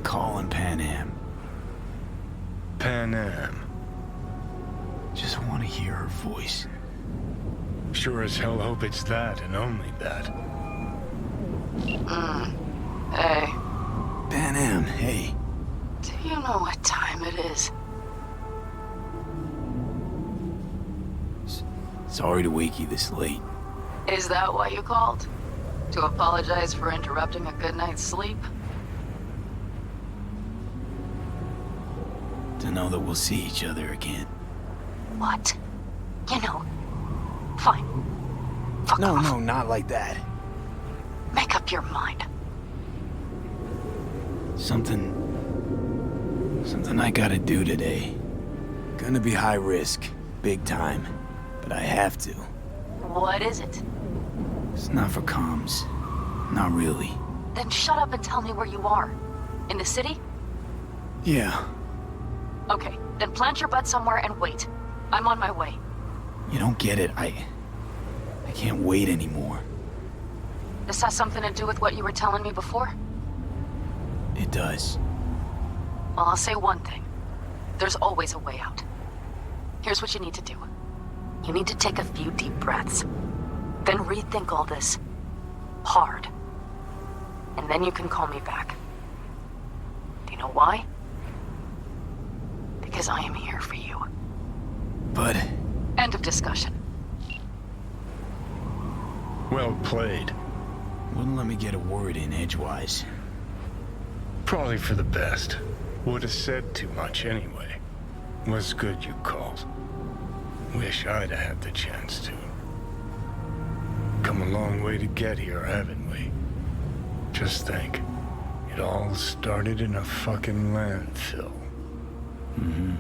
calling Panam. Panam. Just want to hear her voice. Sure as hell hope it's that and only that. Hey, Panam, hey. do you know what time it is? Sorry to wake you this late. Is that why you called? To apologize for interrupting a good night's sleep? To know that we'll see each other again. What? You know, fine. Fuck No, off. no, not like that. Make up your mind. Something I gotta do today. Gonna be high risk, big time, but I have to. What is it? It's not for comms. Not really. Then shut up and tell me where you are. In the city? Yeah, Okay, then plant your butt somewhere and wait. I'm on my way. you don't get it. I can't wait anymore. This has something to do with what you were telling me before? It does. Well, I'll say one thing. There's always a way out. Here's what you need to do. You need to take a few deep breaths. Then rethink all this. Hard. And then you can call me back. Do you know why? Because I am here for you. But End of discussion. Well played. wouldn't let me get a word in edgewise. Probably for the best. Would have said too much anyway. Was good you called. Wish I'd have had the chance to. Come a long way to get here, haven't we? Just think. It all started in a fucking landfill. Mm-hmm.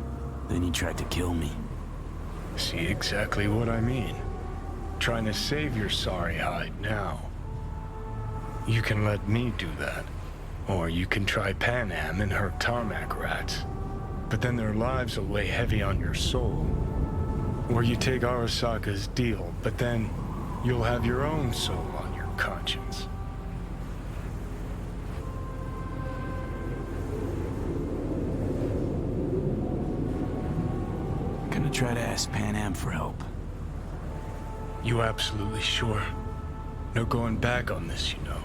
Then you tried to kill me. See exactly what I mean. Trying to save your sorry hide now. You can let me do that. Or you can try Panam and her tarmac rats. But then their lives will weigh heavy on your soul. Or you take Arasaka's deal, but then you'll have your own soul on your conscience. Gonna try to ask Panam for help. You absolutely sure? No going back on this, you know.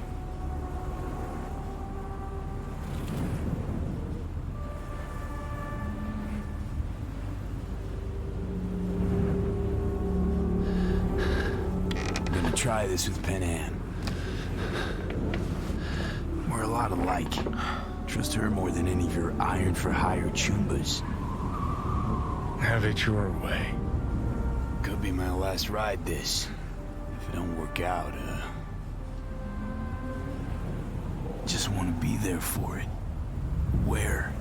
Try this with Panam. We're a lot alike. Trust her more than any of your iron-for-hire chumbas. Have it your way. Could be my last ride, this. If it don't work out, just want to be there for it. Where?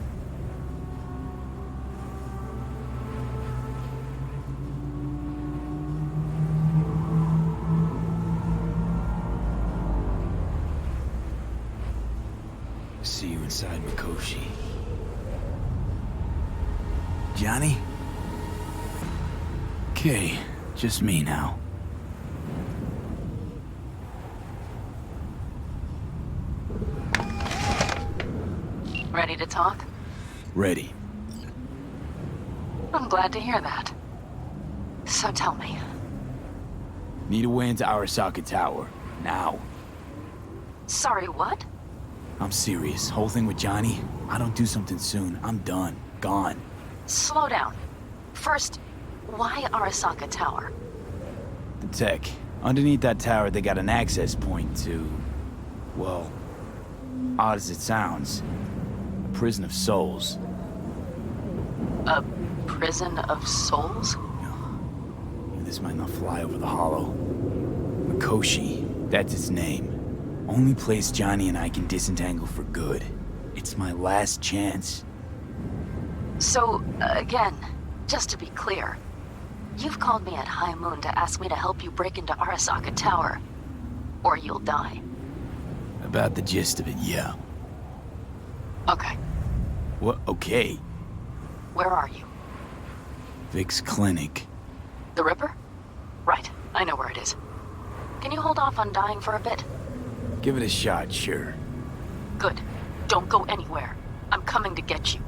See you inside Mikoshi. Johnny? Okay, just me now. Ready to talk? Ready. I'm glad to hear that. So tell me. Need a way into Arasaka Tower. Now. Sorry, what? I'm serious. Whole thing with Johnny, I don't do something soon, I'm done. Gone. Slow down. First, why Arasaka Tower? The tech. Underneath that tower, they got an access point to... well, odd as it sounds, a prison of souls. A prison of souls? This might not fly over the hollow. Mikoshi, that's its name. Only place Johnny and I can disentangle for good. It's my last chance. So, again, just to be clear, you've called me at High Moon to ask me to help you break into Arasaka Tower, or you'll die. About the gist of it, yeah. Okay, What? Okay. where are you? Vic's clinic. The Ripper? Right, I know where it is. Can you hold off on dying for a bit? Give it a shot, sure. Good. Don't go anywhere. I'm coming to get you.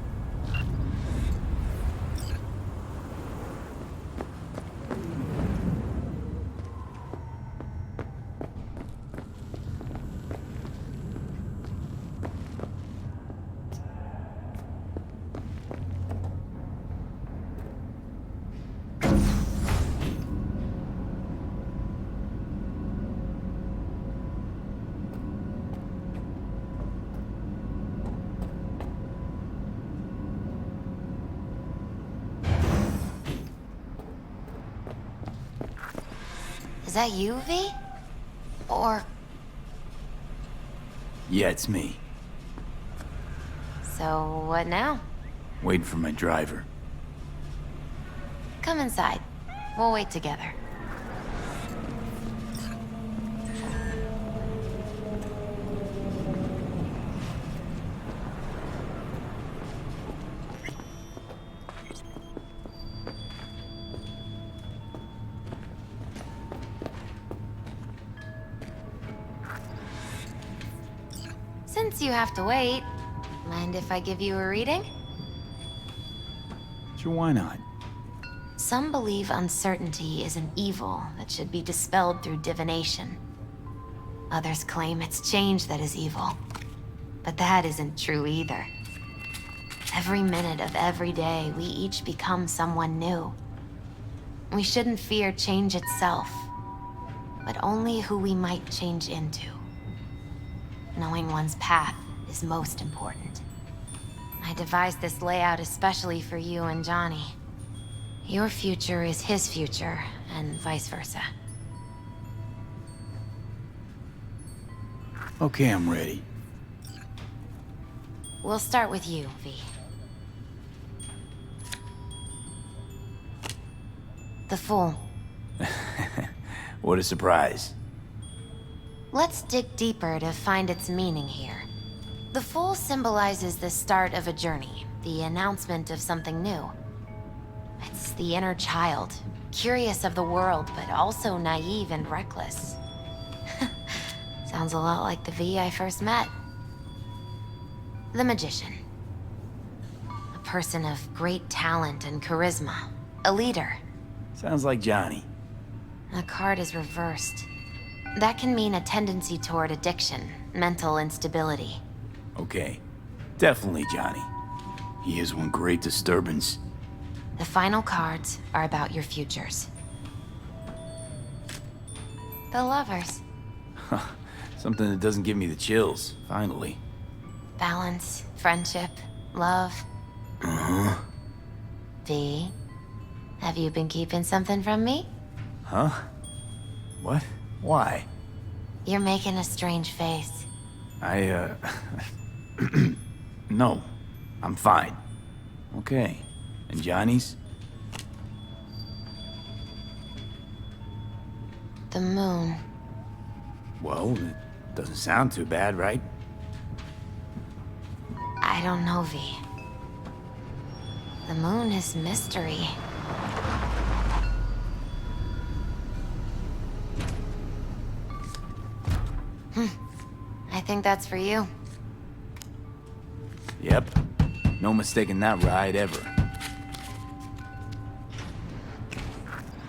Is that you, V? Or... Yeah, it's me. So, what now? Waiting for my driver. Come inside. We'll wait together. Since you have to wait, mind if I give you a reading? Sure, why not? Some believe uncertainty is an evil that should be dispelled through divination. Others claim it's change that is evil. But that isn't true either. Every minute of every day, we each become someone new. We shouldn't fear change itself, but only who we might change into. Knowing one's path is most important. I devised this layout especially for you and Johnny. Your future is his future, and vice versa. Okay, I'm ready. We'll start with you, V. The Fool. What a surprise. Let's dig deeper to find its meaning here. The Fool symbolizes the start of a journey, the announcement of something new. It's the inner child, curious of the world, but also naive and reckless. Sounds a lot like the V I first met. The Magician. A person of great talent and charisma. A leader. Sounds like Johnny. The card is reversed. That can mean a tendency toward addiction, mental instability. Okay, definitely Johnny. He is one great disturbance. The final cards are about your futures. The Lovers. Something that doesn't give me the chills, finally. Balance, friendship, love. Uh-huh. V, have you been keeping something from me? Huh? What? Why? You're making a strange face. No. I'm fine. Okay. And Johnny's? The moon. Well, it doesn't sound too bad, right? I don't know, V. The moon is mystery. I think that's for you. Yep. No mistaking that ride ever.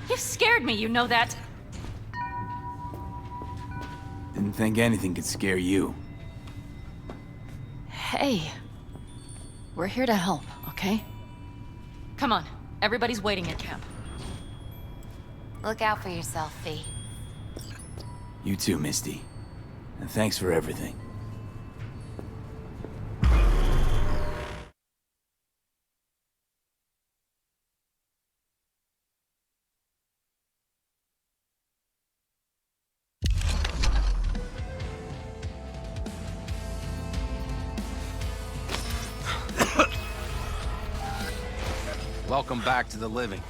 You scared me, you know that. Didn't think anything could scare you. Hey. We're here to help, okay? Come on. Everybody's waiting at camp. Look out for yourself, V. You too, Misty. And thanks for everything. Welcome back to the living.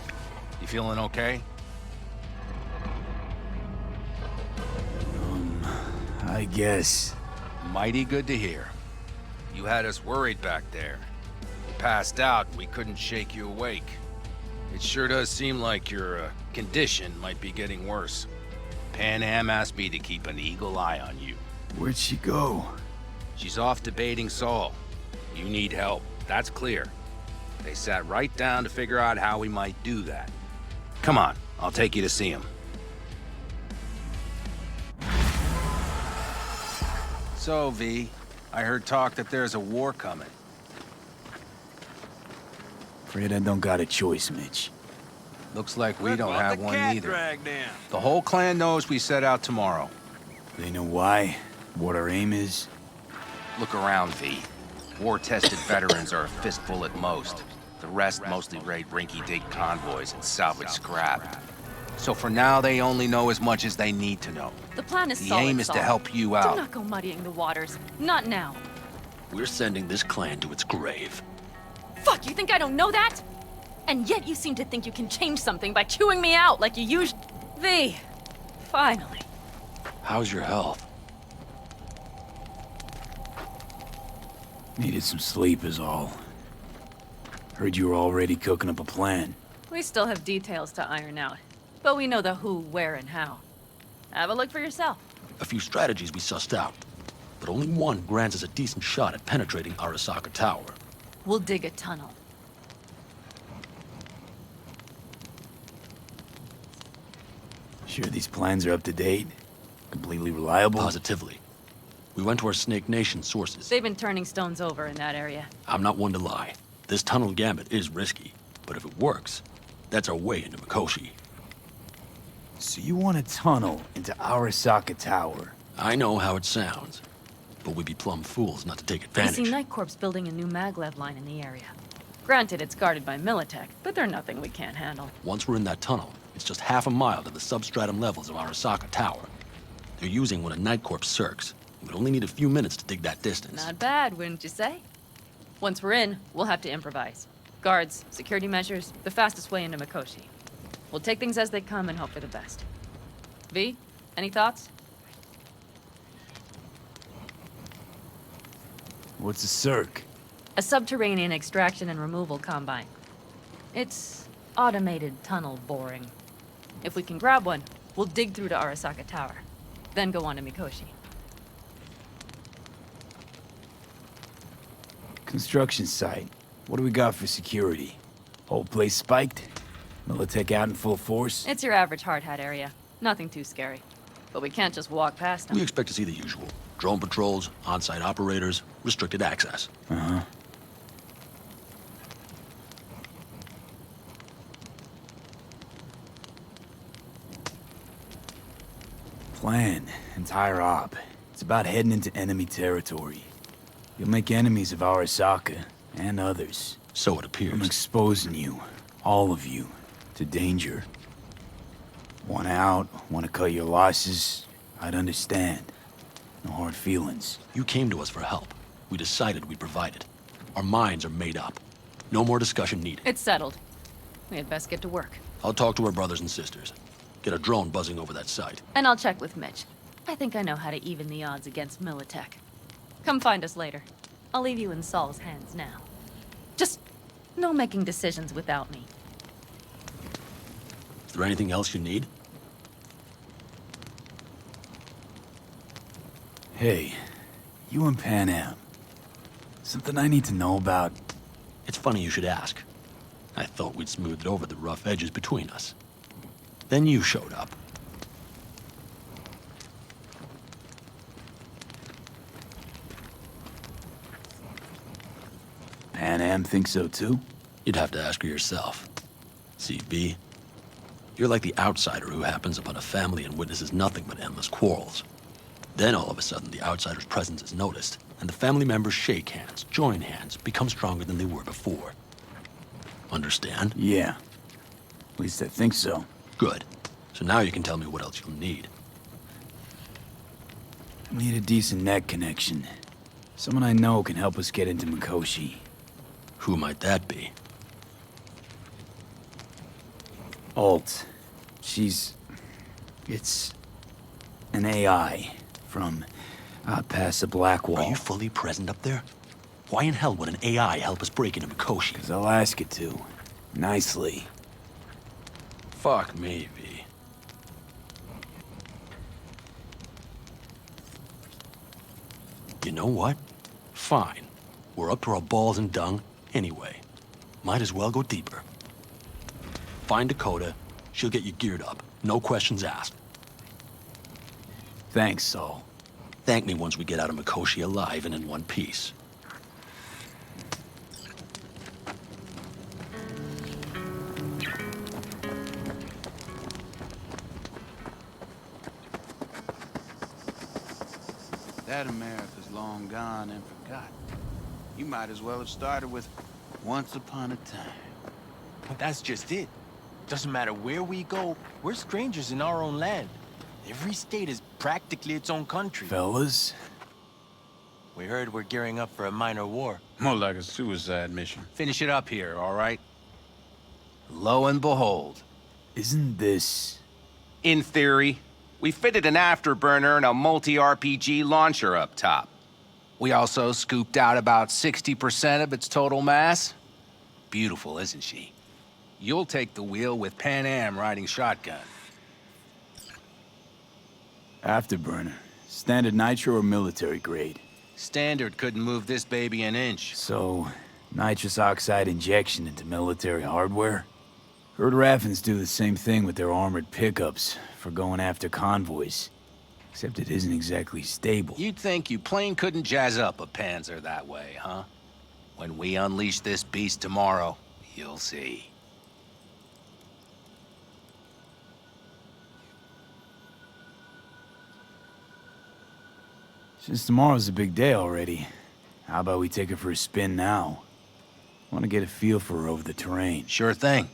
You feeling okay? I guess. Mighty good to hear. You had us worried back there. You passed out and we couldn't shake you awake. It sure does seem like your condition might be getting worse. Panam asked me to keep an eagle eye on you. Where'd she go? She's off debating Saul. You need help. That's clear. They sat right down to figure out how we might do that. Come on, I'll take you to see him. So, V, I heard talk that there's a war coming. Afraid I don't got a choice, Mitch. Looks like we don't have one either. The whole clan knows we set out tomorrow. They know why, what our aim is. Look around, V. War-tested veterans are a fistful at most. The rest mostly raid rinky-dink convoys and salvage scrap. So for now, they only know as much as they need to know. The plan is The solid, aim is to Saul. help you Do out. not go muddying the waters. Not now. We're sending this clan to its grave. Fuck, you think I don't know that? And yet you seem to think you can change something by chewing me out like you usually... V, finally. How's your health? Needed some sleep is all. Heard you were already cooking up a plan. We still have details to iron out, but we know the who, where, and how. Have a look for yourself. A few strategies we sussed out, but only one grants us a decent shot at penetrating Arasaka Tower. We'll dig a tunnel. Sure these plans are up to date? Completely reliable? Positively. We went to our Snake Nation sources. They've been turning stones over in that area. I'm not one to lie. This tunnel gambit is risky, but if it works, that's our way into Mikoshi. So you want a tunnel into Arasaka Tower? I know how it sounds, but we'd be plumb fools not to take We advantage. see Night Corps building a new maglev line in the area. Granted, it's guarded by Militech, but they're nothing we can't handle. Once we're in that tunnel, it's just half a mile to the substratum levels of Arasaka Tower. They're using one of Night Corps circs. We'd only need a few minutes to dig that distance. Not bad, wouldn't you say? Once we're in, we'll have to improvise. Guards, security measures, the fastest way into Mikoshi. We'll take things as they come and hope for the best. V, any thoughts? What's a circ? A subterranean extraction and removal combine. It's automated tunnel boring. If we can grab one, we'll dig through to Arasaka Tower, then go on to Mikoshi. Construction site. What do we got for security? Whole place spiked? Militech out in full force? It's your average hard hat area. Nothing too scary. But we can't just walk past them. We expect to see the usual. Drone patrols, on-site operators, restricted access. Uh-huh. Plan. Entire op. It's about heading into enemy territory. You'll make enemies of Arasaka, and others. So it I'm appears. exposing you, all of you, to danger. Want out, want to cut your losses, I'd understand. No hard feelings. You came to us for help. We decided we'd provide it. Our minds are made up. No more discussion needed. It's settled. We had best get to work. I'll talk to our brothers and sisters. Get a drone buzzing over that site. And I'll check with Mitch. I think I know how to even the odds against Militech. Come find us later. I'll leave you in Saul's hands now. Just no making decisions without me. Is there anything else you need? Hey, you and Panam. Something I need to know about? It's funny you should ask. I thought we'd smoothed over the rough edges between us. Then you showed up. Panam thinks so too? You'd have to ask her yourself. See, V, you're like the outsider who happens upon a family and witnesses nothing but endless quarrels. Then all of a sudden the outsider's presence is noticed, and the family members shake hands, join hands, become stronger than they were before. Understand? Yeah. At least I think so. Good. So now you can tell me what else you'll need. Need a decent net connection. Someone I know can help us get into Mikoshi. Who might that be? Alt. It's an AI from past the Black Wall. Are you fully present up there? Why in hell would an AI help us break into Mikoshi? 'Cause I'll ask it to. Nicely. Fuck me, V. You know what? Fine. We're up to our balls in dung anyway. Might as well go deeper. Find Dakota. She'll get you geared up. No questions asked. Thanks, Saul. Thank me once we get out of Mikoshi alive and in one piece. That America's long gone and forgotten. You might as well have started with Once Upon a Time. But that's just it. Doesn't matter where we go, we're strangers in our own land. Every state is practically its own country. Fellas, We heard we're gearing up for a minor war. More like a suicide mission. Finish it up here, all right? Lo and behold. isn't this... In theory, we fitted an afterburner and a multi-RPG launcher up top. We also scooped out about 60% of its total mass. Beautiful, isn't she? You'll take the wheel with Panam riding shotgun. Afterburner? Standard nitro or military grade? Standard couldn't move this baby an inch. So, nitrous oxide injection into military hardware? Heard Raffens do the same thing with their armored pickups for going after convoys. Except it isn't exactly stable. You'd think you plain couldn't jazz up a Panzer that way, huh? When we unleash this beast tomorrow, you'll see. Since tomorrow's a big day already, how about we take her for a spin now? Want to get a feel for her over the terrain. Sure thing.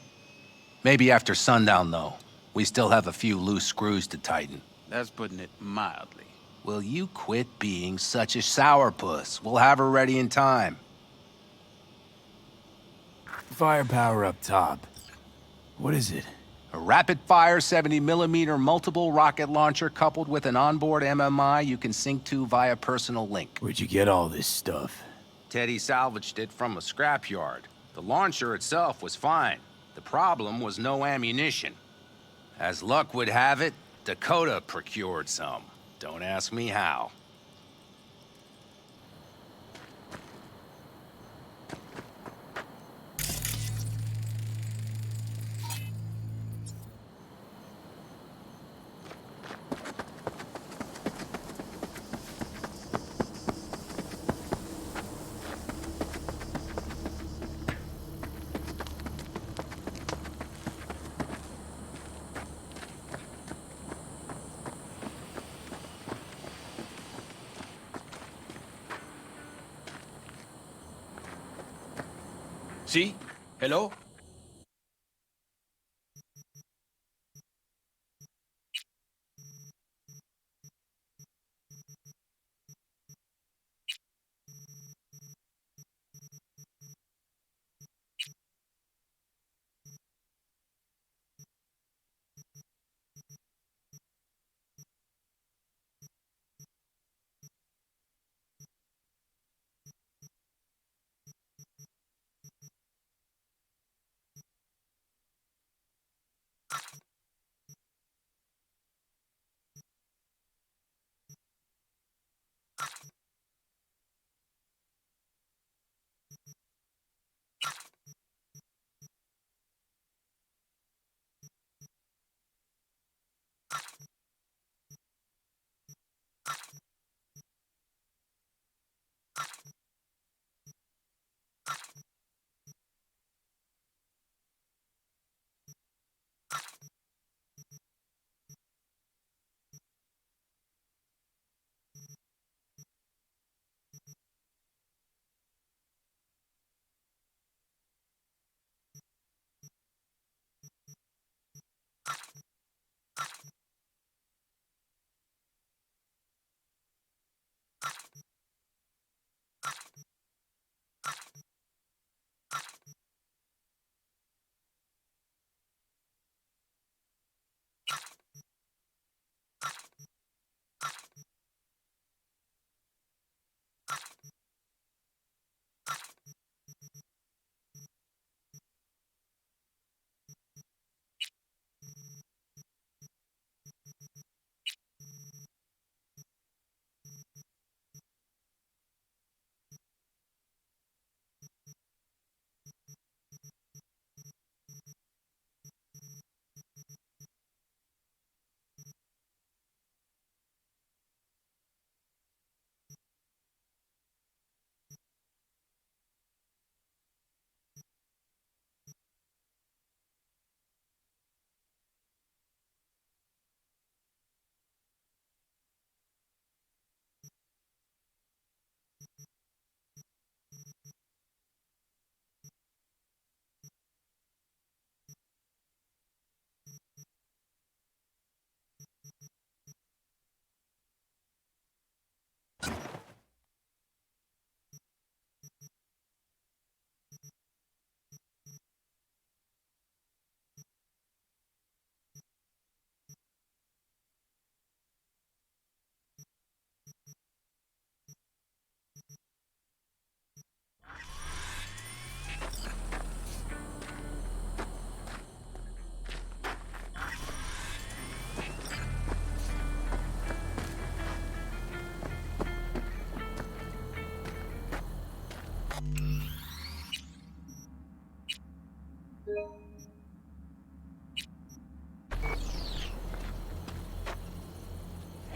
Maybe after sundown, though. We still have a few loose screws to tighten. That's putting it mildly. Will you quit being such a sourpuss? We'll have her ready in time. Firepower up top. What is it? A rapid-fire 70mm multiple rocket launcher coupled with an onboard MMI you can sync to via personal link. Where'd you get all this stuff? Teddy salvaged it from a scrapyard. The launcher itself was fine. The problem was no ammunition. As luck would have it, Dakota procured some. Don't ask me how. See? Hello?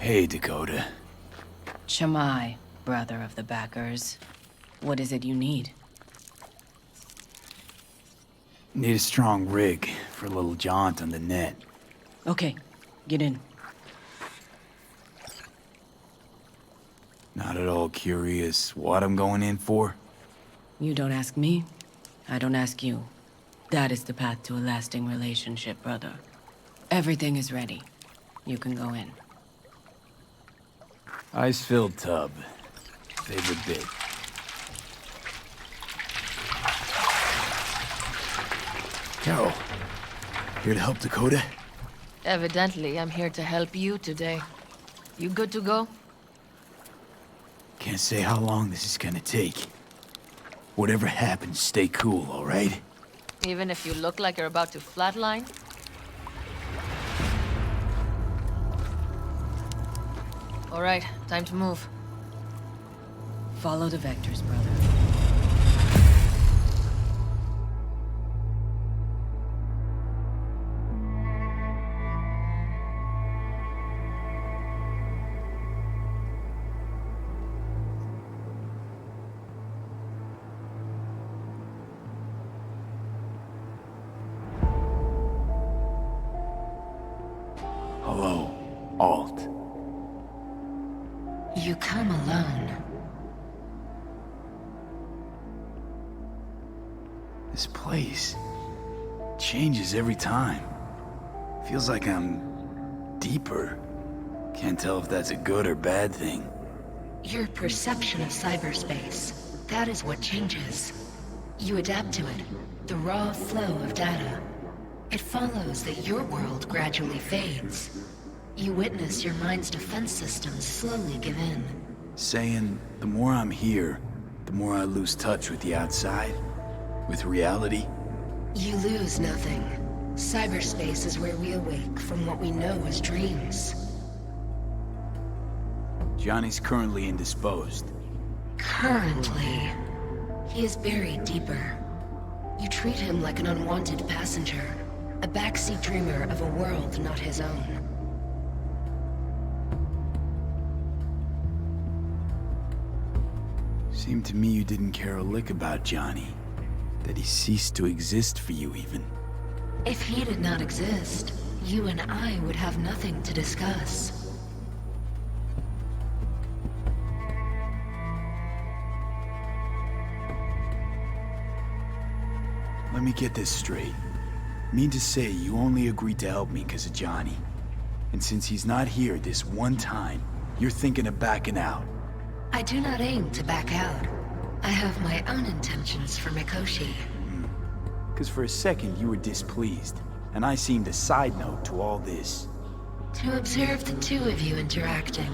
Hey, Dakota. Shamai, brother of the backers. What is it you need? Need a strong rig for a little jaunt on the net. Okay, get in. Not at all curious what I'm going in for? You don't ask me, I don't ask you. That is the path to a lasting relationship, brother. Everything is ready. You can go in. Ice-filled tub. Favorite bit. Carol, here to help Dakota? Evidently, I'm here to help you today. You good to go? Can't say how long this is gonna take. Whatever happens, stay cool, all right? Even if you look like you're about to flatline? All right, time to move. Follow the vectors, brother. Hello, Alt. You come alone. This place changes every time. Feels like I'm deeper. Can't tell if that's a good or bad thing. Your perception of cyberspace, that is what changes. You adapt to it, the raw flow of data. It follows that your world gradually fades. You witness your mind's defense systems slowly give in. Saying the more I'm here, the more I lose touch with the outside, with reality. You lose nothing. Cyberspace is where we awake from what we know as dreams. Johnny's currently indisposed. Currently, he is buried deeper. You treat him like an unwanted passenger, a backseat dreamer of a world not his own. Seemed to me you didn't care a lick about Johnny. That he ceased to exist for you, even. If he did not exist, you and I would have nothing to discuss. Let me get this straight. Mean to say you only agreed to help me because of Johnny. And since he's not here this one time, you're thinking of backing out. I do not aim to back out. I have my own intentions for Mikoshi. Because for a second you were displeased, and I seemed a side note to all this. To observe the two of you interacting.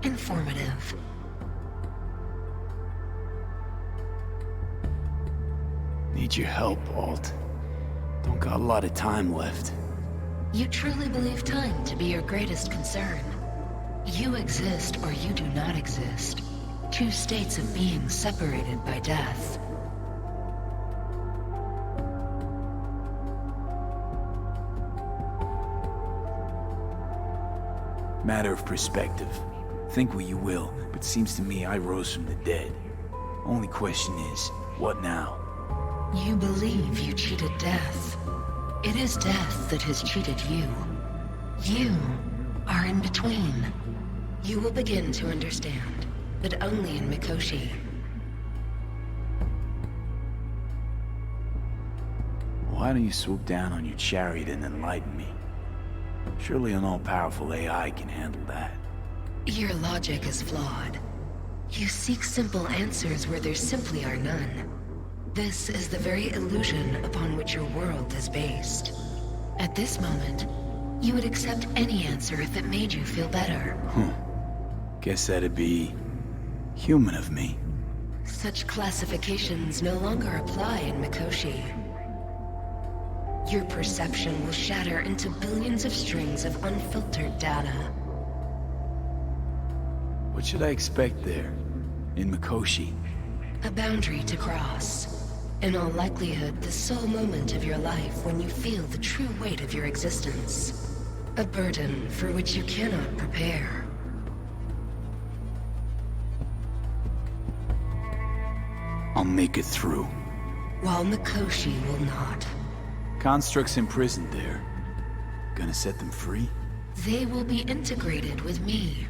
Informative. Need your help, Alt. Don't got a lot of time left. You truly believe time to be your greatest concern. You exist or you do not exist. Two states of being separated by death. Matter of perspective. Think what you will, but seems to me I rose from the dead. Only question is, what now? You believe you cheated death. It is death that has cheated you. You are in between. You will begin to understand, but only in Mikoshi. Why don't you swoop down on your chariot and enlighten me? Surely an all-powerful AI can handle that. Your logic is flawed. You seek simple answers where there simply are none. This is the very illusion upon which your world is based. At this moment, you would accept any answer if it made you feel better. Guess that'd be human of me. Such classifications no longer apply in Mikoshi. Your perception will shatter into billions of strings of unfiltered data. What should I expect there, in Mikoshi? A boundary to cross. In all likelihood, the sole moment of your life when you feel the true weight of your existence. A burden for which you cannot prepare. I'll make it through. While Mikoshi will not. Constructs imprisoned there. Gonna set them free? They will be integrated with me.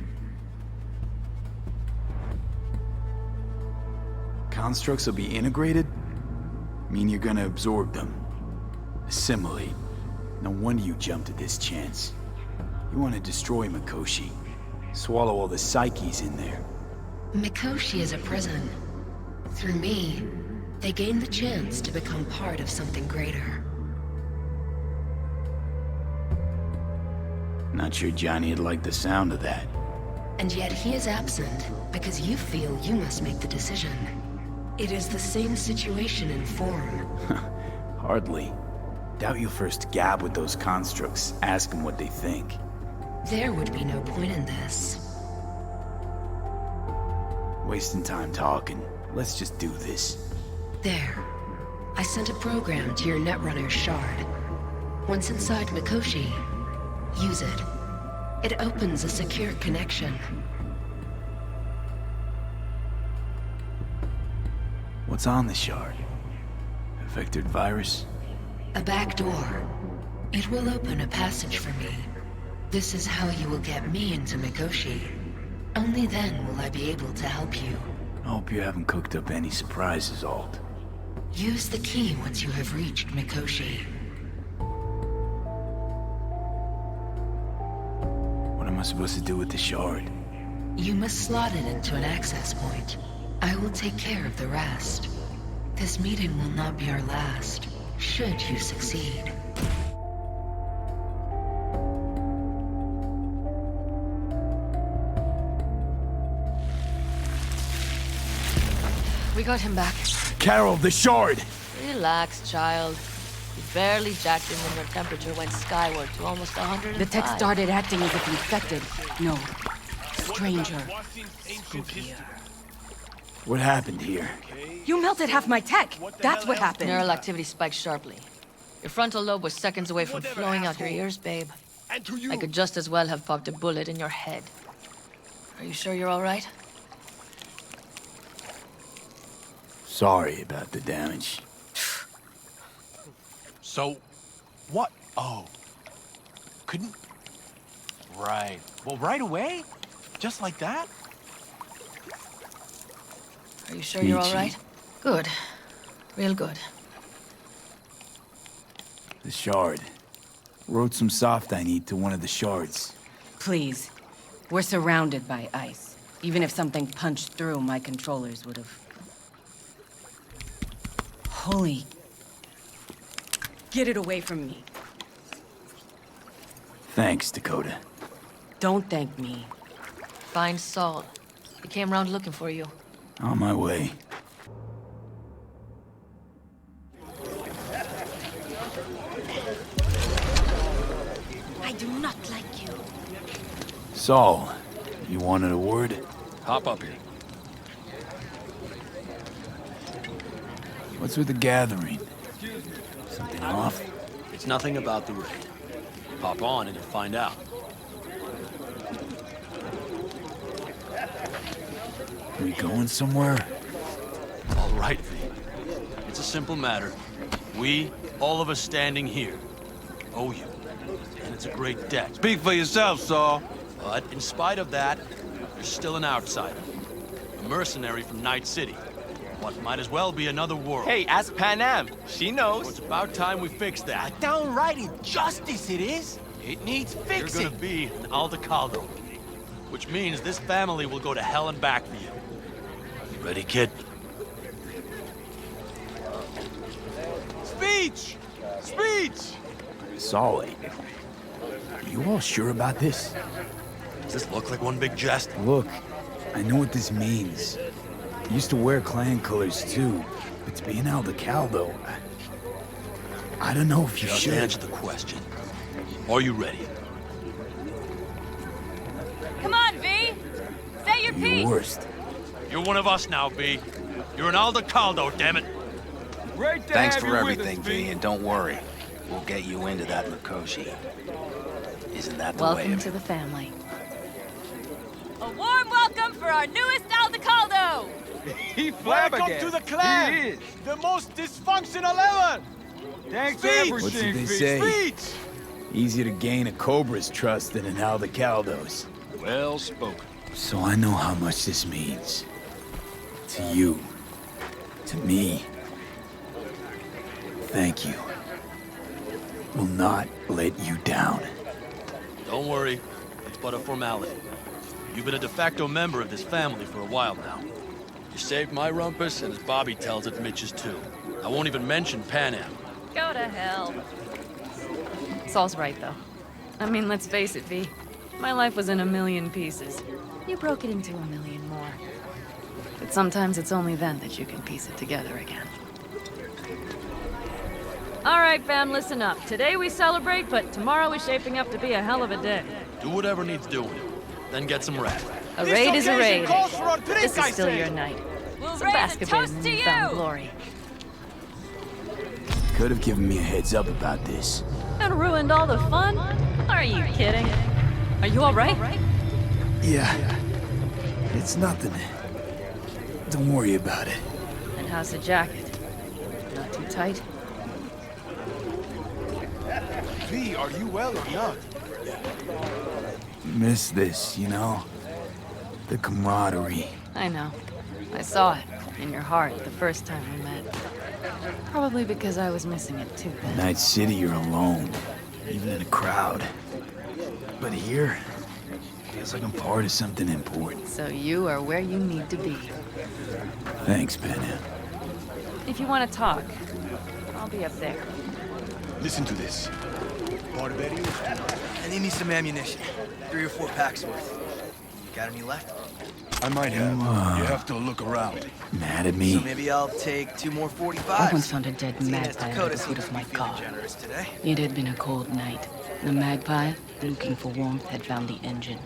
Constructs will be integrated? Mean you're gonna absorb them. Assimilate. No wonder you jumped at this chance. You want to destroy Mikoshi. Swallow all the psyches in there. Mikoshi is a prison. Through me, they gain the chance to become part of something greater. Not sure Johnny'd like the sound of that. And yet he is absent because you feel you must make the decision. It is the same situation in form. Hardly. Doubt you'll first gab with those constructs, ask them what they think. There would be no point in this. Wasting time talking. Let's just do this. There. I sent a program to your Netrunner shard. Once inside Mikoshi, use it. It opens a secure connection. What's on the shard? A vectored virus? A back door. It will open a passage for me. This is how you will get me into Mikoshi. Only then will I be able to help you. I hope you haven't cooked up any surprises, Alt. Use the key once you have reached Mikoshi. What am I supposed to do with the shard? You must slot it into an access point. I will take care of the rest. This meeting will not be our last, should you succeed. We got him back. Carol, the shard! Relax, child. You barely jacked him when your temperature went skyward to almost 105. The tech started acting as if infected. No. Stranger. Spookier. What happened here? You melted half my tech! That's what happened! Neural activity spiked sharply. Your frontal lobe was seconds away from flowing out your ears, babe. I could just as well have popped a bullet in your head. Are you sure you're all right? Sorry about the damage. So, what? Oh. Couldn't... Right. Well, right away? Just like that? Are you sure you're all right? Good. Real good. The shard. Wrote some soft I need to one of the shards. Please. We're surrounded by ice. Even if something punched through, my controllers would have... Holy... Get it away from me. Thanks, Dakota. Don't thank me. Find Saul. He came round looking for you. On my way. I do not like you. Saul, you wanted a word? Hop up here. What's with the gathering? Something off? It's nothing about the raid. Hop on and you'll find out. We going somewhere? All right, V. It's a simple matter. We, all of us standing here, owe you. And it's a great debt. Speak for yourself, Saul. But in spite of that, you're still an outsider. A mercenary from Night City. What might as well be another world. Hey, ask Panam. She So knows. it's about time we fix that. Downright injustice it is. It needs You're fixing. gonna be an Aldecaldo. Which means this family will go to hell and back for you. You ready, kid? Speech! Speech! Saul, you all sure about this? Does this look like one big jest? Look, I know what this means. I used to wear clan colors too, but to be an Aldecaldo, I don't know if you Just should. answer the question. Are you ready? Come on, V! Say your You're piece! worst. You're one of us now, B. You're an Aldecaldo, damn it. Great to Thanks have for you with everything, us, V, and don't worry. We'll get you into that Mikoshi. Isn't that the way Welcome of to it? the family. A warm welcome for our newest Aldecaldo! He Welcome to the clan! He is. The most dysfunctional ever! Thanks Speech! for What's it everything, they Feast. say? Speech! Easier to gain a Cobra's trust than an Aldecaldo's. Well spoken. So I know how much this means. To you. To me. Thank you. Will not let you down. Don't worry, it's but a formality. You've been a de facto member of this family for a while now. You saved my rumpus, and as Bobby tells it, Mitch's too. I won't even mention Panam. Go to hell. Saul's right, though. I mean, let's face it, V. My life was in a million pieces. You broke it into a million more. But sometimes it's only then that you can piece it together again. All right, fam, listen up. Today we celebrate, but tomorrow is shaping up to be a hell of a day. Do whatever needs doing. Then get some rest. A raid is a raid. Calls for a drink, This I is still say. your night. We'll Some raise a basket toast in to newfound you! glory. Could have given me a heads up about this. And ruined all the fun? Are you kidding? Are you all right? Yeah. It's nothing. Don't worry about it. And how's the jacket? Not too tight? V, are you well or not? Miss this, you know? The camaraderie. I know. I saw it in your heart the first time we met. Probably because I was missing it too then. Night City, you're alone. Even in a crowd. But here, feels like I'm part of something important. So you are where you need to be. Thanks, Panam. If you want to talk, I'll be up there. Listen to this. Barberio? I need me some ammunition. 3 or 4 packs worth. You got any left? I might have. You have to look around. Mad at So me? maybe I'll take 2 more 45s. I once found a dead Seeing as magpie under Dakota the hood seems of to my be feeling car. generous today. It had been a cold night. The magpie, looking for warmth, had found the engine.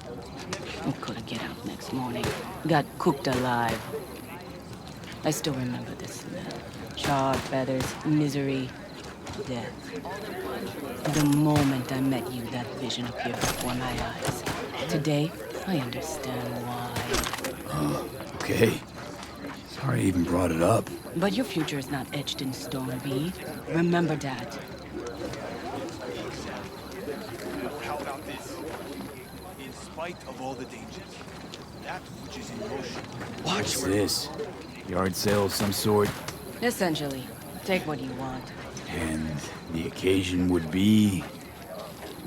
It couldn't get out next morning. Got cooked alive. I still remember the smell. Charred feathers, misery, death. The moment I met you, that vision appeared before my eyes. Today, I understand why. Okay. Sorry I even brought it up. But your future is not etched in stone, V. Remember that. How about this? In spite of all the dangers, that which is in motion. What's this? Yard sale of some sort? Essentially, take what you want. And the occasion would be...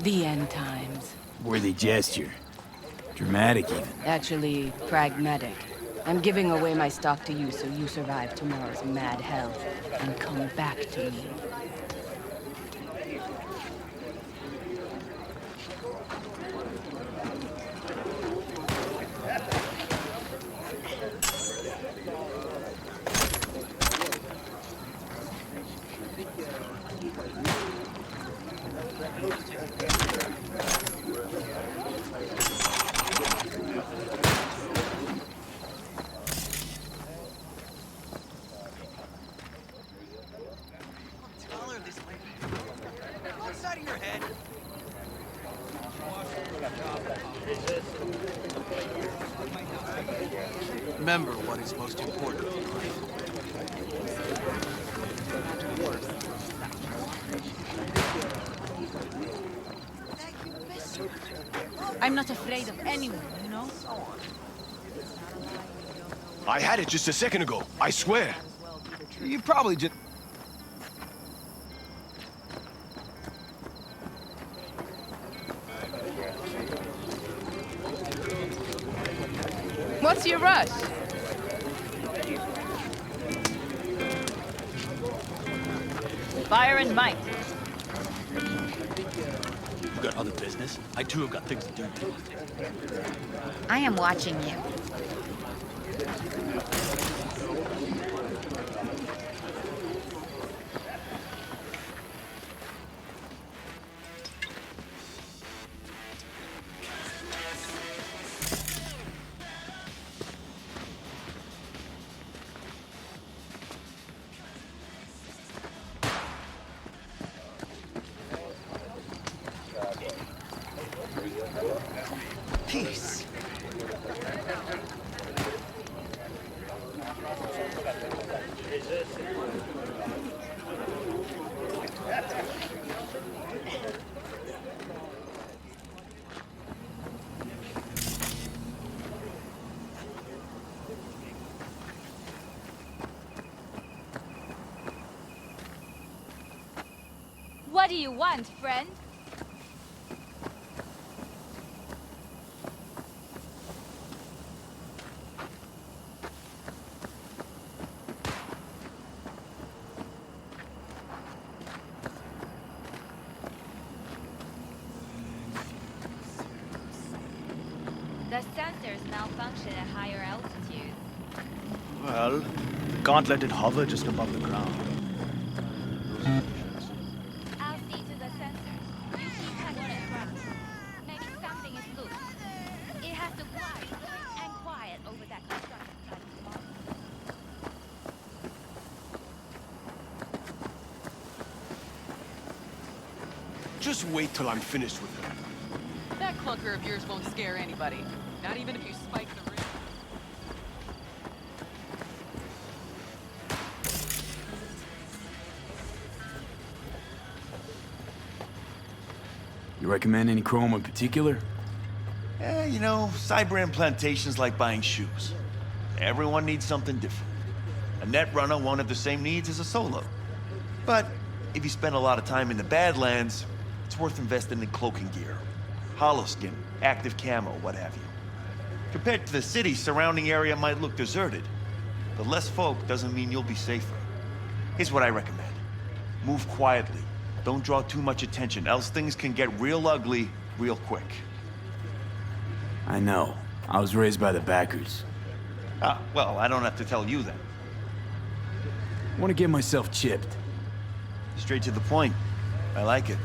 The end times. worthy gesture. Dramatic, even. Actually, pragmatic. I'm giving away my stock to you so you survive tomorrow's mad hell and come back to me. Outside of your head. Remember what is most important in life. I'm not afraid of anyone, you know? I had it just a second ago, I swear. You probably just... What's your rush? Fire and Mike. You got other business? I too have got things to do. I am watching you. do you want, friend? The sensors malfunction at higher altitudes. Well, they can't let it hover just above the ground. I'll see to the sensors. You keep hanging in front. Maybe something is loose. It has to glide quick and quiet over that construction site tomorrow. Just wait till I'm finished with him. That clunker of yours won't scare anybody. Not even if you spike the ring. You recommend any chrome in particular? You know, Cyber plantation's like buying shoes. Everyone needs something different. A net runner won't have the same needs as a solo. But if you spend a lot of time in the Badlands, it's worth investing in cloaking gear. Hollow skin, active camo, what have you. Compared to the city, surrounding area might look deserted. But less folk doesn't mean you'll be safer. Here's what I recommend. Move quietly. Don't draw too much attention, else things can get real ugly real quick. I know. I was raised by the backers. Ah, well, I don't have to tell you that. I want to get myself chipped. Straight to the point. I like it.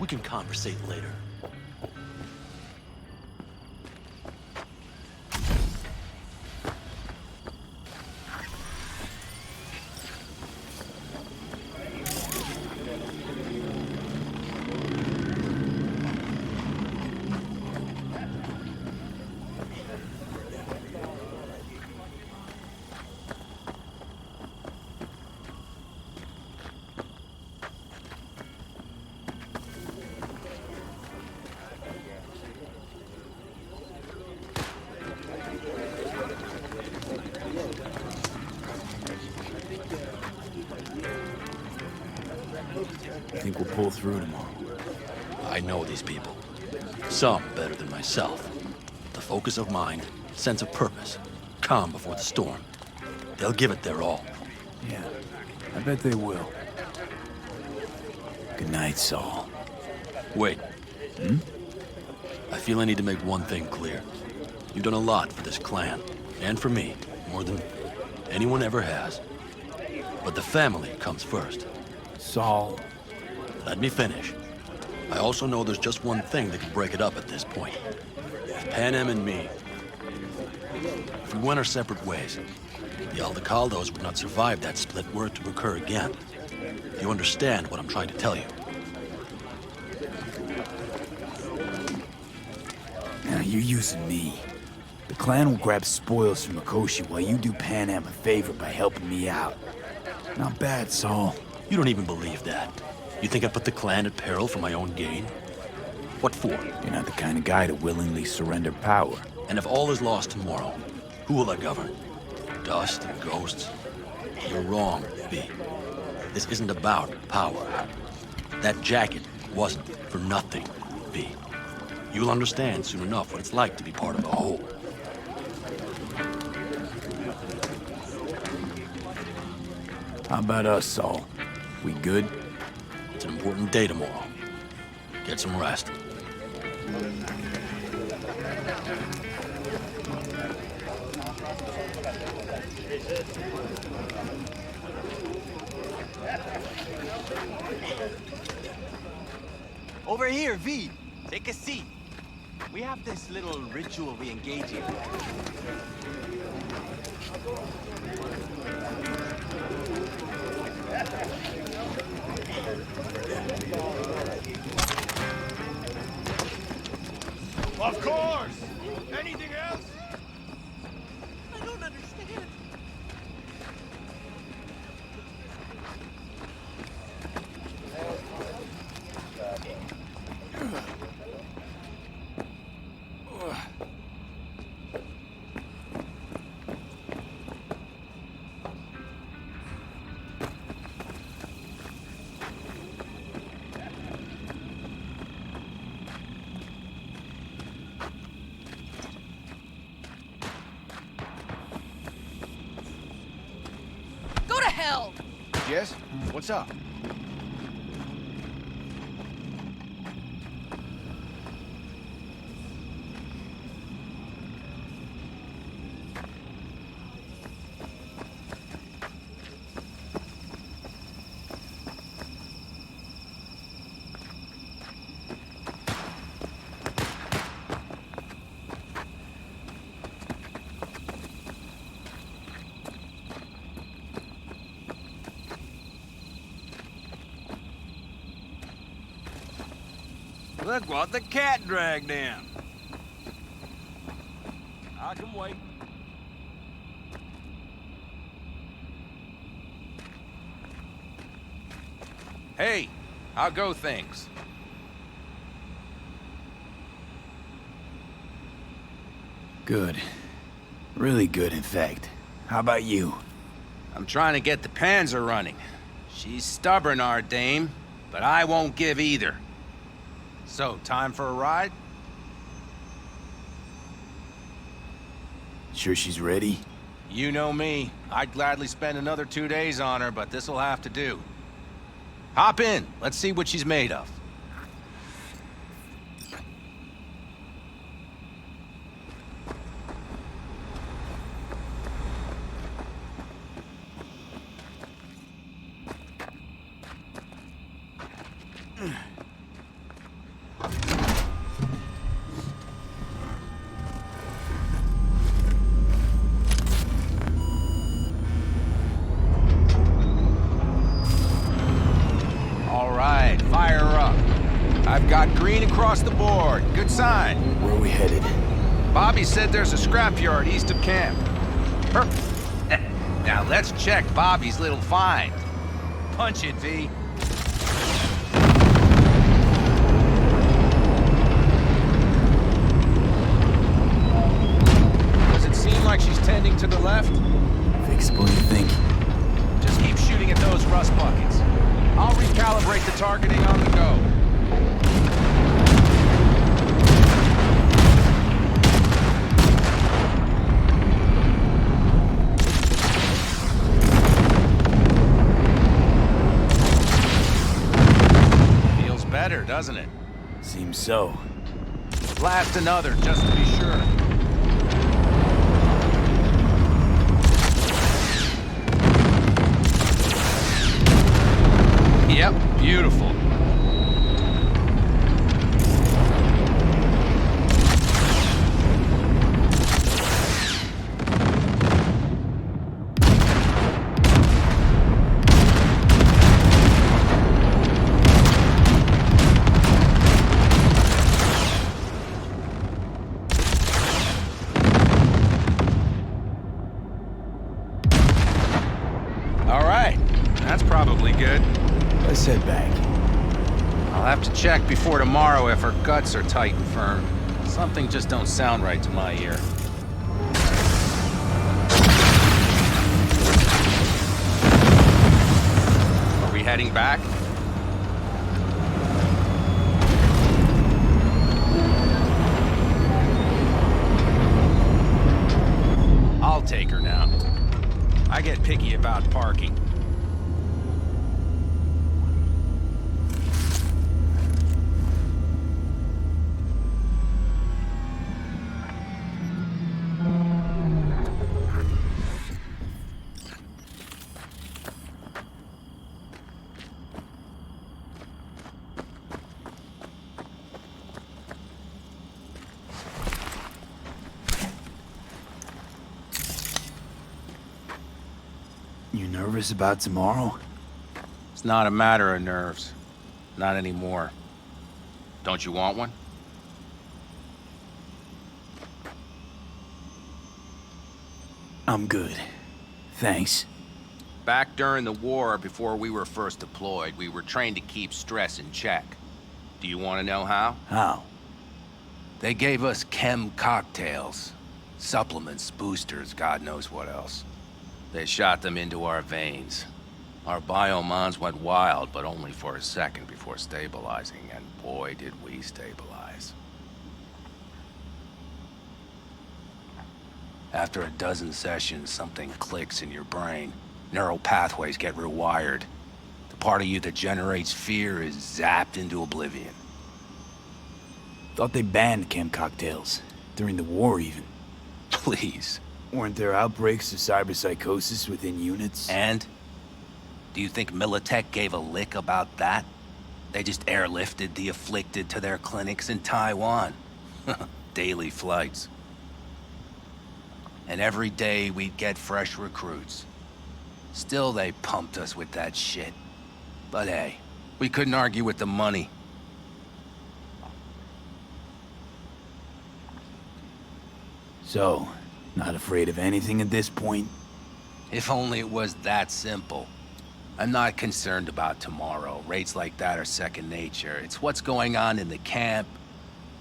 We can conversate later. I think we'll pull through tomorrow. I know these people. Some better than myself. The focus of mind, sense of purpose, calm before the storm. They'll give it their all. Yeah, I bet they will. Good night, Saul. Wait, I feel I need to make one thing clear. You've done a lot for this clan, and for me, more than anyone ever has. But the family comes first. Saul. Let me finish. I also know there's just one thing that can break it up at this point. If Panam and me, if we went our separate ways, the Aldecaldos would not survive that split were it to occur again. You understand what I'm trying to tell you? Now, you're using me. The clan will grab spoils from Mikoshi while you do Panam a favor by helping me out. Not bad, Saul. You don't even believe that. You think I put the clan at peril for my own gain? What for? You're not the kind of guy to willingly surrender power. And if all is lost tomorrow, who will I govern? Dust and ghosts? You're wrong, V. This isn't about power. That jacket wasn't for nothing, V. You'll understand soon enough what it's like to be part of a whole. How about us, Saul? We good? It's an important day tomorrow. Get some rest. Over here, V. Take a seat. We have this little ritual we engage in. Of course! Anything else? I don't understand. Go to hell! Yes? What's up? Look what the cat dragged in. I can wait. Hey, how go things? Good. Really good, in fact. How about you? I'm trying to get the Panzer running. She's stubborn, our dame, but I won't give either. So, time for a ride? Sure she's ready? You know me. I'd gladly spend another 2 days on her, but this'll have to do. Hop in. Let's see what she's made of. I've got green across the board. Good sign. Where are we headed? Bobby said there's a scrapyard east of camp. Now let's check Bobby's little find. Punch it, V. Does it seem like she's tending to the left? Fixable, you think? Just keep shooting at those rust buckets. I'll recalibrate the targeting on the go. Feels better, doesn't it? Seems so. Blast another, just to be sure. Yep, beautiful. All right, that's probably good. Let's head back. I'll have to check before tomorrow if her guts are tight and firm. Something just don't sound right to my ear. Are we heading back? I'll take her now. I get picky about parking. You nervous about tomorrow? It's not a matter of nerves. Not anymore. Don't you want one? I'm good. Thanks. Back during the war, before we were first deployed, we were trained to keep stress in check. Do you want to know how? How? They gave us chem cocktails. Supplements, boosters, God knows what else. They shot them into our veins. Our biomons went wild, but only for a second before stabilizing, and boy did we stabilize. After a dozen sessions, something clicks in your brain. Neural pathways get rewired. The part of you that generates fear is zapped into oblivion. Thought they banned chem cocktails. During the war, even. Please. Weren't there outbreaks of cyberpsychosis within units? And? Do you think Militech gave a lick about that? They just airlifted the afflicted to their clinics in Taiwan. Daily flights. And every day we'd get fresh recruits. Still they pumped us with that shit. But hey, we couldn't argue with the money. So, not afraid of anything at this point? If only it was that simple. I'm not concerned about tomorrow. Rates like that are second nature. It's what's going on in the camp.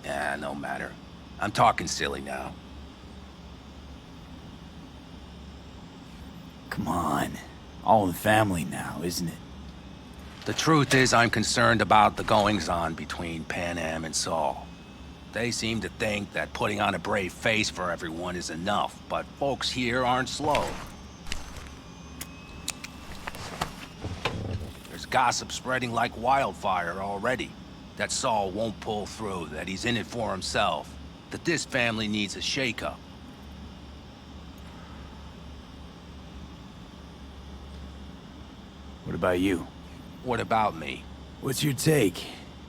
No matter. I'm talking silly now. Come on. All in the family now, isn't it? The truth is I'm concerned about the goings-on between Panam and Saul. They seem to think that putting on a brave face for everyone is enough, but folks here aren't slow. There's gossip spreading like wildfire already. That Saul won't pull through, that he's in it for himself, that this family needs a shakeup. What about you? What about me? What's your take?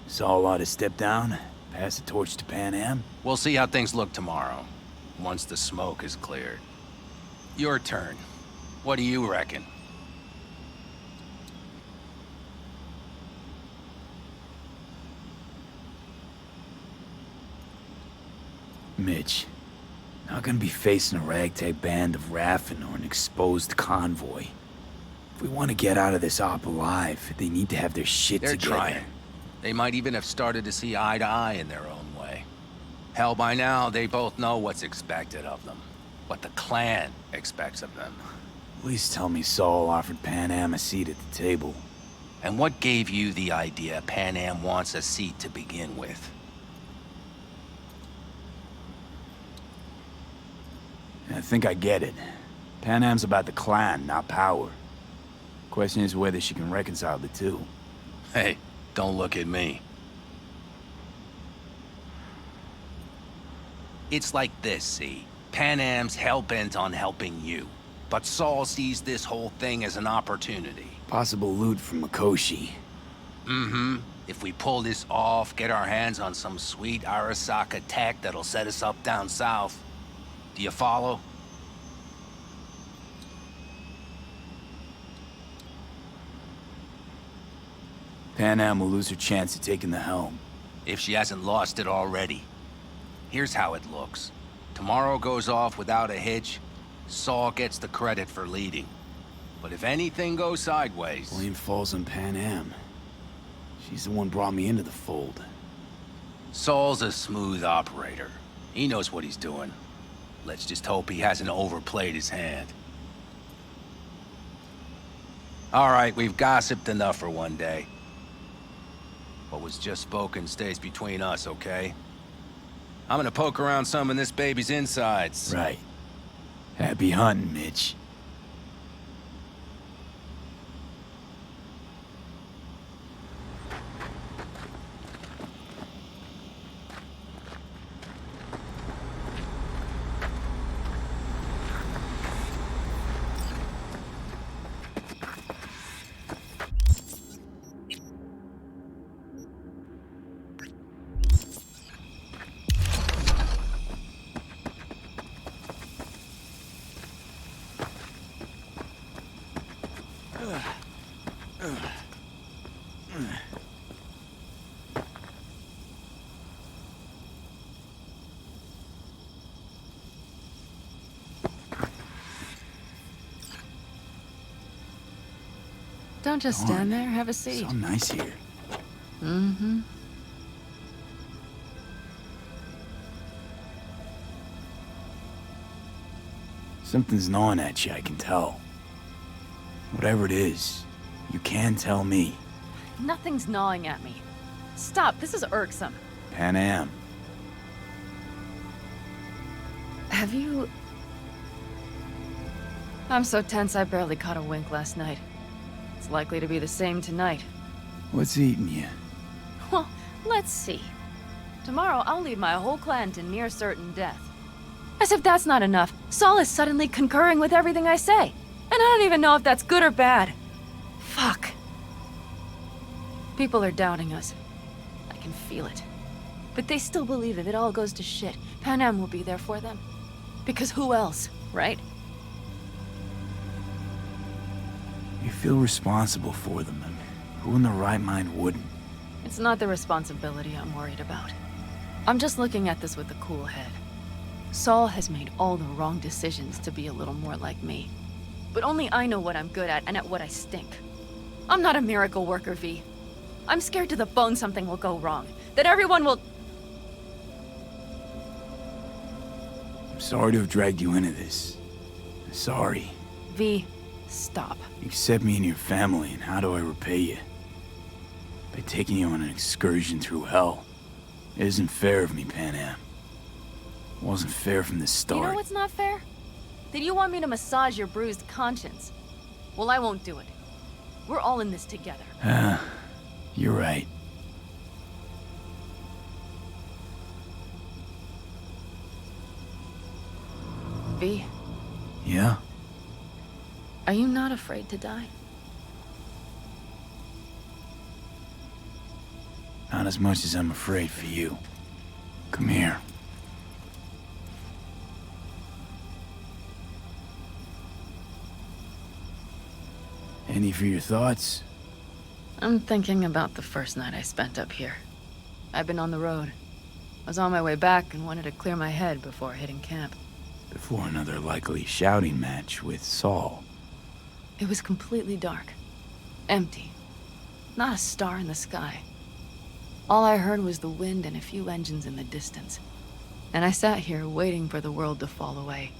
Saul ought to step down, pass the torch to Panam? We'll see how things look tomorrow, once the smoke is cleared. Your turn. What do you reckon? Mitch, not gonna be facing a ragtag band of Raffen or an exposed convoy. If we want to get out of this op alive, they need to have their shit They're together. trying. They might even have started to see eye to eye in their own way. Hell, by now, they both know what's expected of them. What the clan expects of them. Please tell me Saul offered Panam a seat at the table. And what gave you the idea Panam wants a seat to begin with? I think I get it. Panam's about the clan, not power. Question is whether she can reconcile the two. Hey, don't look at me. It's like this, see? Panam's hell-bent on helping you. But Saul sees this whole thing as an opportunity. Possible loot from Mikoshi. Mm-hmm. If we pull this off, get our hands on some sweet Arasaka tech that'll set us up down south. Do you follow? Panam will lose her chance at taking the helm. If she hasn't lost it already. Here's how it looks. Tomorrow goes off without a hitch. Saul gets the credit for leading. But if anything goes sideways... Blame falls on Panam. She's the one brought me into the fold. Saul's a smooth operator. He knows what he's doing. Let's just hope he hasn't overplayed his hand. All right, we've gossiped enough for one day. What was just spoken stays between us, okay? I'm gonna poke around some of this baby's insides. Right. Happy hunting, Mitch. Don't just stand there, have a seat. So nice here. Mm-hmm. Something's gnawing at you, I can tell. Whatever it is, you can tell me. Nothing's gnawing at me. Stop, this is irksome. Panam. Have you... I'm so tense I barely caught a wink last night. It's likely to be the same tonight. What's eating you? Well, let's see. Tomorrow I'll lead my whole clan to near certain death. As if that's not enough, Saul is suddenly concurring with everything I say. And I don't even know if that's good or bad. Fuck. People are doubting us. I can feel it. But they still believe if it all goes to shit, Panam will be there for them. Because who else, right? You feel responsible for them, and who in their right mind wouldn't? It's not the responsibility I'm worried about. I'm just looking at this with a cool head. Saul has made all the wrong decisions to be a little more like me. But only I know what I'm good at and at what I stink. I'm not a miracle worker, V. I'm scared to the bone something will go wrong. That everyone will... I'm sorry to have dragged you into this. I'm sorry. V, stop. You accept me in your family, and how do I repay you? By taking you on an excursion through hell. It isn't fair of me, Panam. It wasn't fair from the start. You know what's not fair? That you want me to massage your bruised conscience. Well, I won't do it. We're all in this together. You're right. V, Yeah? are you not afraid to die? Not as much as I'm afraid for you. Come here. Any for your thoughts? I'm thinking about the first night I spent up here. I've been on the road. I was on my way back and wanted to clear my head before hitting camp. Before another likely shouting match with Saul. It was completely dark. Empty. Not a star in the sky. All I heard was the wind and a few engines in the distance. And I sat here waiting for the world to fall away.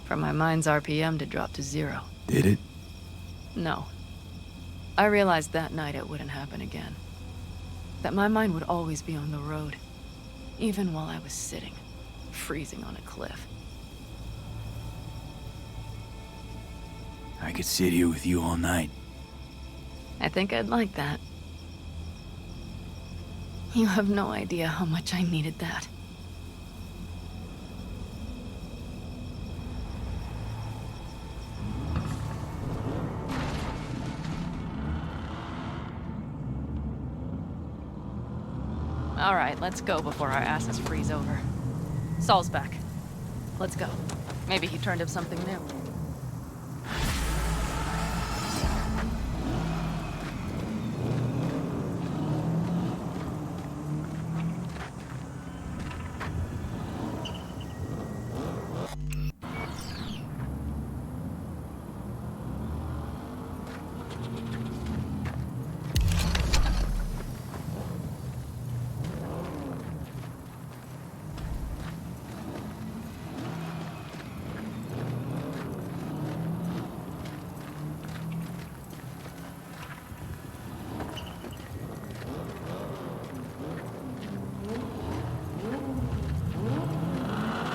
For my mind's RPM to drop to 0. Did it? No. I realized that night it wouldn't happen again. That my mind would always be on the road. Even while I was sitting, freezing on a cliff. I could sit here with you all night. I think I'd like that. You have no idea how much I needed that. All right, let's go before our asses freeze over. Saul's back. Let's go. Maybe he turned up something new.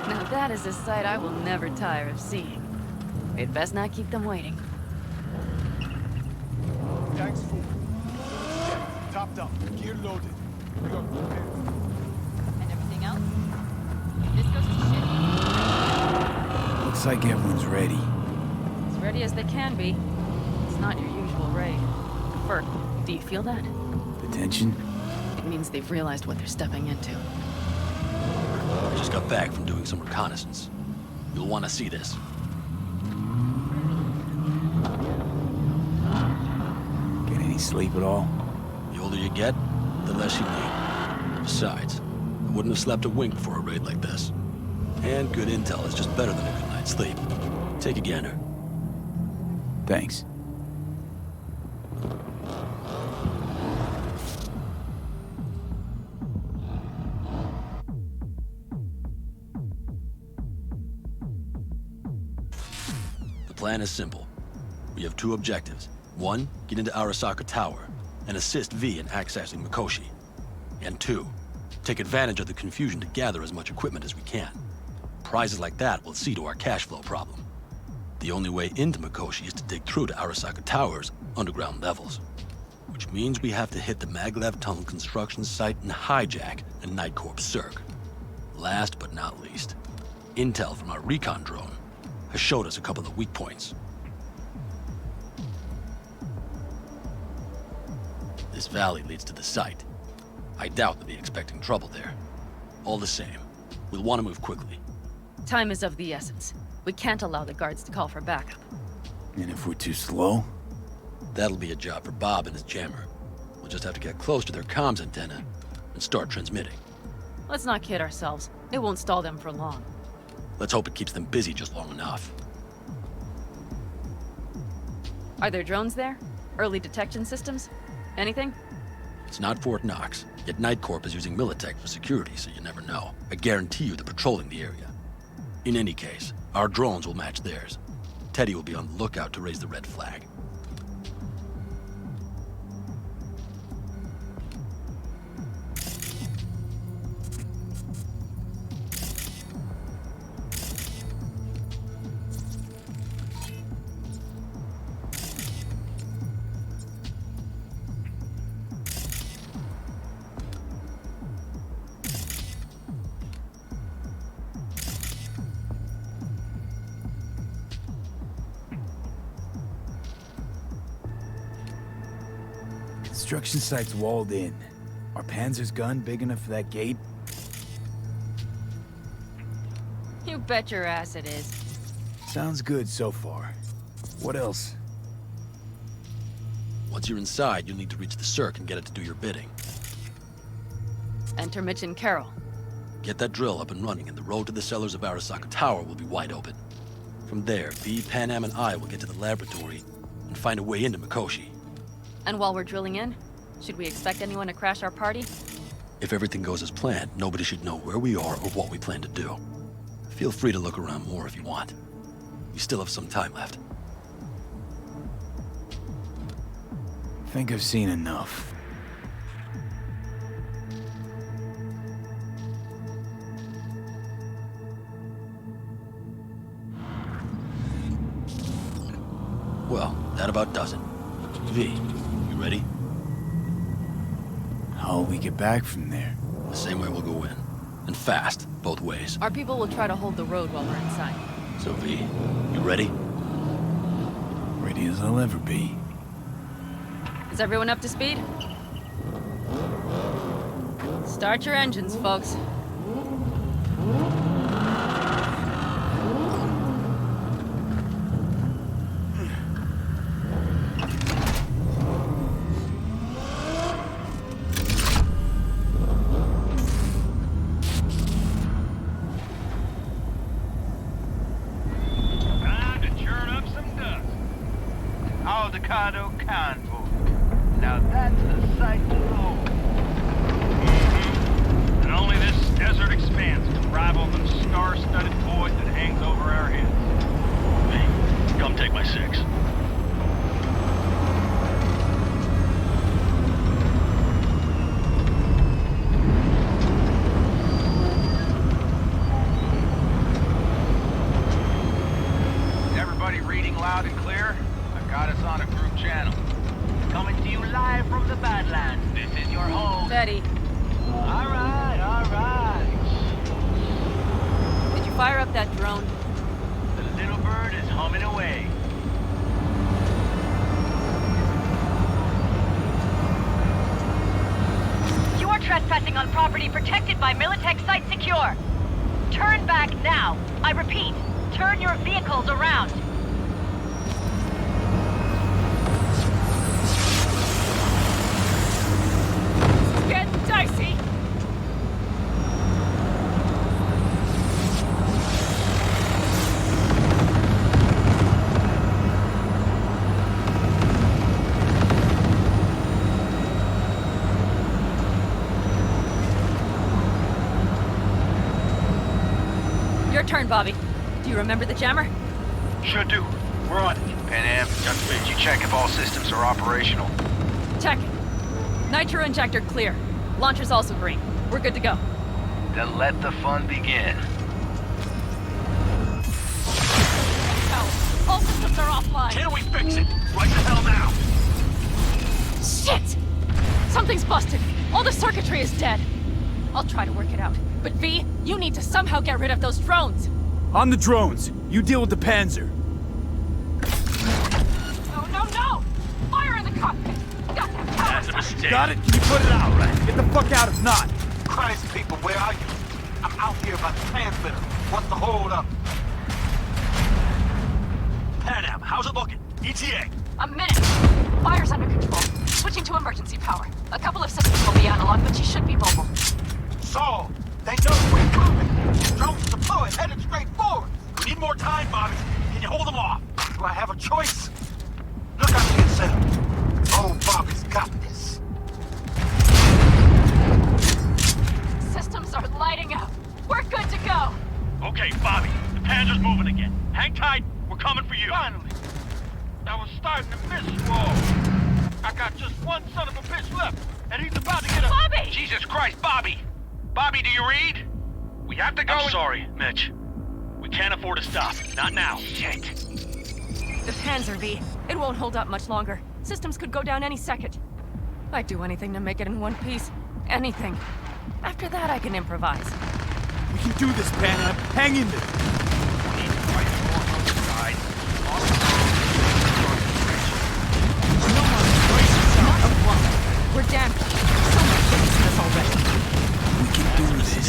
Now that is a sight I will never tire of seeing. We'd best not keep them waiting. Tanks full. Topped up. Gear loaded. We are prepared. And everything else? This goes to shit. Looks like everyone's ready. As ready as they can be. It's not your usual raid. Ferg, do you feel that? The tension? It means they've realized what they're stepping into. I just got back from doing some reconnaissance. You'll want to see this. Get any sleep at all? The older you get, the less you need. Besides, I wouldn't have slept a wink before a raid like this. And good intel is just better than a good night's sleep. Take a gander. Thanks. The plan is simple. We have two objectives. One, get into Arasaka Tower and assist V in accessing Mikoshi. And two, take advantage of the confusion to gather as much equipment as we can. Prizes like that will see to our cash flow problem. The only way into Mikoshi is to dig through to Arasaka Tower's underground levels. Which means we have to hit the Maglev Tunnel construction site and hijack a Night Corps Zerg. Last but not least, intel from our recon drone has showed us a couple of weak points. This valley leads to the site. I doubt they'll be expecting trouble there. All the same, we'll want to move quickly. Time is of the essence. We can't allow the guards to call for backup. And if we're too slow? That'll be a job for Bob and his jammer. We'll just have to get close to their comms antenna and start transmitting. Let's not kid ourselves. It won't stall them for long. Let's hope it keeps them busy just long enough. Are there drones there? Early detection systems? Anything? It's not Fort Knox, yet Night Corp is using Militech for security, so you never know. I guarantee you they're patrolling the area. In any case, our drones will match theirs. Teddy will be on the lookout to raise the red flag. Construction site's walled in. Are Panzer's gun big enough for that gate? You bet your ass it is. Sounds good so far. What else? Once you're inside, you'll need to reach the Cirque and get it to do your bidding. Enter Mitch and Carol. Get that drill up and running, and the road to the cellars of Arasaka Tower will be wide open. From there, V, Panam, and I will get to the laboratory and find a way into Mikoshi. And while we're drilling in, should we expect anyone to crash our party? If everything goes as planned, nobody should know where we are or what we plan to do. Feel free to look around more if you want. We still have some time left. Think I've seen enough. Well, that about does it. V, you ready? How'll we get back from there? The same way we'll go in. And fast, both ways. Our people will try to hold the road while we're inside. So V, you ready? Ready as I'll ever be. Is everyone up to speed? Start your engines, folks. Avocado convoy. Now that's a sight to behold. And only this desert expanse can rival the star-studded void that hangs over our heads. Hey, come take my 6. Everybody reading loud and clear? I've got us on a group channel. Coming to you live from the Badlands. This is your home. Betty. All right, all right. Did you fire up that drone? The little bird is humming away. You are trespassing on property protected by Militech Site Secure. Turn back now. I repeat, turn your vehicles around. Getting dicey. Your turn, Bobby. Do you remember the jammer? Sure do. We're on it. Panam, did you check if all systems are operational? Check it. Nitro injector clear. Launcher's also green. We're good to go. Then let the fun begin. All systems are offline. Can we fix it? Right the hell now! Shit! Something's busted. All the circuitry is dead. I'll try to work it out. But V, you need to somehow get rid of those drones. On the drones. You deal with the Panzer. No, no, no! Fire in the cockpit! That's a mistake. Got it? Can you put it out? Right. Get the fuck out if not. Christ, people, where are you? I'm out here by the transmitter. What's the hold up? Panam, how's it looking? ETA. A minute. Fire's under control. Switching to emergency power. A couple of systems will be analog, but she should be mobile. Saul, they know we're moving. Drones deployed, headed straight forward. We need more time, Bobby. Can you hold them off? Do I have a choice? Look after yourself. Oh, Bobby's got this. Systems are lighting up. We're good to go. Okay, Bobby. The Panzer's moving again. Hang tight. We're coming for you. Finally. I was starting to miss you all. I got just one son of a bitch left, and he's about to get a... Bobby! Jesus Christ, Bobby! Bobby, do you read? We have to go. I'm sorry, Mitch. We can't afford to stop. Not now. Shit. The Panzer, V. It won't hold up much longer. Systems could go down any second. I'd do anything to make it in one piece. Anything. After that, I can improvise. We can do this, Panam. Hang in there. We need to fight more on the side. We're damn close. So much shit in this already. We can do this.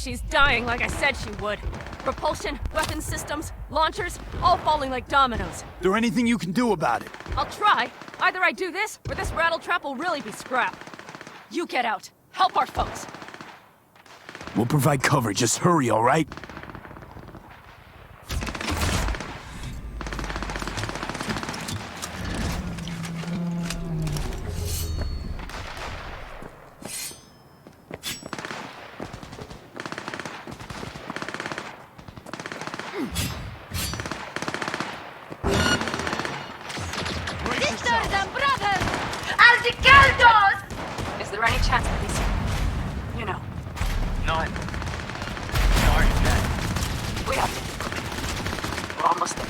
she's dying like I said she would. Propulsion, weapons systems, launchers, all falling like dominoes. There anything you can do about it? I'll try. Either I do this, or this rattletrap will really be scrap. You get out. Help our folks. We'll provide cover. Just hurry, all right? Sisters and brothers! Aldicaldos! Is there any chance that he's... You know. None. Sorry, Pat. We have to. We're almost there.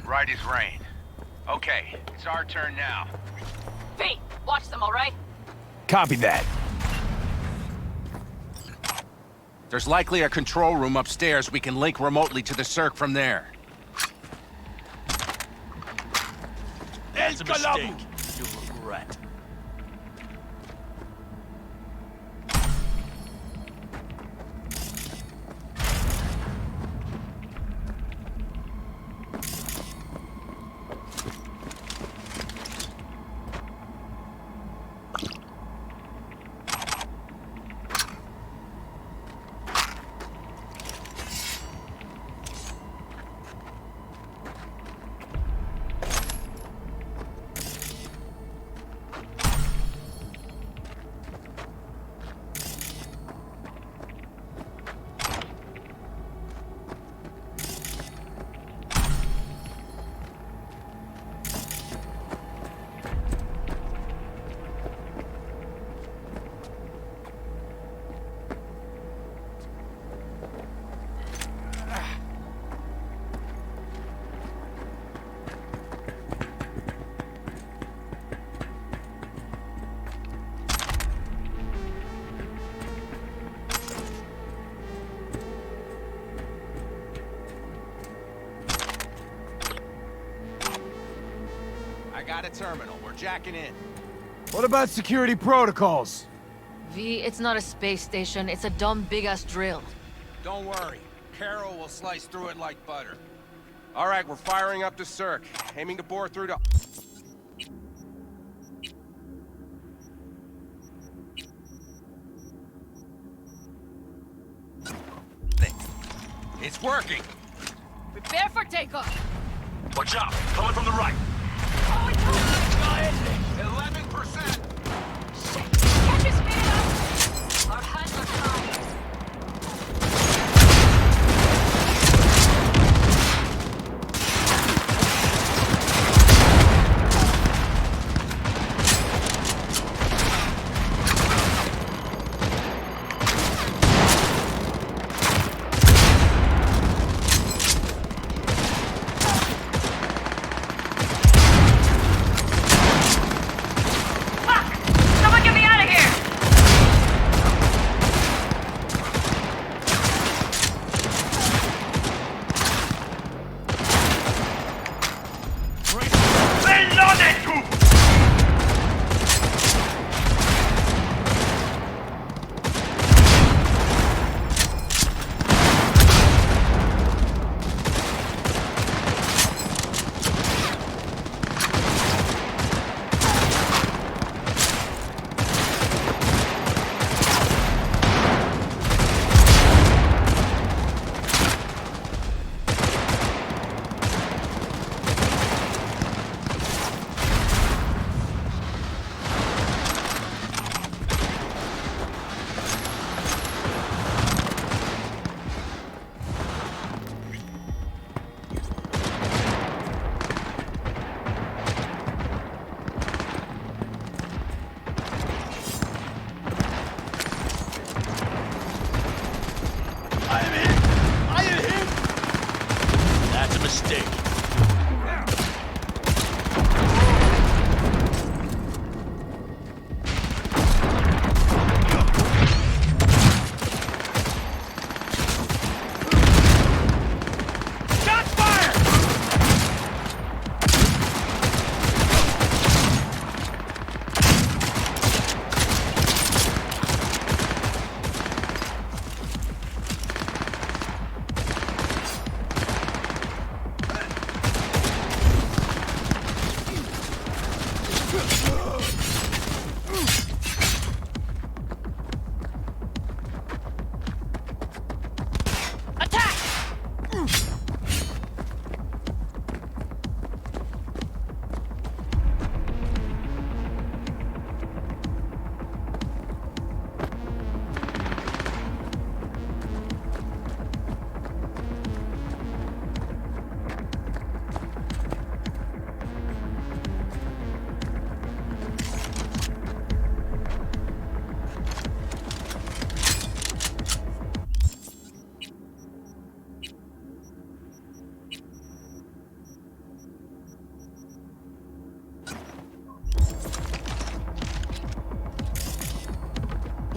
Right as rain. Okay, it's our turn now. V, watch them, all right? Copy that. There's likely a control room upstairs. We can link remotely to the circ from there. That's a mistake. You'll regret. I got a terminal. We're jacking in. What about security protocols? V, it's not a space station. It's a dumb big-ass drill. Don't worry. Carol will slice through it like butter. All right, we're firing up the circ. Aiming to bore through to... It's working! Prepare for takeoff! Watch out! Coming from the right! 11%! Catch his speed up! Our hands are tied.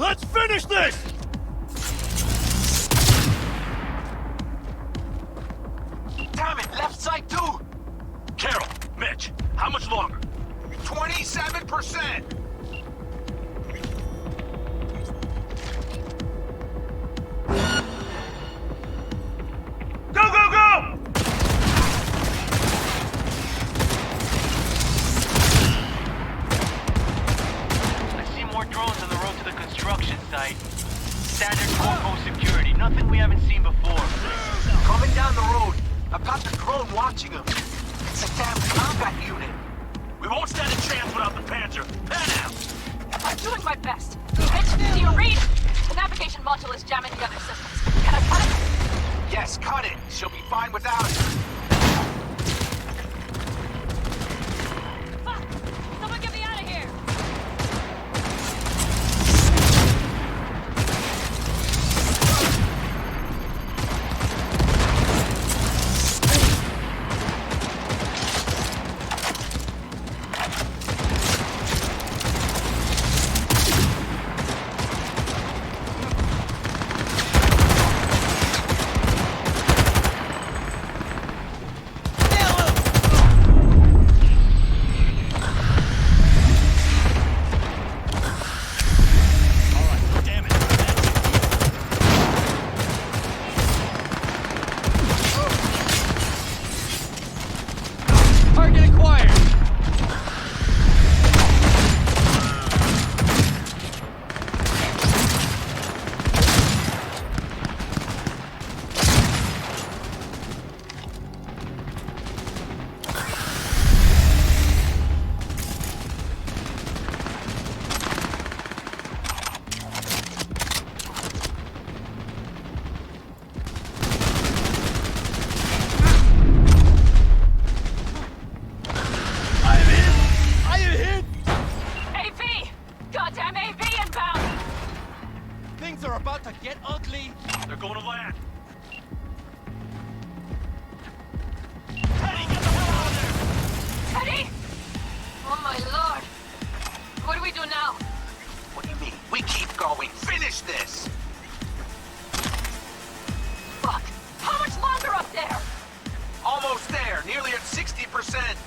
Let's finish this! Damn it, left side too! Carol, Mitch, how much longer? 27%! Go, go, go! I see more drones on the road to the construction site. Standard Corpo security, nothing we haven't seen before. Coming down the road. I've got the drone watching him. It's a damn combat unit. We won't stand a chance without the Panzer. Panam! I'm doing my best. Mitch, do you read? The navigation module is jamming the other systems. Can I cut it? Yes, cut it. She'll be fine without it. Fuck! Someone get me out of here! Target acquired! AV! Goddamn AV inbound! Things are about to get ugly. They're going to land. Eddie! Oh my lord! What do we do now? What do you mean? We keep going. Finish this! Fuck! How much longer up there? Almost there. Nearly at 60%.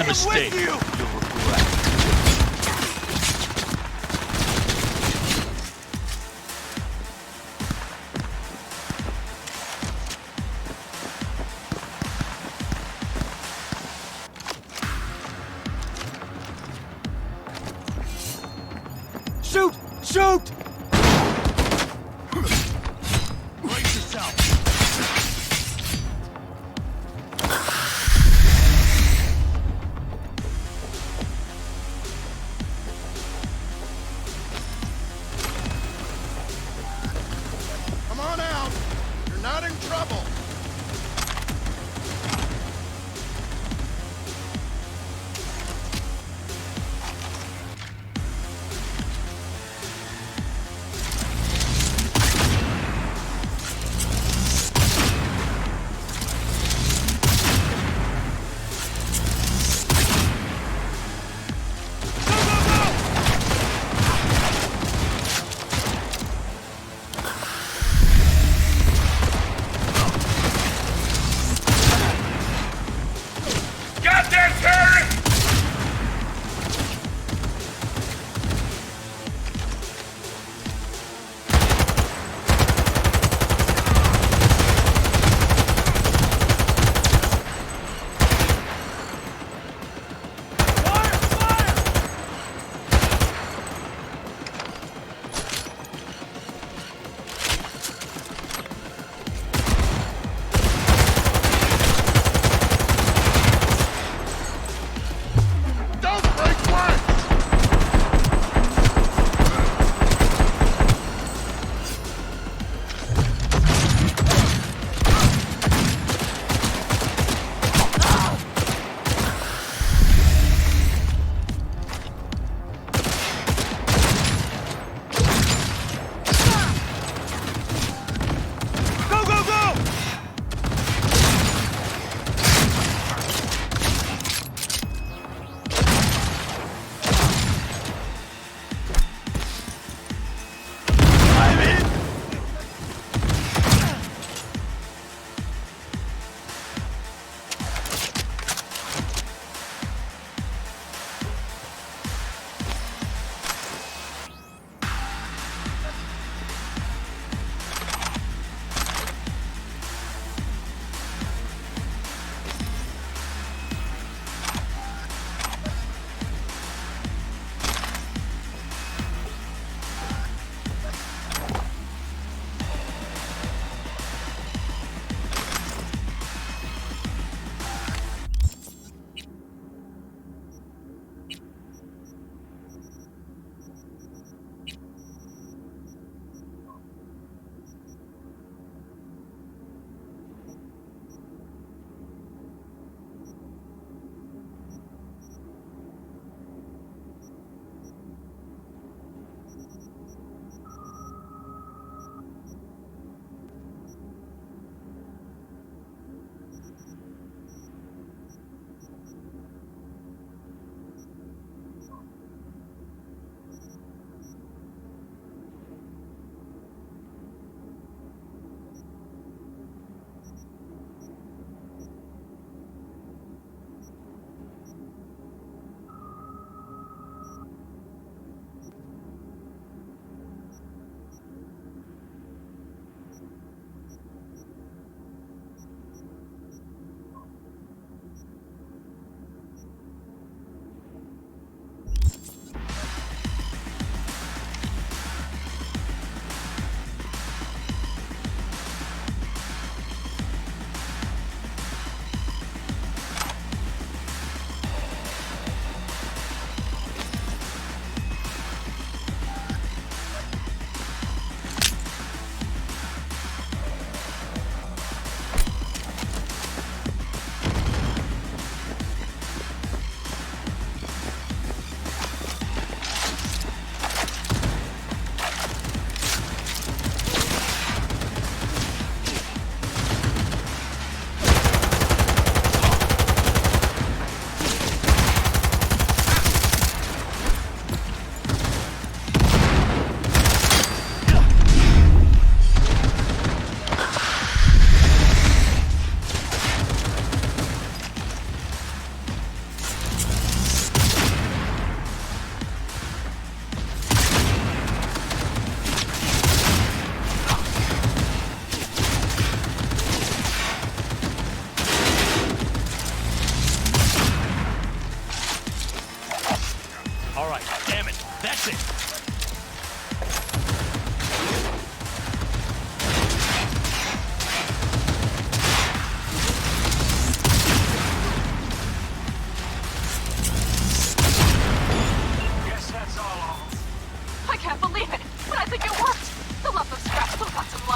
a mistake. With you. You'll regret. Shoot! Shoot! Brace yourself. Come on out. You're not in trouble.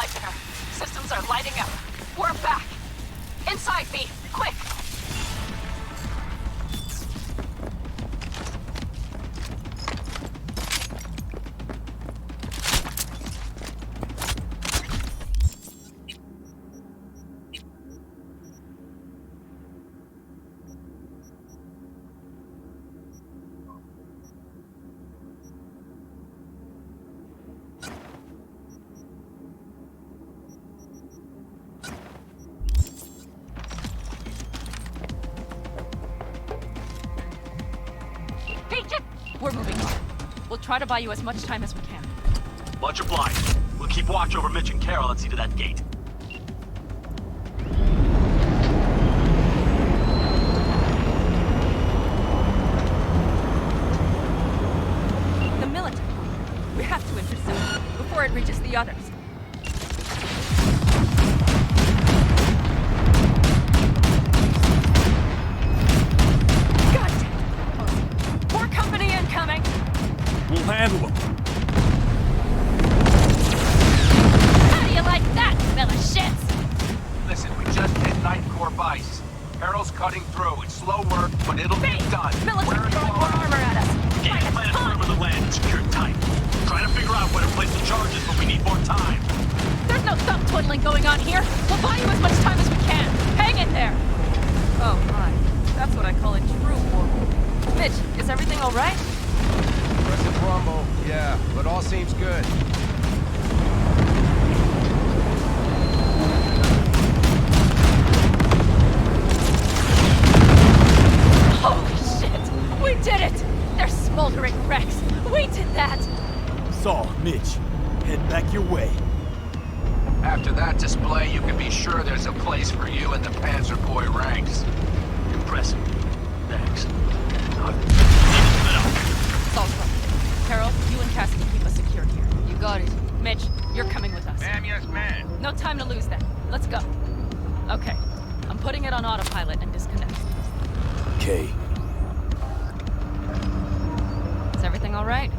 alive there. Systems are lighting up. We're back. Inside, V. Quick. We're moving on. We'll try to buy you as much time as we can. Much obliged. We'll keep watch over Mitch and Carol and see to that gate. The military. We have to intercept it before it reaches the others. We'll handle them. How do you like that, smell of shits? Listen, we just hit Ninth Corps Vice. Peril's cutting through. It's slow work, but it'll be done. Military throwing more armor at us. Game plan is over the land and secured tight. Trying to figure out where to place the charges, but we need more time. There's no thumb twiddling going on here. We'll buy you as much time as we can. Hang in there. Oh my, that's what I call a true war. Mitch, is everything all right? Aggressive rumble, yeah, but all seems good. Holy shit! We did it! They're smoldering wrecks. We did that! Saul, Mitch, head back your way. After that display, you can be sure there's a place for you in the Panzer Boy ranks. Impressive. Thanks. Saul's right. Carol, you and Cassidy keep us secure here. You got it. Mitch, you're coming with us. Ma'am, yes, ma'am. No time to lose then. Let's go. Okay. I'm putting it on autopilot and disconnecting. Okay. Is everything all right?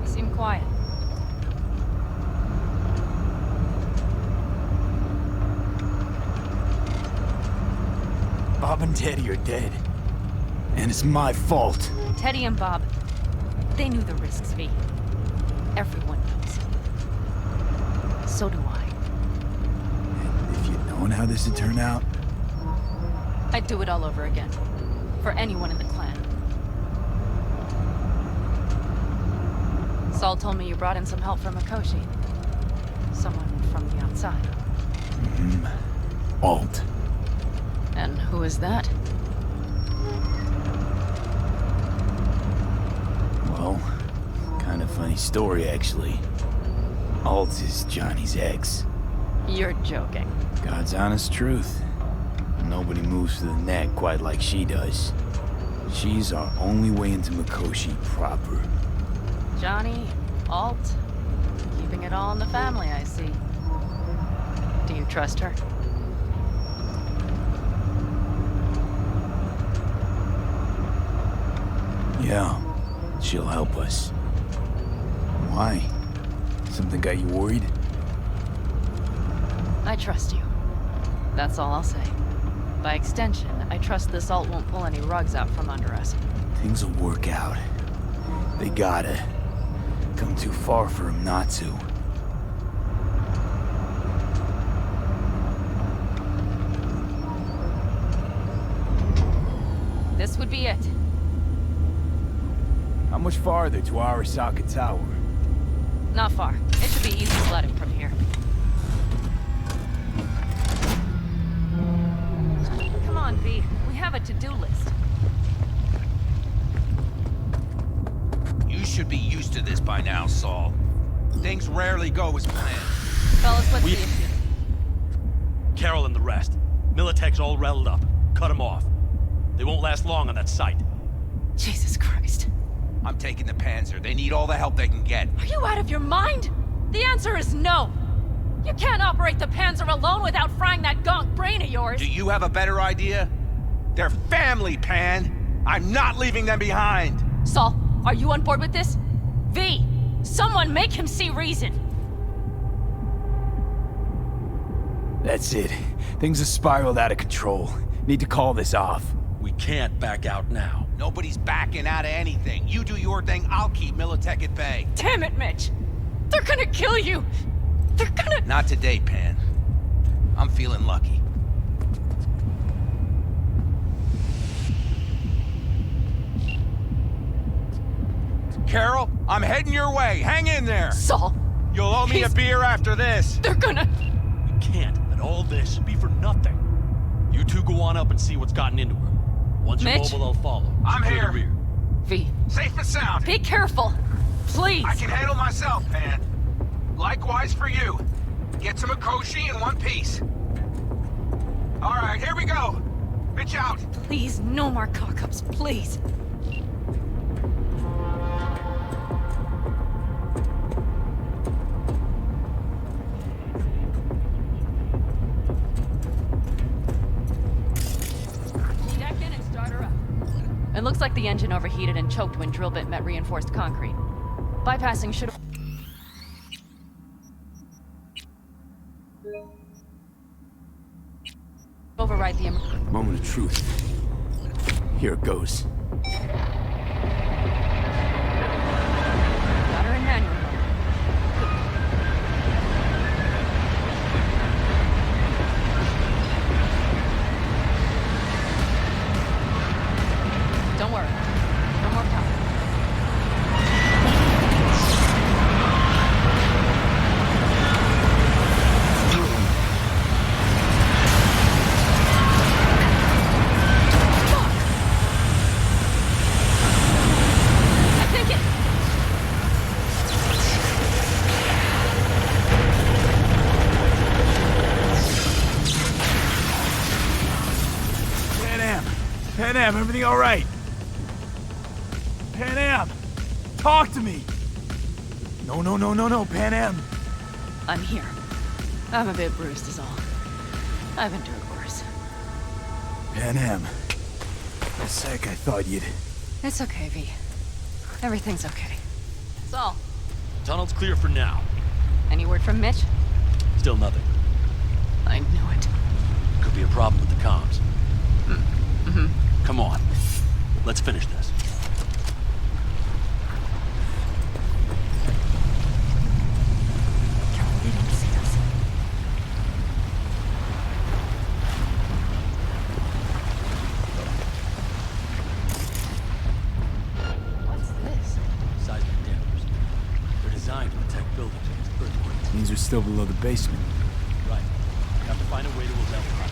You seem quiet. Bob and Teddy are dead. And it's my fault. Teddy and Bob, they knew the risks, V. Everyone knows. So do I. And if you'd known how this would turn out, I'd do it all over again. For anyone in the clan. Saul told me you brought in some help from Mikoshi. Someone from the outside. Alt. And who is that? Well, kind of funny story, actually. Alt is Johnny's ex. You're joking. God's honest truth. Nobody moves to the neck quite like she does. She's our only way into Mikoshi proper. Johnny, Alt, keeping it all in the family, I see. Do you trust her? Yeah, she'll help us. Why? Something got you worried? I trust you. That's all I'll say. By extension, I trust this Alt won't pull any rugs out from under us. Things will work out. They gotta. Come too far for him not to. This would be it. How much farther to Arasaka Tower? Not far. It should be easy sledding from here. Come on, V. We have a to-do list. You should be used to this by now, Saul. Things rarely go as planned. Fellas, what's the issue? Carol and the rest. Militech's all riled up. Cut them off. They won't last long on that site. Jesus Christ. I'm taking the Panzer. They need all the help they can get. Are you out of your mind? The answer is no. You can't operate the Panzer alone without frying that gonk brain of yours. Do you have a better idea? They're family, Pan. I'm not leaving them behind. Saul, are you on board with this? V, someone make him see reason. That's it. Things have spiraled out of control. Need to call this off. We can't back out now. Nobody's backing out of anything. You do your thing, I'll keep Militech at bay. Damn it, Mitch! They're gonna kill you! They're gonna... Not today, Pan. I'm feeling lucky. Carol, I'm heading your way. Hang in there. Saul. You'll owe me a beer after this. They're gonna... We can't let all this be for nothing. You two go on up and see what's gotten into her. Once you're Mitch? mobile, they'll follow. I'm Clear the here. rear. V. Safe and sound. Be careful. Please. I can handle myself, Pan. Likewise for you. Get to Mikoshi in one piece. All right, here we go. Bitch out. Please, no more cock-ups, please. Jack in and start her up. It looks like the engine overheated and choked when drill bit met reinforced concrete. Bypassing should have... override the... Moment of truth. Here it goes. Got her in manual mode. Don't worry. No more power. Panam, everything all right? Panam, talk to me. No, Panam. I'm here. I'm a bit bruised is all. I've endured worse. Panam, for a sec I thought you'd... It's okay, V. Everything's okay. Saul, Tunnel's clear for now. any word from Mitch? Still nothing. I knew it. Could be a problem with the comms. Mm-hmm. Come on. Let's finish this. Careful, they don't see us. What's this? Seismic dampers. They're designed to protect buildings against earthquakes. Means we're still below the basement. Right. We have to find a way to level us.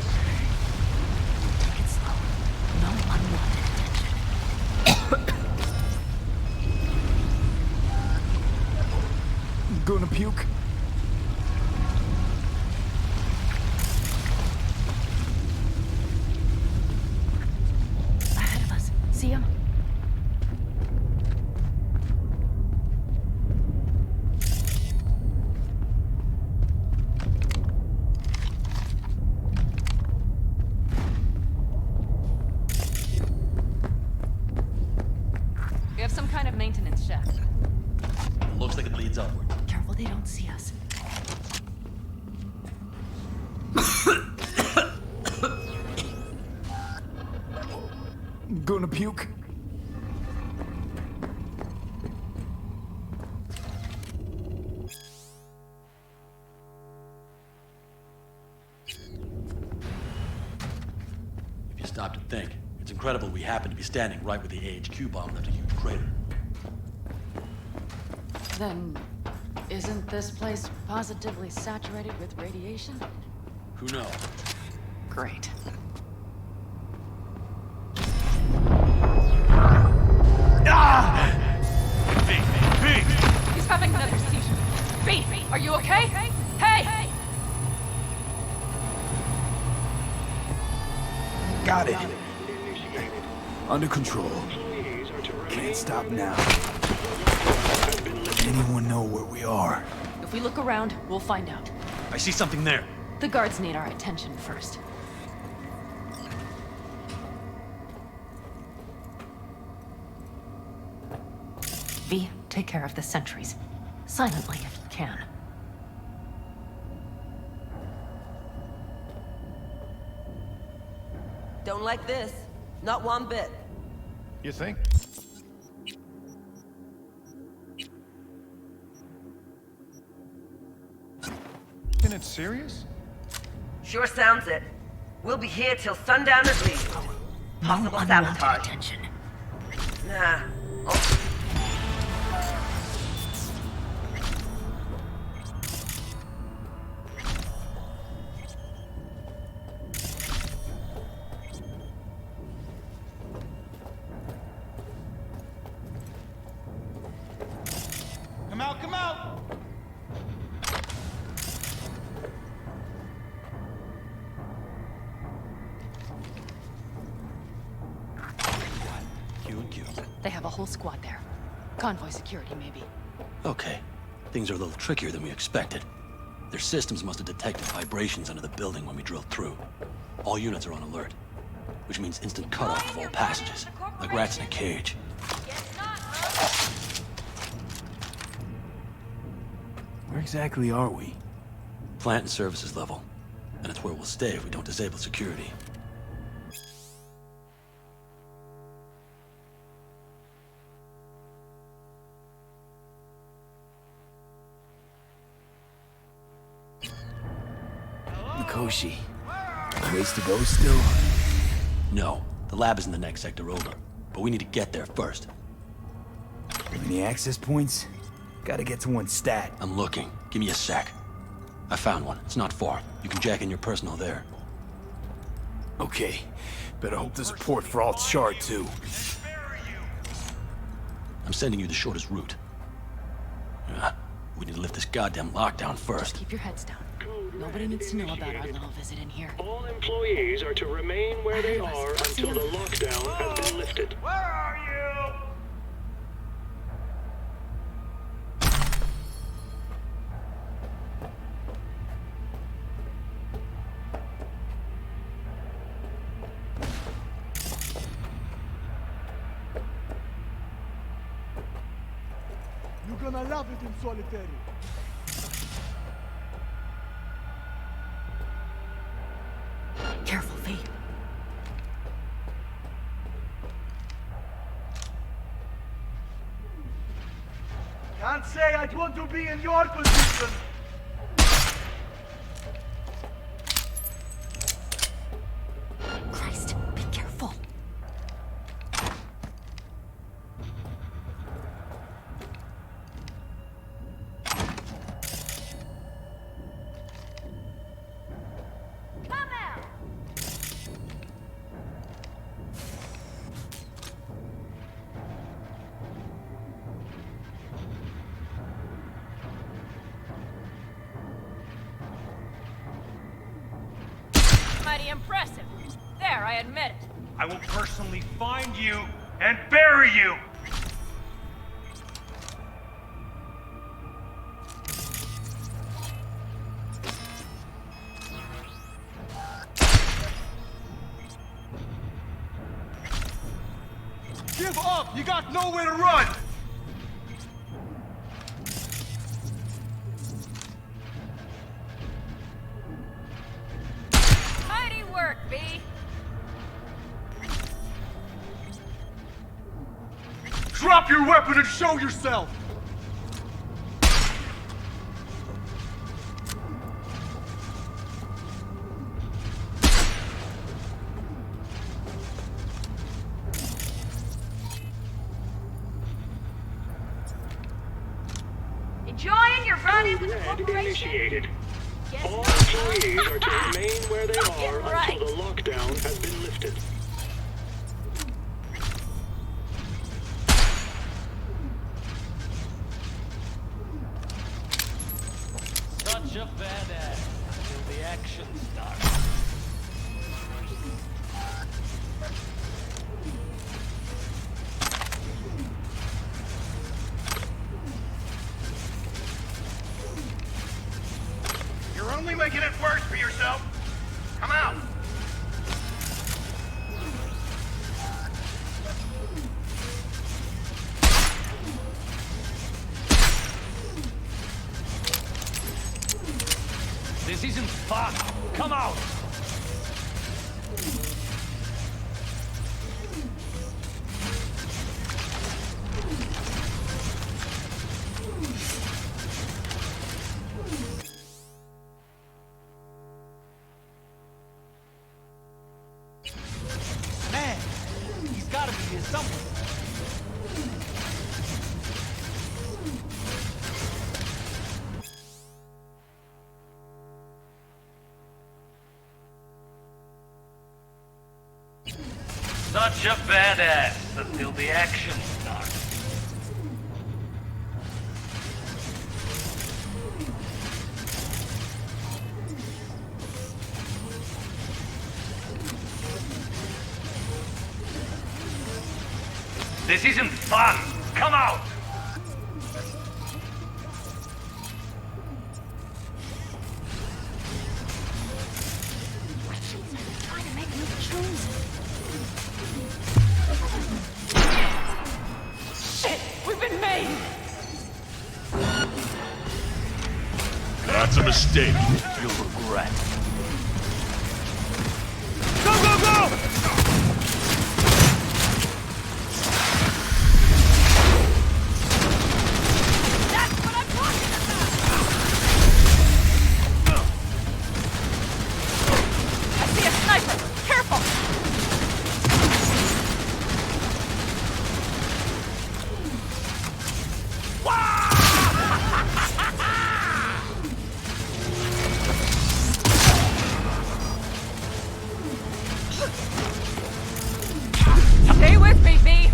Take it slow. No unwanted attention. Gonna puke? Ahead of us. See him? We have some kind of maintenance shaft. Looks like it leads upward. Careful they don't see us. Gonna puke? If you stop to think, it's incredible we happen to be standing right where the AHQ bomb left a huge crater. Then, isn't this place positively saturated with radiation? Who knows? Great. He's having another seizure. B, are you okay? Hey! Got it. Under control. Can't stop now. Anyone know where we are? If we look around, we'll find out. I see something there. The guards need our attention first. V, take care of the sentries. Silently if you can. Don't like this. Not one bit. You think? Isn't it serious? Sure sounds it. We'll be here till sundown at least. Possible sabotage. Attention. Nah. Come out, come out! They have a whole squad there. Convoy security, maybe. Okay. Things are a little trickier than we expected. Their systems must have detected vibrations under the building when we drilled through. All units are on alert, which means instant cutoff of all passages, like rats in a cage. Where exactly are we? Plant and services level. And it's where we'll stay if we don't disable security. Mikoshi. Ways to go still? No. The lab is in the next sector over. But we need to get there first. Any access points? Gotta get to one stat. I'm looking. Give me a sec. I found one. It's not far. You can jack in your personal there. Okay. Better hope there's a port for alt shard, too. I'm sending you the shortest route. We need to lift this goddamn lockdown first. Just keep your heads down. Nobody needs to know about our little visit in here. All employees are to remain where they are until the lockdown has been lifted. Where are you? You're gonna love it in solitary. Careful, V. Can't say I'd want to be in your position. Christ, be careful. Mighty impressive. There, I admit it. I will personally find you and bury you. Give up! You got nowhere to run! Mighty work, V. Drop your weapon and show yourself! Enjoying your run into the Red corporation? initiated. All employees are to remain where they are Right. until the lockdown has been lifted. Such a badass till the action starts. You're only making it worse for yourself. Come out. This isn't fun. Come out. somewhere. Such a badass until the action starts. This isn't fun. Come out! Shit! We've been made! That's a mistake. You'll regret. Go, go, go! Stay with me, V!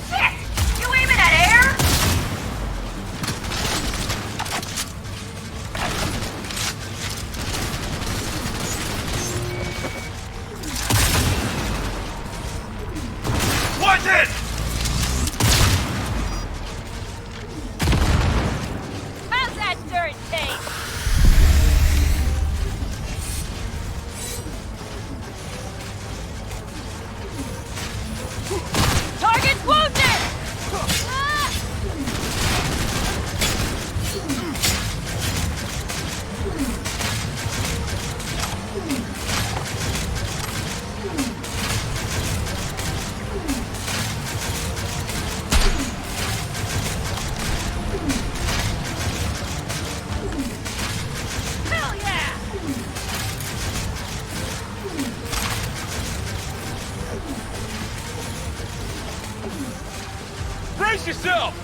Shit! You aiming at air? Watch it! How's that dirt taste? Target's wounded! Ah! Hell yeah! Brace yourself!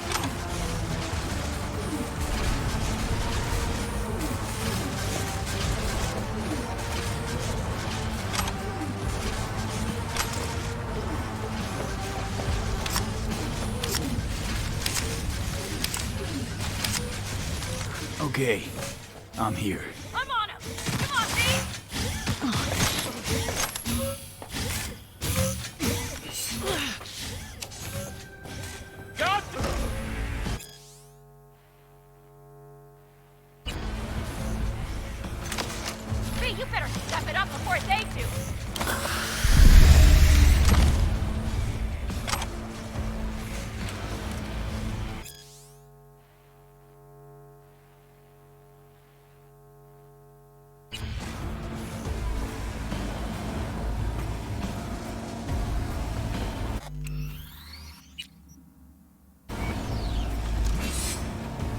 Okay, I'm here. I'm on him! Come on, V! Got V, you better step it up before they do!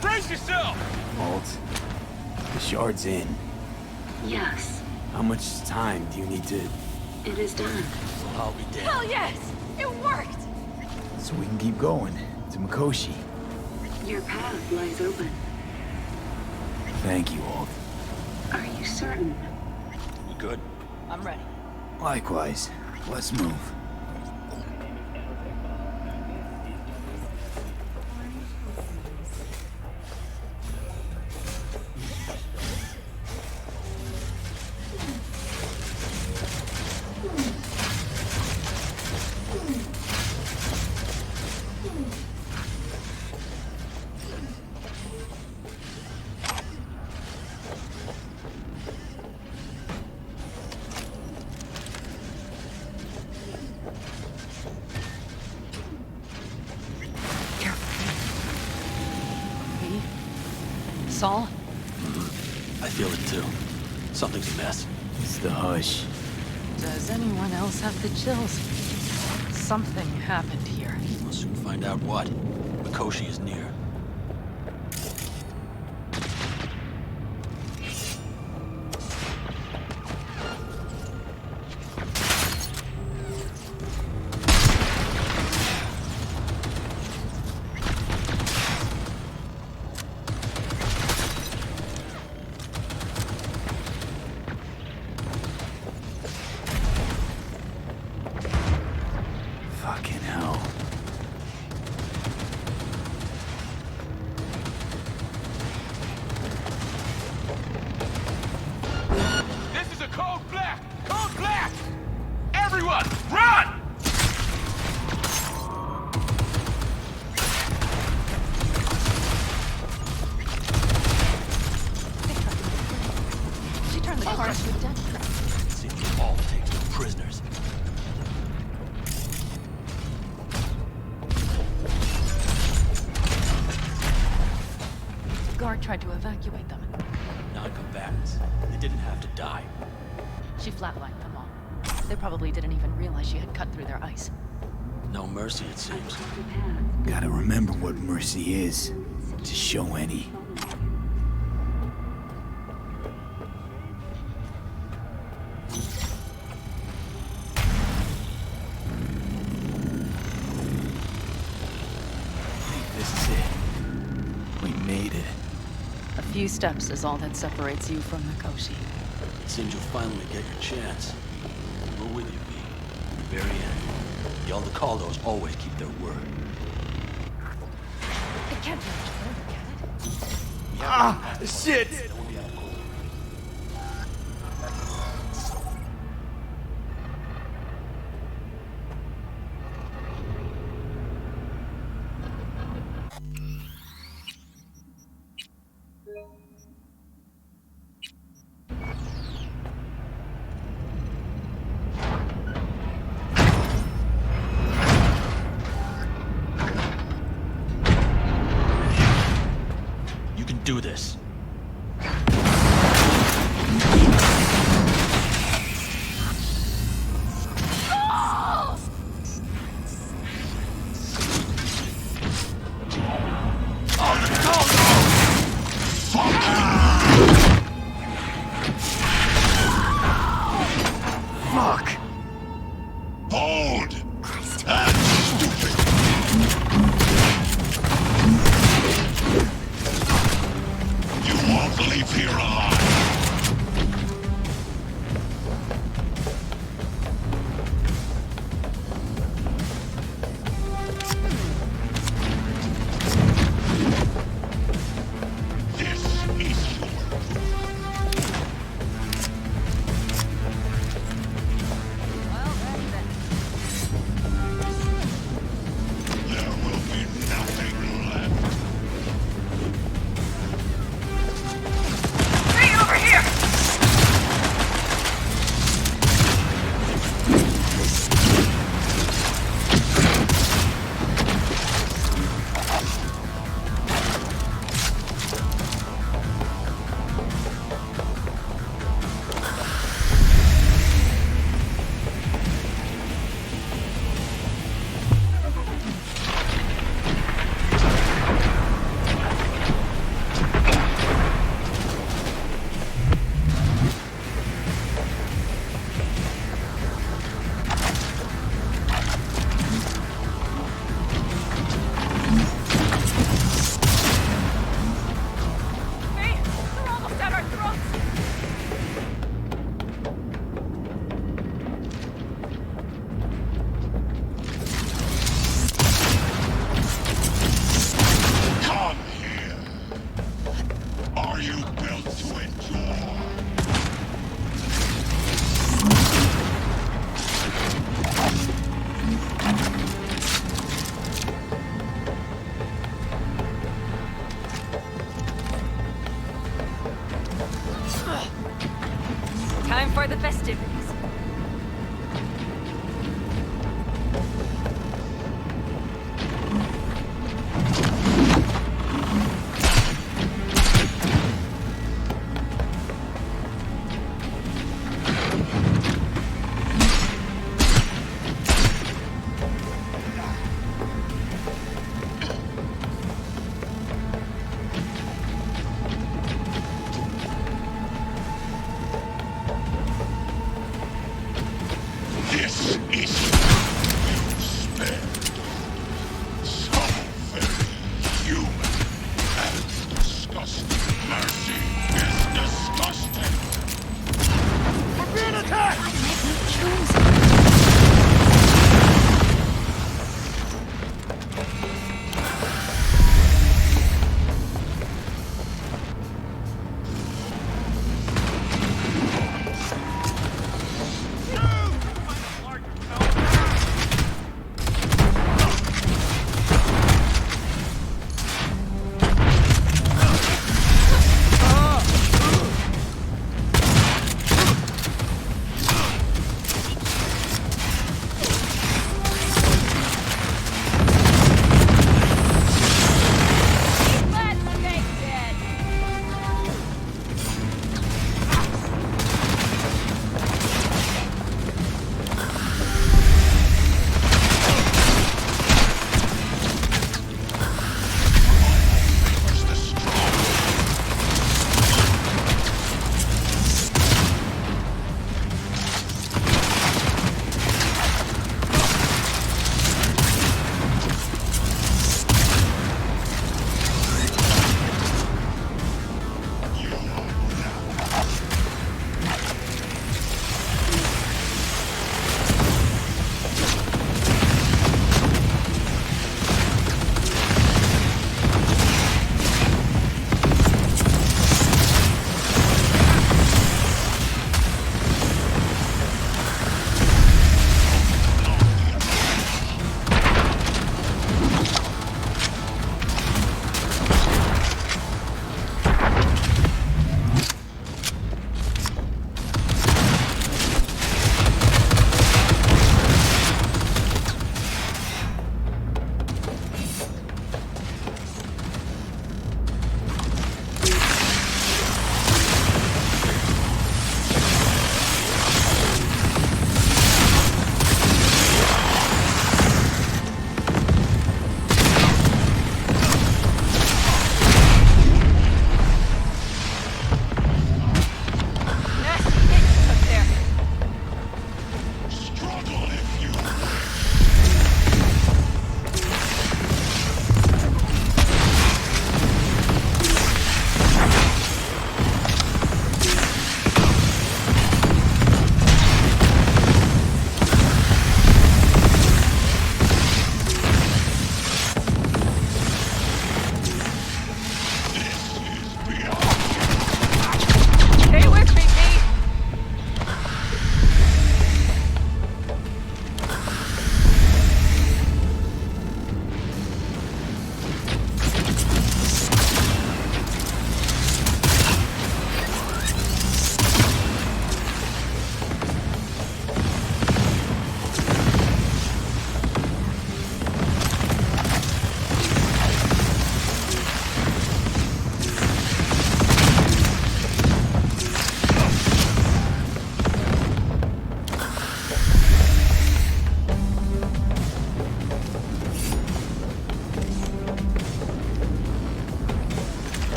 brace yourself! Walt, the shard's in. Yes, How much time do you need to... it is done. I'll be damned. Hell yes! It worked! So we can keep going to Mikoshi. Your path lies open. Thank you, Walt. Are you certain? You good? I'm ready. Likewise. Let's move. Saul? I feel it too. Something's amiss. It's the hush. Does anyone else have the chills? Something happened here. We'll soon find out what. Mikoshi is near. Fucking hell. This is a code black! Code black! Everyone, run! She turned the car into a death trap. Seems like all it takes are prisoners. The guard tried to evacuate them. Non-combatants. They didn't have to die. She flatlined them all. They probably didn't even realize she had cut through their ice. No mercy, it seems. Gotta remember what mercy is, to show any. This is it. We made it. A few steps is all that separates you from Mikoshi. It seems you'll finally get your chance. We're with you, V. The very end. The Aldecaldos always keep their word. It can't be much further, can it? Ah, shit! You can do this. Fuck! Hold! That's stupid! You won't leave here alive! This is your There will be nothing left. Hey, over here! Hey, they're almost at our throats! Come here. Are you built to endure? Time for the festivities. disgusting. Mercy is disgusting. We're being attacked!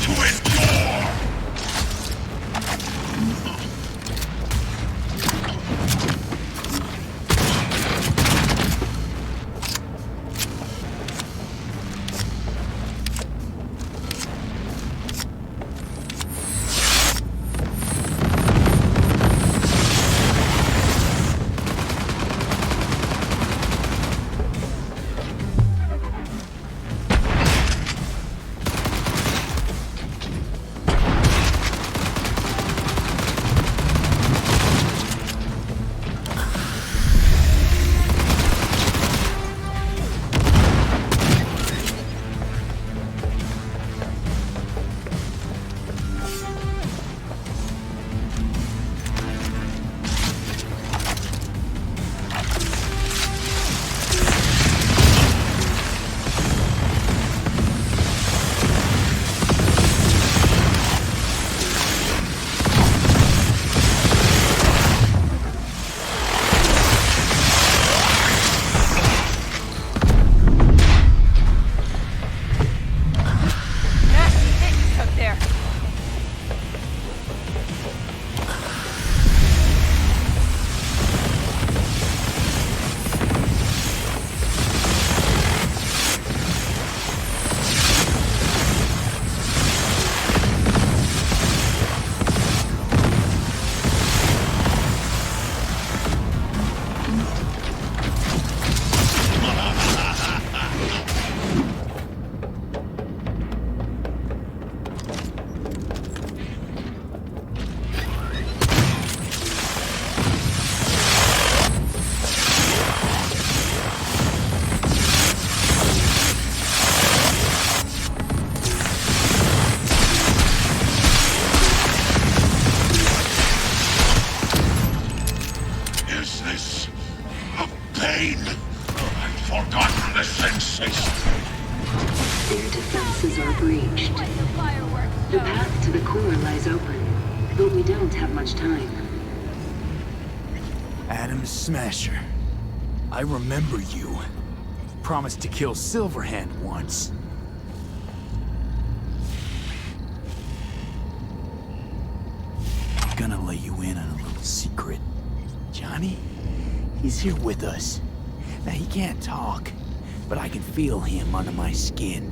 to endure! The path to the core lies open, but we don't have much time. Adam Smasher. I remember you. Promised to kill Silverhand once. I'm gonna let you in on a little secret. Johnny? He's here with us. Now, he can't talk, but I can feel him under my skin.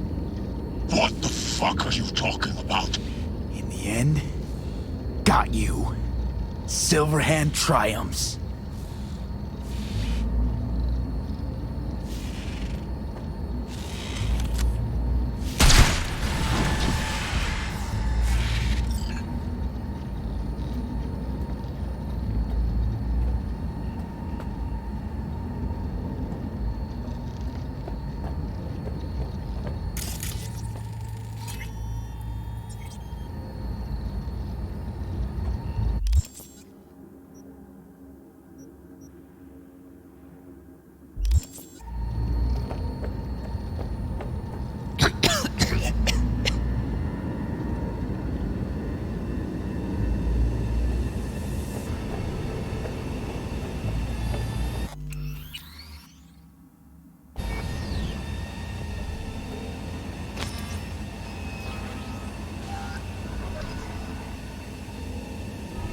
What the fuck are you talking about? In the end, got you. Silverhand triumphs.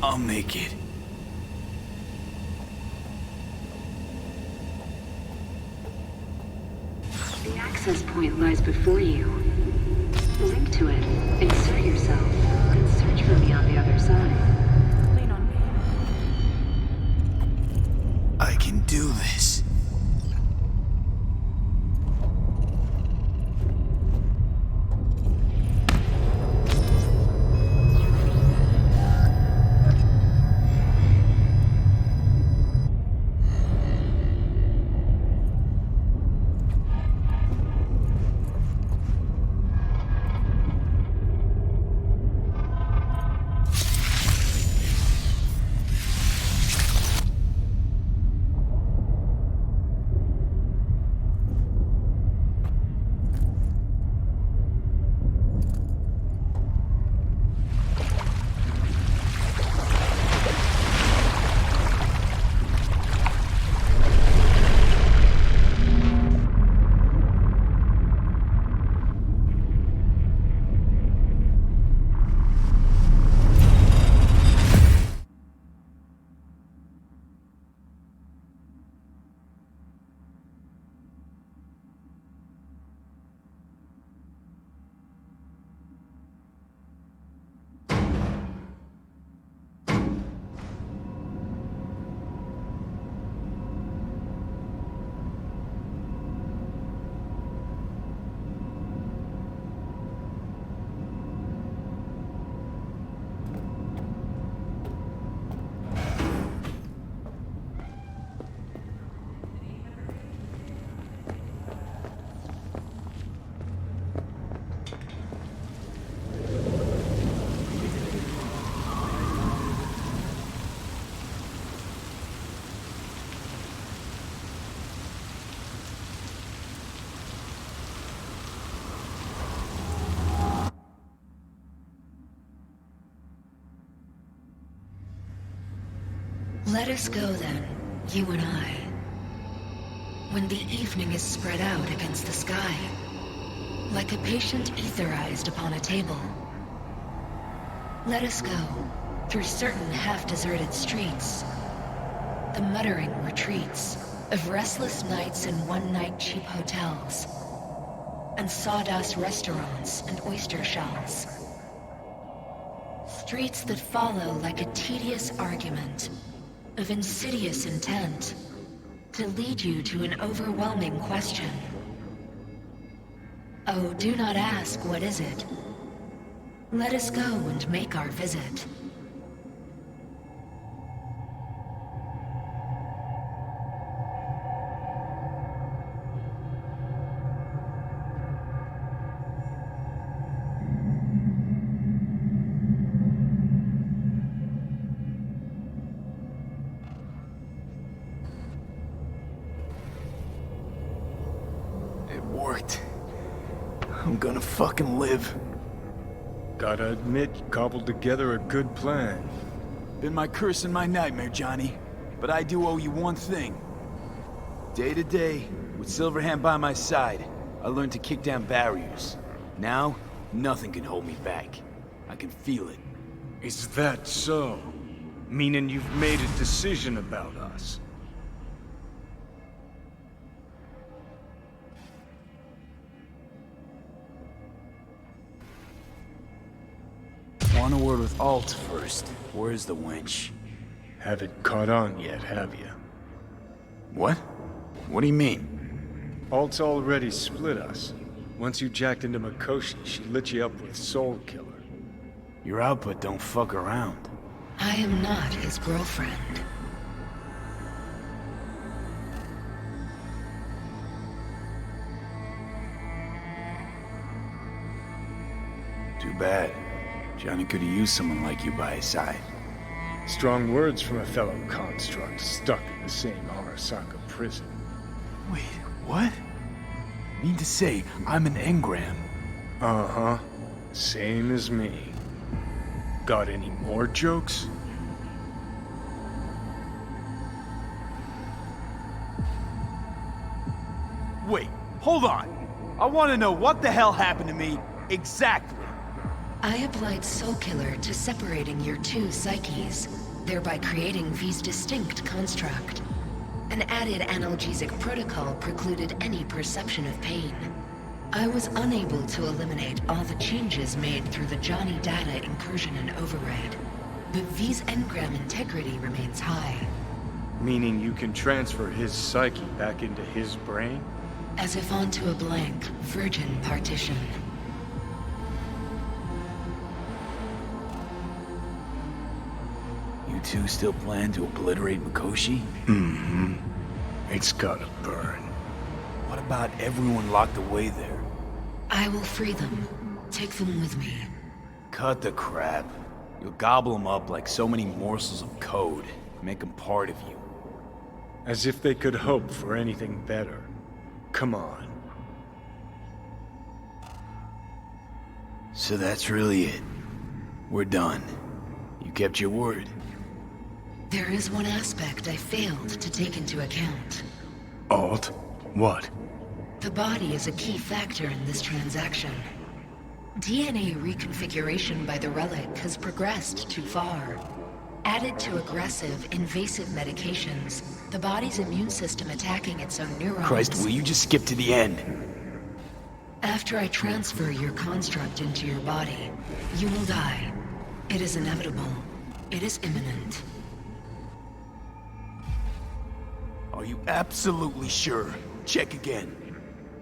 I'll make it. The access point lies before you. Link to it, insert yourself, and search for me on the other side. Lean on me. I can do this. Let us go then, you and I. When the evening is spread out against the sky, like a patient etherized upon a table. Let us go through certain half-deserted streets, the muttering retreats of restless nights in one-night cheap hotels, and sawdust restaurants and oyster shells. Streets that follow like a tedious argument of insidious intent to lead you to an overwhelming question. Oh, do not ask, what is it? Let us go and make our visit. It worked. I'm gonna fucking live. Gotta admit, you cobbled together a good plan. Been my curse and my nightmare, Johnny. But I do owe you one thing. Day to day, with Silverhand by my side, I learned to kick down barriers. Now, nothing can hold me back. I can feel it. Is that so? Meaning you've made a decision about us? Want a word with Alt first. Where's the wench? Haven't caught on yet, have you? What? What do you mean? Alt's already split us. Once you jacked into Mikoshi, she lit you up with Soul Killer. Your output don't fuck around. I am not his girlfriend. Too bad. Johnny could have used someone like you by his side. Strong words from a fellow construct stuck in the same Arasaka prison. Wait, what? Mean to say, I'm an engram? Uh-huh. Same as me. Got any more jokes? Wait, hold on. I want to know what the hell happened to me exactly. I applied Soul Killer to separating your two psyches, thereby creating V's distinct construct. An added analgesic protocol precluded any perception of pain. I was unable to eliminate all the changes made through the Johnny data incursion and override, but V's engram integrity remains high. Meaning you can transfer his psyche back into his brain? As if onto a blank, virgin partition. You two still plan to obliterate Mikoshi? Mm-hmm. It's gotta burn. What about everyone locked away there? I will free them. Take them with me. Cut the crap. You'll gobble them up like so many morsels of code. Make them part of you. As if they could hope for anything better. Come on. So that's really it. We're done. You kept your word. There is one aspect I failed to take into account. Alt? What? The body is a key factor in this transaction. DNA reconfiguration by the relic has progressed too far. Added to aggressive, invasive medications, the body's immune system attacking its own neurons... Christ, will you just skip to the end? After I transfer your construct into your body, you will die. It is inevitable. It is imminent. Are you absolutely sure? Check again.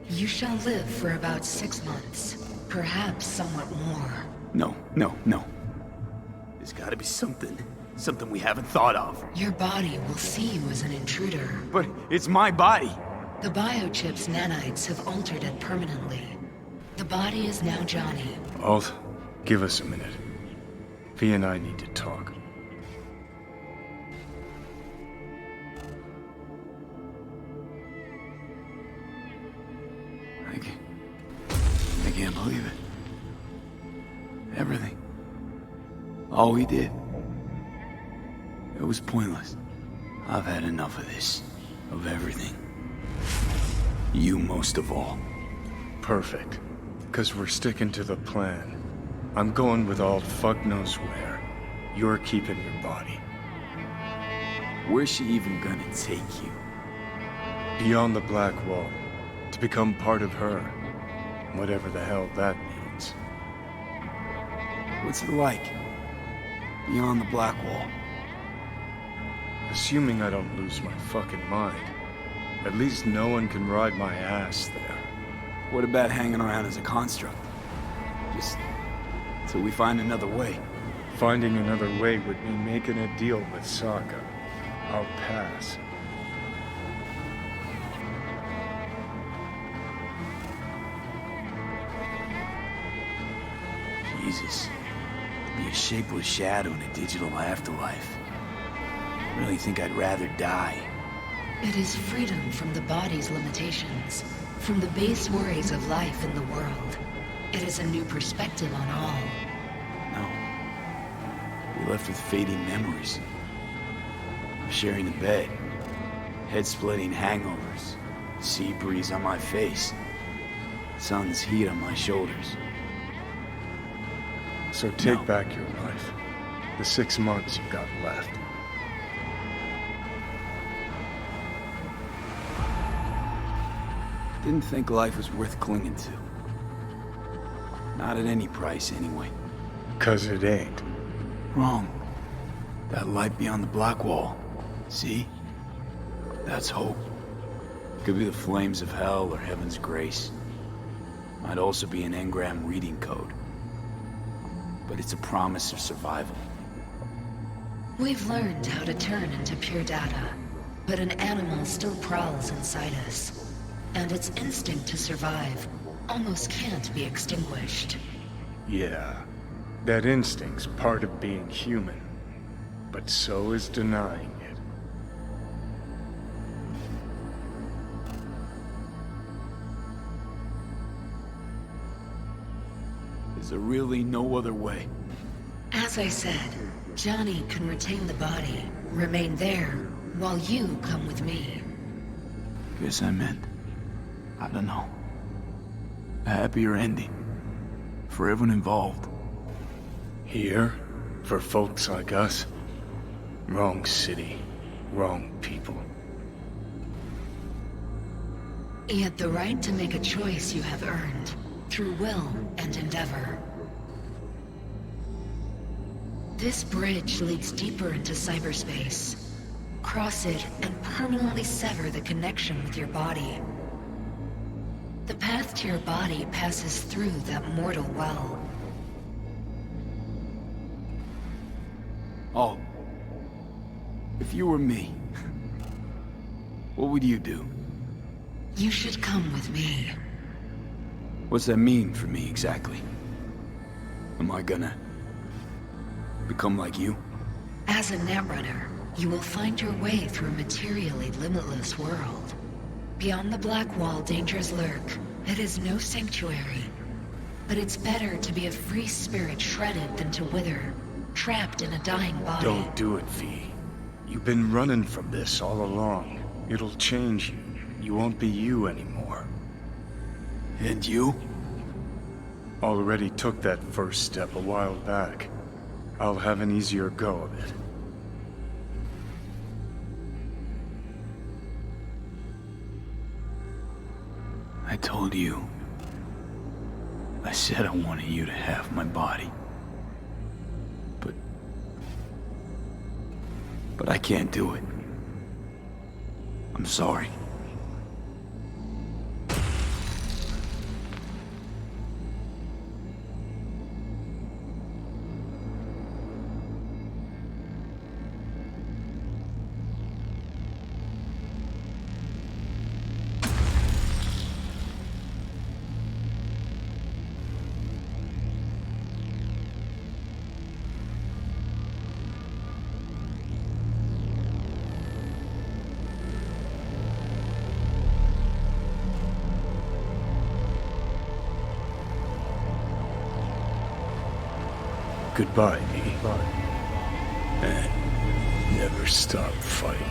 You shall live for about 6 months. Perhaps somewhat more. No. There's gotta be something. Something we haven't thought of. Your body will see you as an intruder. But it's my body. The biochip's nanites have altered it permanently. The body is now Johnny. Alt, give us a minute. V and I need to talk. I can't believe it. Everything. All we did. It was pointless. I've had enough of this. Of everything. You most of all. Perfect. Because we're sticking to the plan. I'm going with all fuck knows where. You're keeping your body. Where's she even gonna take you? Beyond the Black Wall. To become part of her. Whatever the hell that means. What's it like? Beyond the Black Wall? Assuming I don't lose my fucking mind. At least no one can ride my ass there. What about hanging around as a construct? Just till we find another way. Finding another way would mean making a deal with Sokka. I'll pass. Jesus. Be a shapeless shadow in a digital afterlife. I really think I'd rather die. It is freedom from the body's limitations, from the base worries of life in the world. It is a new perspective on all. No. We're left with fading memories. Sharing the bed. Head-splitting hangovers. Sea breeze on my face. Sun's heat on my shoulders. So take back your life. The 6 months you've got left. Didn't think life was worth clinging to. Not at any price, anyway. 'Cause it ain't. Wrong. That light beyond the Black Wall. See? That's hope. Could be the flames of hell or heaven's grace. Might also be an engram reading code. But it's a promise of survival. We've learned how to turn into pure data, but an animal still prowls inside us. And its instinct to survive almost can't be extinguished. Yeah. That instinct's part of being human. But so is denying it. Is there really no other way? As I said, Johnny can retain the body, remain there, while you come with me. Guess I meant, I don't know, a happier ending for everyone involved. Here? For folks like us? Wrong city, wrong people. Yet the right to make a choice you have earned, through will and endeavor. This bridge leads deeper into cyberspace. Cross it and permanently sever the connection with your body. The path to your body passes through that mortal well. Oh. If you were me, what would you do? You should come with me. What's that mean for me, exactly? Am I gonna become like you? As a netrunner, you will find your way through a materially limitless world. Beyond the Black Wall, dangers lurk. It is no sanctuary. But it's better to be a free spirit shredded than to wither, trapped in a dying body. Don't do it, V. You've been running from this all along. It'll change you. You won't be you anymore. And you? Already took that first step a while back. I'll have an easier go of it. I told you. I said I wanted you to have my body. But I can't do it. I'm sorry. Goodbye, V. And never stop fighting.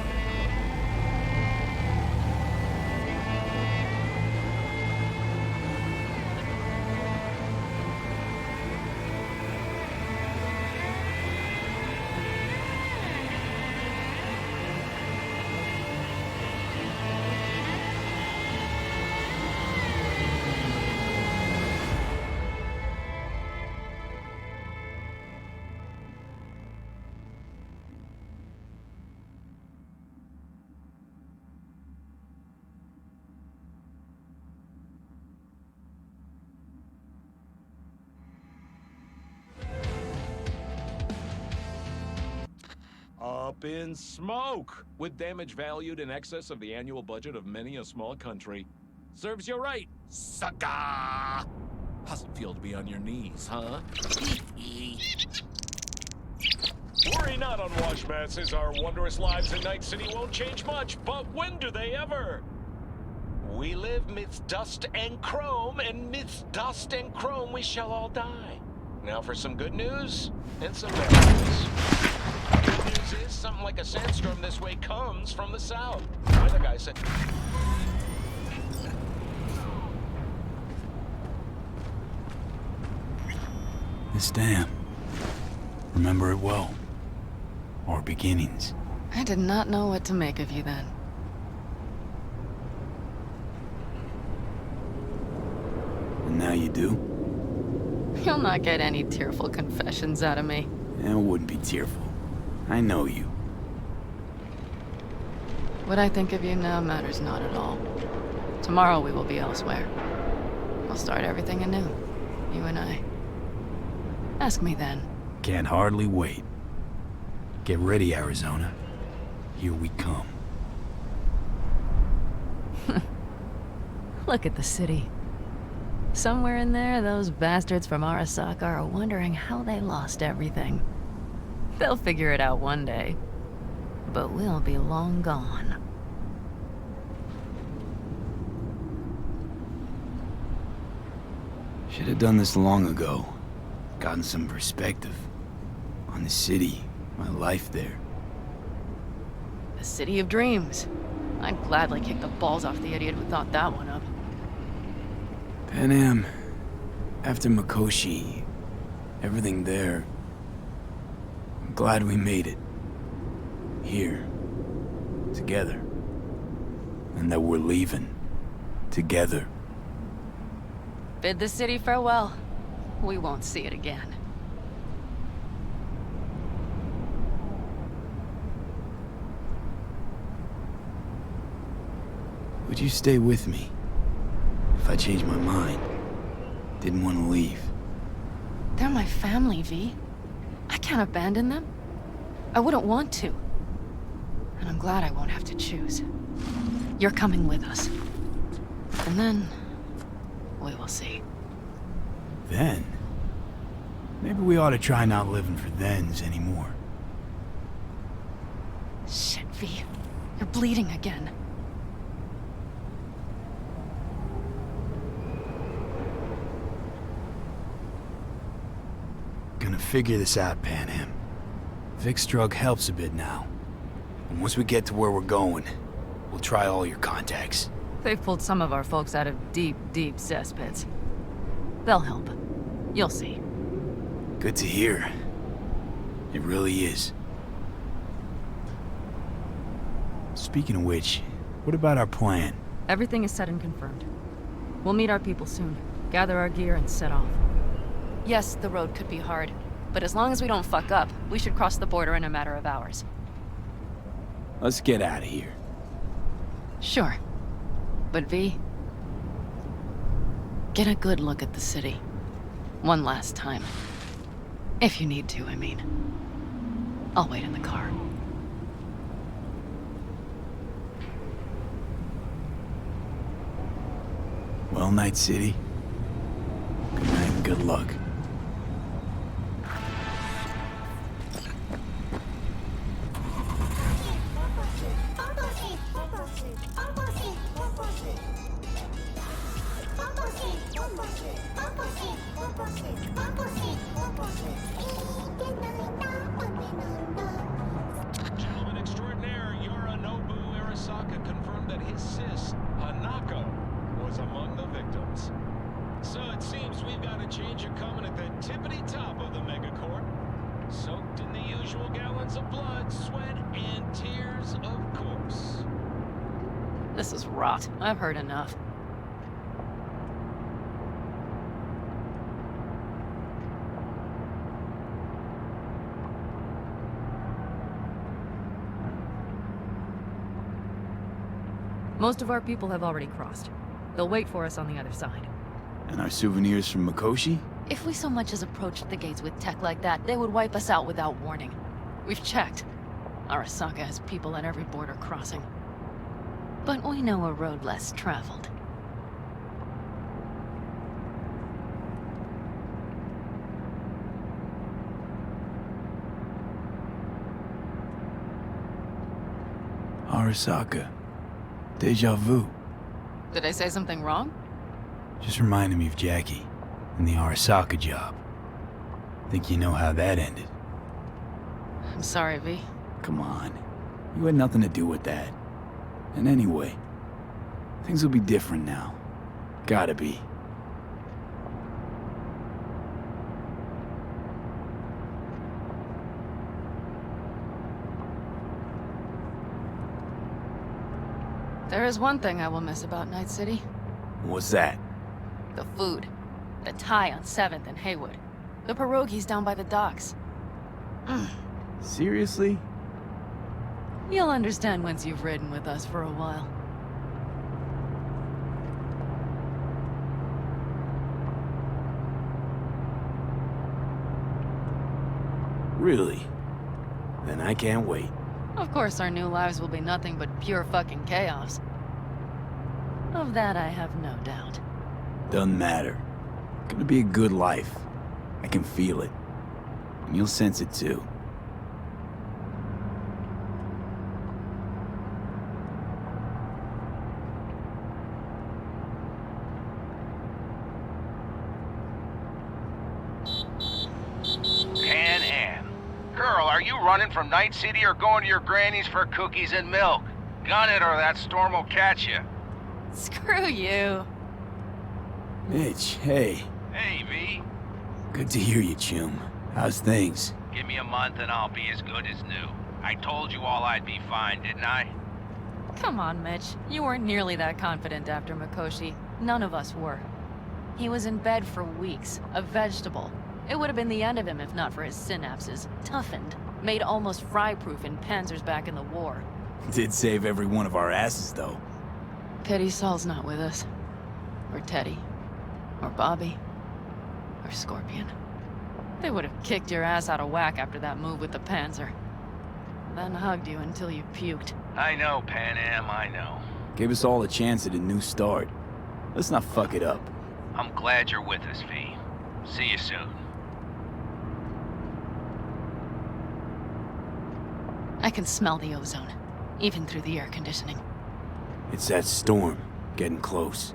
up in smoke, with damage valued in excess of the annual budget of many a small country. Serves you right, sucker! How's it feel to be on your knees, huh? Worry not, unwashed masses. Our wondrous lives in Night City won't change much, but when do they ever? We live midst dust and chrome, and midst dust and chrome we shall all die. Now for some good news and some bad news. Good news is something like a sandstorm this way comes from the south. The weather guy said... This dam. Remember it well. Our beginnings. I did not know what to make of you then. And now you do? You'll not get any tearful confessions out of me. It wouldn't be tearful. I know you. What I think of you now matters not at all. Tomorrow we will be elsewhere. We'll start everything anew. You and I. Ask me then. Can't hardly wait. Get ready, Arizona. Here we come. Look at the city. Somewhere in there, those bastards from Arasaka are wondering how they lost everything. They'll figure it out one day. But we'll be long gone. Should have done this long ago. Gotten some perspective on the city, my life there. The city of dreams. I'd gladly kick the balls off the idiot who thought that one up. Panam, after Mikoshi, everything there. I'm glad we made it. Here. Together. And that we're leaving. Together. Bid the city farewell. We won't see it again. Would you stay with me? If I changed my mind. Didn't want to leave. They're my family, V. I can't abandon them. I wouldn't want to. And I'm glad I won't have to choose. You're coming with us. And then... we will see. Then? Maybe we ought to try not living for thens anymore. Shit, V. You're bleeding again. Gonna figure this out, Panam. Vic's drug helps a bit now. And once we get to where we're going, we'll try all your contacts. They've pulled some of our folks out of deep, deep cesspits. They'll help. You'll see. Good to hear. It really is. Speaking of which, what about our plan? Everything is set and confirmed. We'll meet our people soon, gather our gear, and set off. Yes, the road could be hard, but as long as we don't fuck up, we should cross the border in a matter of hours. Let's get out of here. Sure. But V, get a good look at the city. One last time. If you need to, I mean. I'll wait in the car. Well, Night City. Good night and good luck. Gentleman extraordinaire, Yorinobu Arasaka confirmed that his sis, Hanako, was among the victims. So it seems we've got a change of coming at the tippity top of the megacorp. Soaked in the usual gallons of blood, sweat, and tears, of course. This is rot. I've heard enough. Most of our people have already crossed. They'll wait for us on the other side. And our souvenirs from Mikoshi? If we so much as approached the gates with tech like that, they would wipe us out without warning. We've checked. Arasaka has people at every border crossing. But we know a road less traveled. Arasaka. Deja vu. Did I say something wrong? Just reminded me of Jackie and the Arasaka job. Think you know how that ended? I'm sorry, V. Come on. You had nothing to do with that. And anyway, things will be different now. Gotta be. There is one thing I will miss about Night City. What's that? The food. The Thai on 7th and Haywood. The pierogies down by the docks. Seriously? You'll understand once you've ridden with us for a while. Really? Then I can't wait. Of course our new lives will be nothing but pure fucking chaos. Of that I have no doubt. Doesn't matter. Gonna be a good life. I can feel it. And you'll sense it too. Pan Am. Girl, are you running from Night City or going to your granny's for cookies and milk? Gun it or that storm will catch you. Screw you. Mitch, hey. Hey, V. Good to hear you, chum. How's things? Give me a month and I'll be as good as new. I told you all I'd be fine, didn't I? Come on, Mitch. You weren't nearly that confident after Mikoshi. None of us were. He was in bed for weeks, a vegetable. It would have been the end of him if not for his synapses. Toughened, made almost fry-proof in panzers back in the war. Did save every one of our asses, though. Pity Saul's not with us. Or Teddy. Or Bobby. Or Scorpion. They would have kicked your ass out of whack after that move with the Panzer. Then hugged you until you puked. I know, Pan Am, I know. Gave us all a chance at a new start. Let's not fuck it up. I'm glad you're with us, V. See you soon. I can smell the ozone, even through the air conditioning. It's that storm, getting close.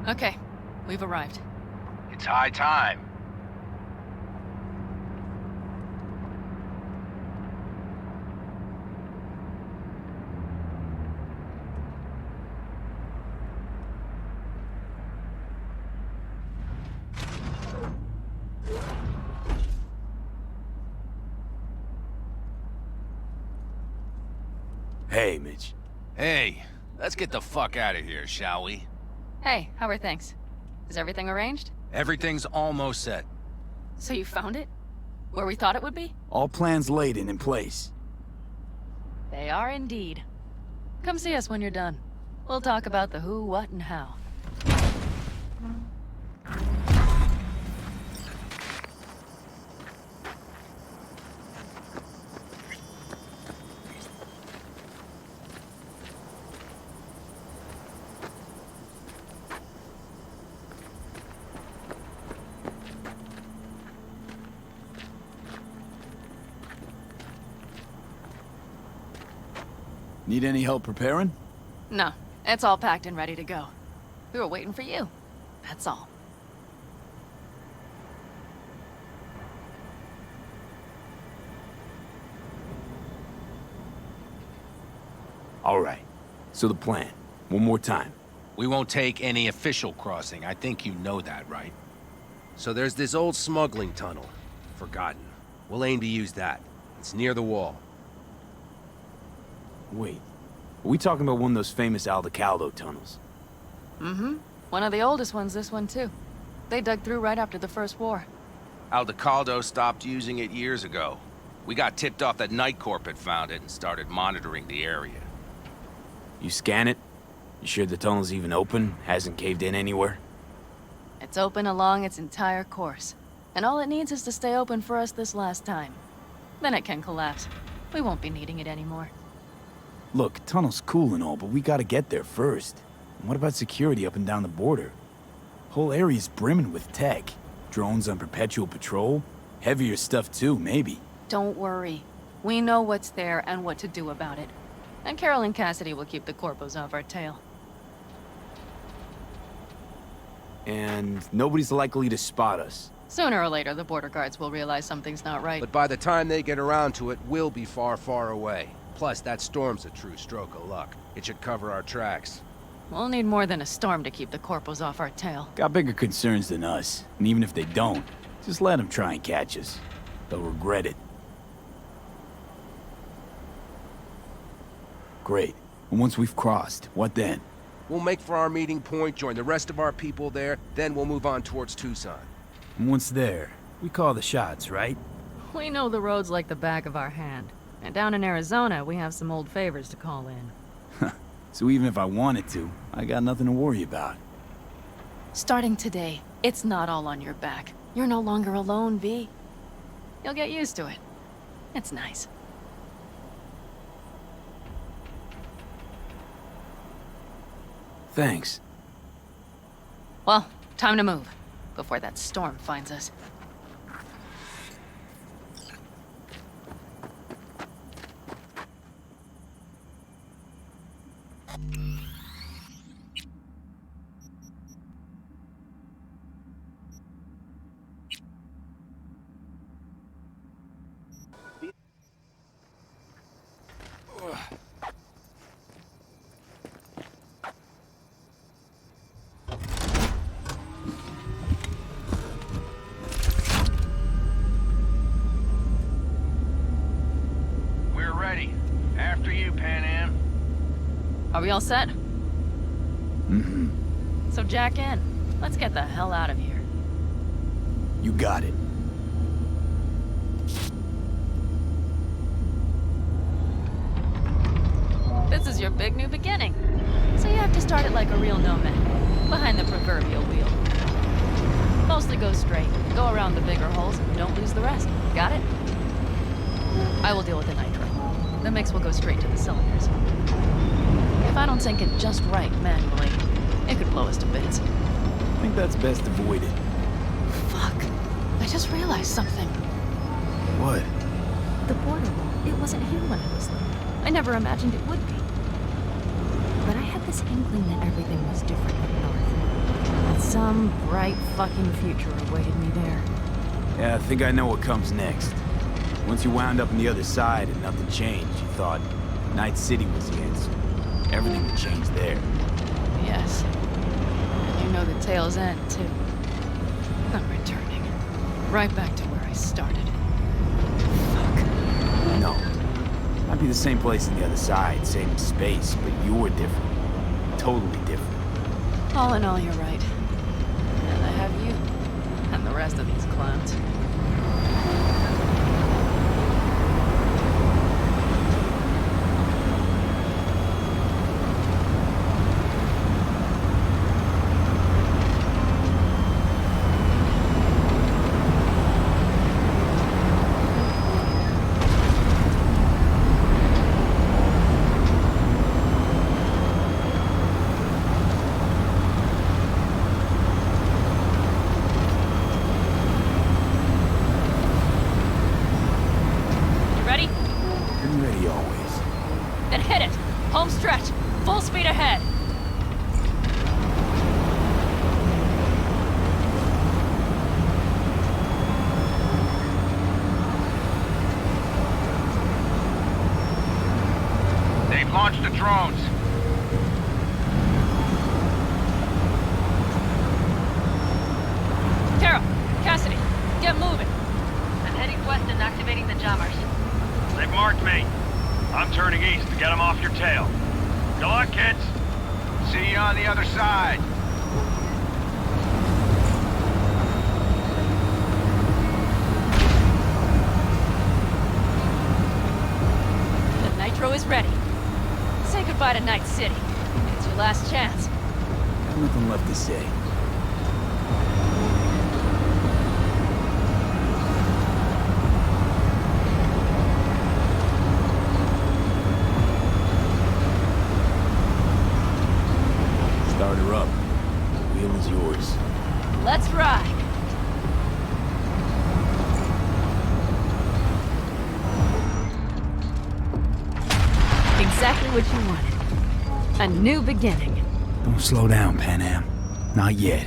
Okay, we've arrived. It's high time. Hey, Mitch. Hey, let's get the fuck out of here, shall we? Hey, how are things? Is everything arranged? Everything's almost set. So you found it? Where we thought it would be? All plans laid and in place. They are indeed. Come see us when you're done. We'll talk about the who, what, and how. Need any help preparing? No, it's all packed and ready to go. We were waiting for you. That's all. All right. So the plan. One more time. We won't take any official crossing. I think you know that, right? So there's this old smuggling tunnel. Forgotten. We'll aim to use that. It's near the wall. Wait. Are we talking about one of those famous Aldecaldo tunnels? Mm-hmm. One of the oldest ones, this one too. They dug through right after the First War. Aldecaldo stopped using it years ago. We got tipped off that Night Corp had found it and started monitoring the area. You scan it? You sure the tunnel's even open? Hasn't caved in anywhere? It's open along its entire course. And all it needs is to stay open for us this last time. Then it can collapse. We won't be needing it anymore. Look, tunnel's cool and all, but we gotta get there first. And what about security up and down the border? Whole area's brimming with tech. Drones on perpetual patrol. Heavier stuff too, maybe. Don't worry. We know what's there and what to do about it. And Carol and Cassidy will keep the corpos off our tail. And nobody's likely to spot us. Sooner or later, the border guards will realize something's not right. But by the time they get around to it, we'll be far, far away. Plus, that storm's a true stroke of luck. It should cover our tracks. We'll need more than a storm to keep the corpos off our tail. Got bigger concerns than us. And even if they don't, just let them try and catch us. They'll regret it. Great. And once we've crossed, what then? We'll make for our meeting point, join the rest of our people there, then we'll move on towards Tucson. And once there, we call the shots, right? We know the roads like the back of our hand. And down in Arizona, we have some old favors to call in. So even if I wanted to, I got nothing to worry about. Starting today, it's not all on your back. You're no longer alone, V. You'll get used to it. It's nice. Thanks. Well, time to move, before that storm finds us. We're ready. After you, Panam. Are we all set? Mm-hmm. So jack in. Let's get the hell out of here. You got it. This is your big new beginning. So you have to start it like a real nomad, behind the proverbial wheel. Mostly go straight, go around the bigger holes, and don't lose the rest. Got it? I will deal with the nitro. The mix will go straight to the cylinders. If I don't sink it just right manually, it could blow us to bits. I think that's best avoided. Fuck. I just realized something. What? The border wall, it wasn't here when I was little. I never imagined it would be. But I had this inkling that everything was different up north. That some bright fucking future awaited me there. Yeah, I think I know what comes next. Once you wound up on the other side and nothing changed, you thought Night City was the answer. Everything would change there. Yes. And you know the tale's end, too. I'm returning. Right back to where I started. No. Might be the same place on the other side, same space, but you're different. Totally different. All in all, you're right. And I have you. And the rest of these clowns. Launch the drones. Carol, Cassidy, get moving. I'm heading west and activating the jammers. They've marked me. I'm turning east to get them off your tail. Good luck, kids. See you on the other side. Everybody's ready. Say goodbye to Night City. It's your last chance. Got nothing left to say. Start her up. The wheel is yours. Let's ride. Exactly what you wanted. A new beginning. Don't slow down, Panam. Not yet.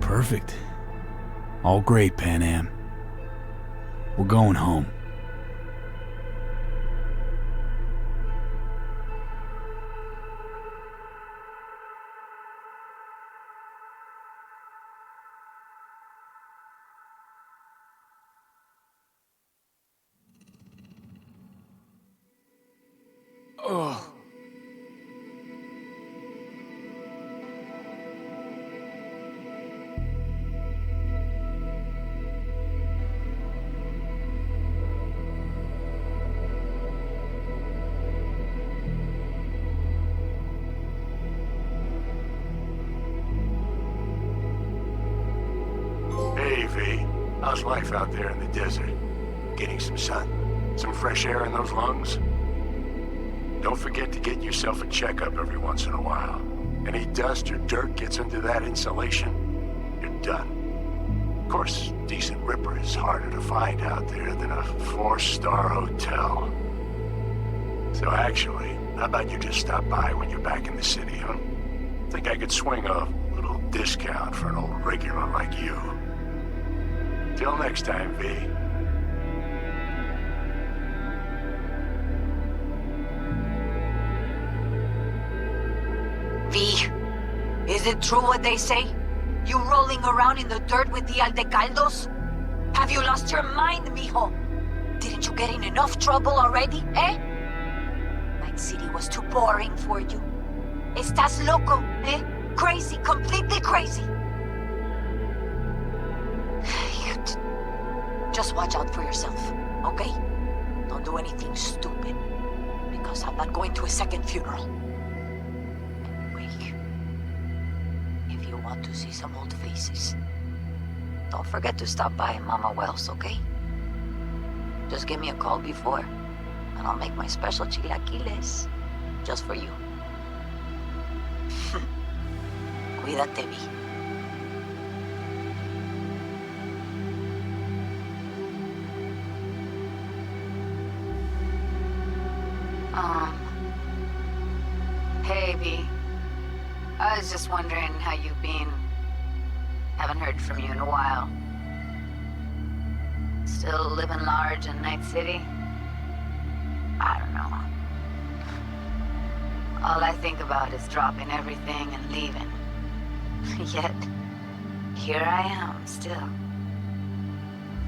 Perfect. All great, Panam. We're going home. Oh. Hey, V. How's life out there in the desert? Getting some sun? Some fresh air in those lungs? Don't forget to get yourself a checkup every once in a while. Any dust or dirt gets into that insulation, you're done. Of course, decent ripper is harder to find out there than a 4-star hotel. So actually, how about you just stop by when you're back in the city, huh? Think I could swing a little discount for an old regular like you. Till next time, V. V, is it true what they say? You rolling around in the dirt with the Aldecaldos? Have you lost your mind, mijo? Didn't you get in enough trouble already, eh? Night City was too boring for you. Estás loco, eh? Crazy, completely crazy. Just watch out for yourself, okay? Don't do anything stupid, because I'm not going to a second funeral. Anyway, if you want to see some old faces, don't forget to stop by Mama Wells, okay? Just give me a call before, and I'll make my special chilaquiles just for you. Cuídate, Vi. Hey, V. I was just wondering how you've been. Haven't heard from you in a while. Still living large in Night City? I don't know. All I think about is dropping everything and leaving. Yet, here I am, still.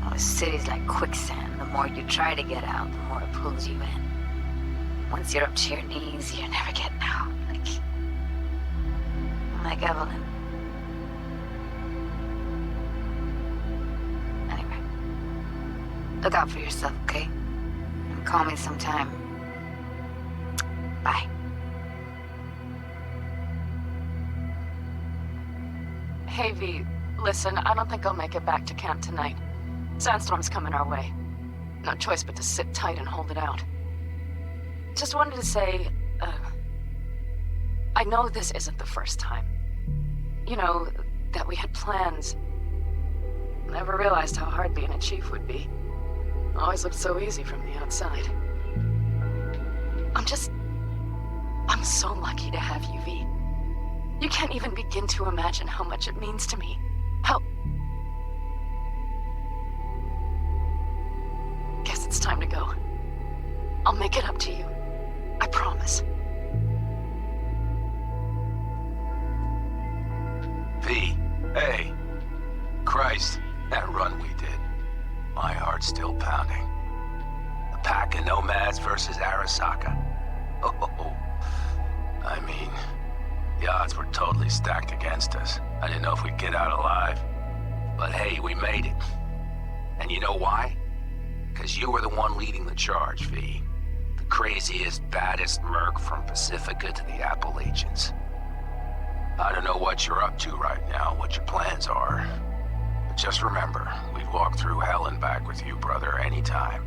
Oh, the city's like quicksand. The more you try to get out, the more it pulls you in. Once you're up to your knees, you're never getting out. Like Evelyn. Anyway. Look out for yourself, okay? And call me sometime. Bye. Hey, V. Listen, I don't think I'll make it back to camp tonight. Sandstorm's coming our way. No choice but to sit tight and hold it out. Just wanted to say, I know this isn't the first time. You know, that we had plans. Never realized how hard being a chief would be. Always looked so easy from the outside. I'm so lucky to have you, V. You can't even begin to imagine how much it means to me. How... Guess it's time to go. I'll make it up to you. I promise. V, hey. Christ, that run we did. My heart's still pounding. A pack of nomads versus Arasaka. Oh, I mean, the odds were totally stacked against us. I didn't know if we'd get out alive. But hey, we made it. And you know why? Because you were the one leading the charge, V. The craziest, baddest merc from Pacifica to the Appalachians. I don't know what you're up to right now, what your plans are. But just remember, we'd walk through hell and back with you, brother, anytime.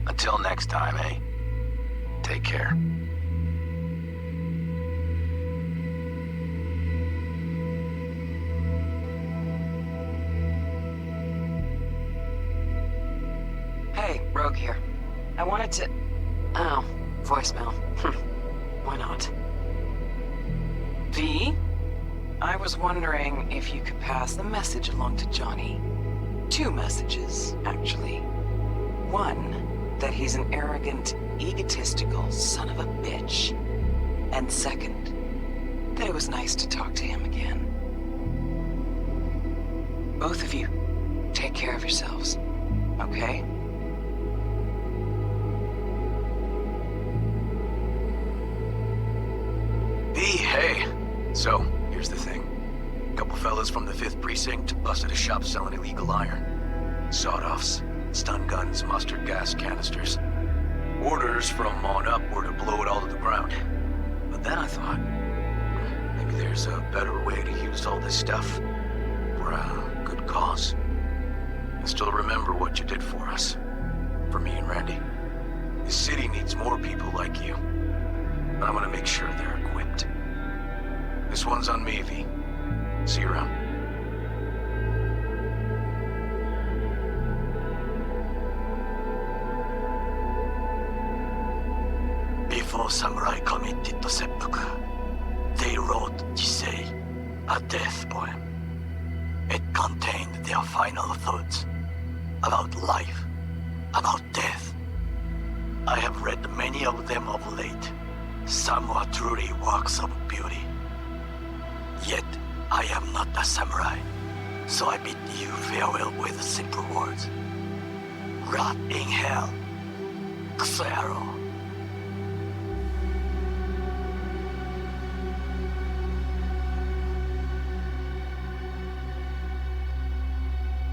Until next time, eh? Take care. Hey, Rogue here. I wanted to... Oh, voicemail. Why not? V? I was wondering if you could pass the message along to Johnny. 2 messages, actually. One, that he's an arrogant, egotistical son of a bitch. And second, that it was nice to talk to him again. Both of you, take care of yourselves, okay? Hey, so, here's the thing. A couple fellas from the 5th Precinct busted a shop selling illegal iron. Sawed-offs, stun guns, mustard gas canisters. Orders from on up were to blow it all to the ground. But then I thought, maybe there's a better way to use all this stuff for a good cause. I still remember what you did for us. For me and Randy. The city needs more people like you. And I'm gonna make sure they're equipped. This one's on me, V. See you around. Before samurai committed to seppuku, they wrote Jisei, a death poem. It contained their final thoughts about life, about death. I have read many of them of late. Some are truly works of beauty. Yet, I am not a samurai, so I bid you farewell with simple words. Rot in hell, Xero.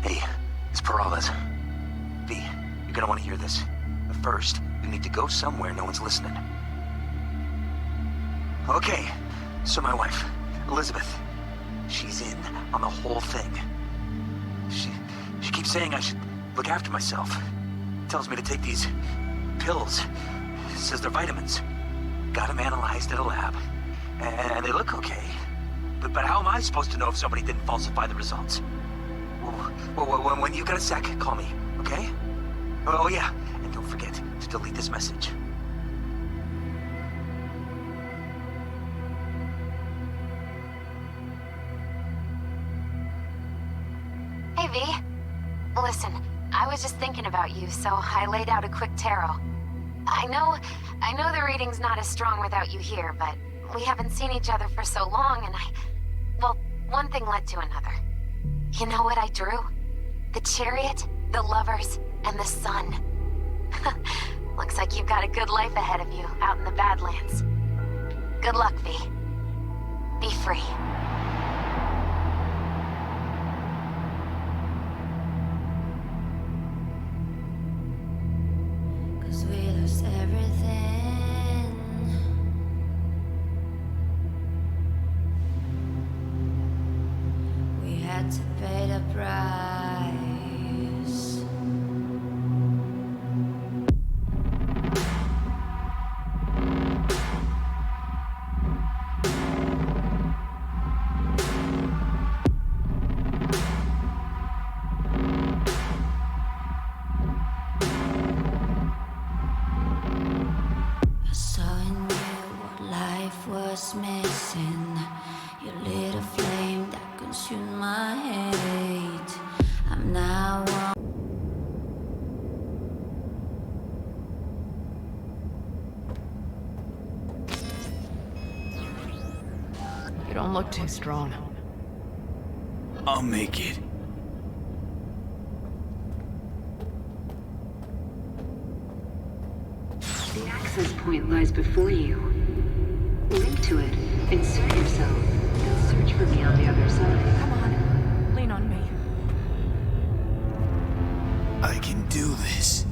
Hey, it's Peralez. V, you're gonna want to hear this. But first, you need to go somewhere no one's listening. Okay, so my wife, Elizabeth, she's in on the whole thing. She keeps saying I should look after myself. Tells me to take these pills. Says they're vitamins. Got them analyzed at a lab. And they look okay. But how am I supposed to know if somebody didn't falsify the results? Well, when you got a sec, call me, okay? Oh yeah, and don't forget to delete this message. just thinking about you, so I laid out a quick tarot. I know the reading's not as strong without you here, but we haven't seen each other for so long, and well, one thing led to another. You know what I drew? The chariot, the lovers, and the sun. Looks like you've got a good life ahead of you, out in the Badlands. Good luck, V. Be free. We lost everything. We had to pay the price. Missing. You lit a flame that consumed my hate. I'm now You don't look too strong. I'll make it. The access point lies before you. Link to it, insert yourself, and search for me on the other side. Come on, lean on me. I can do this.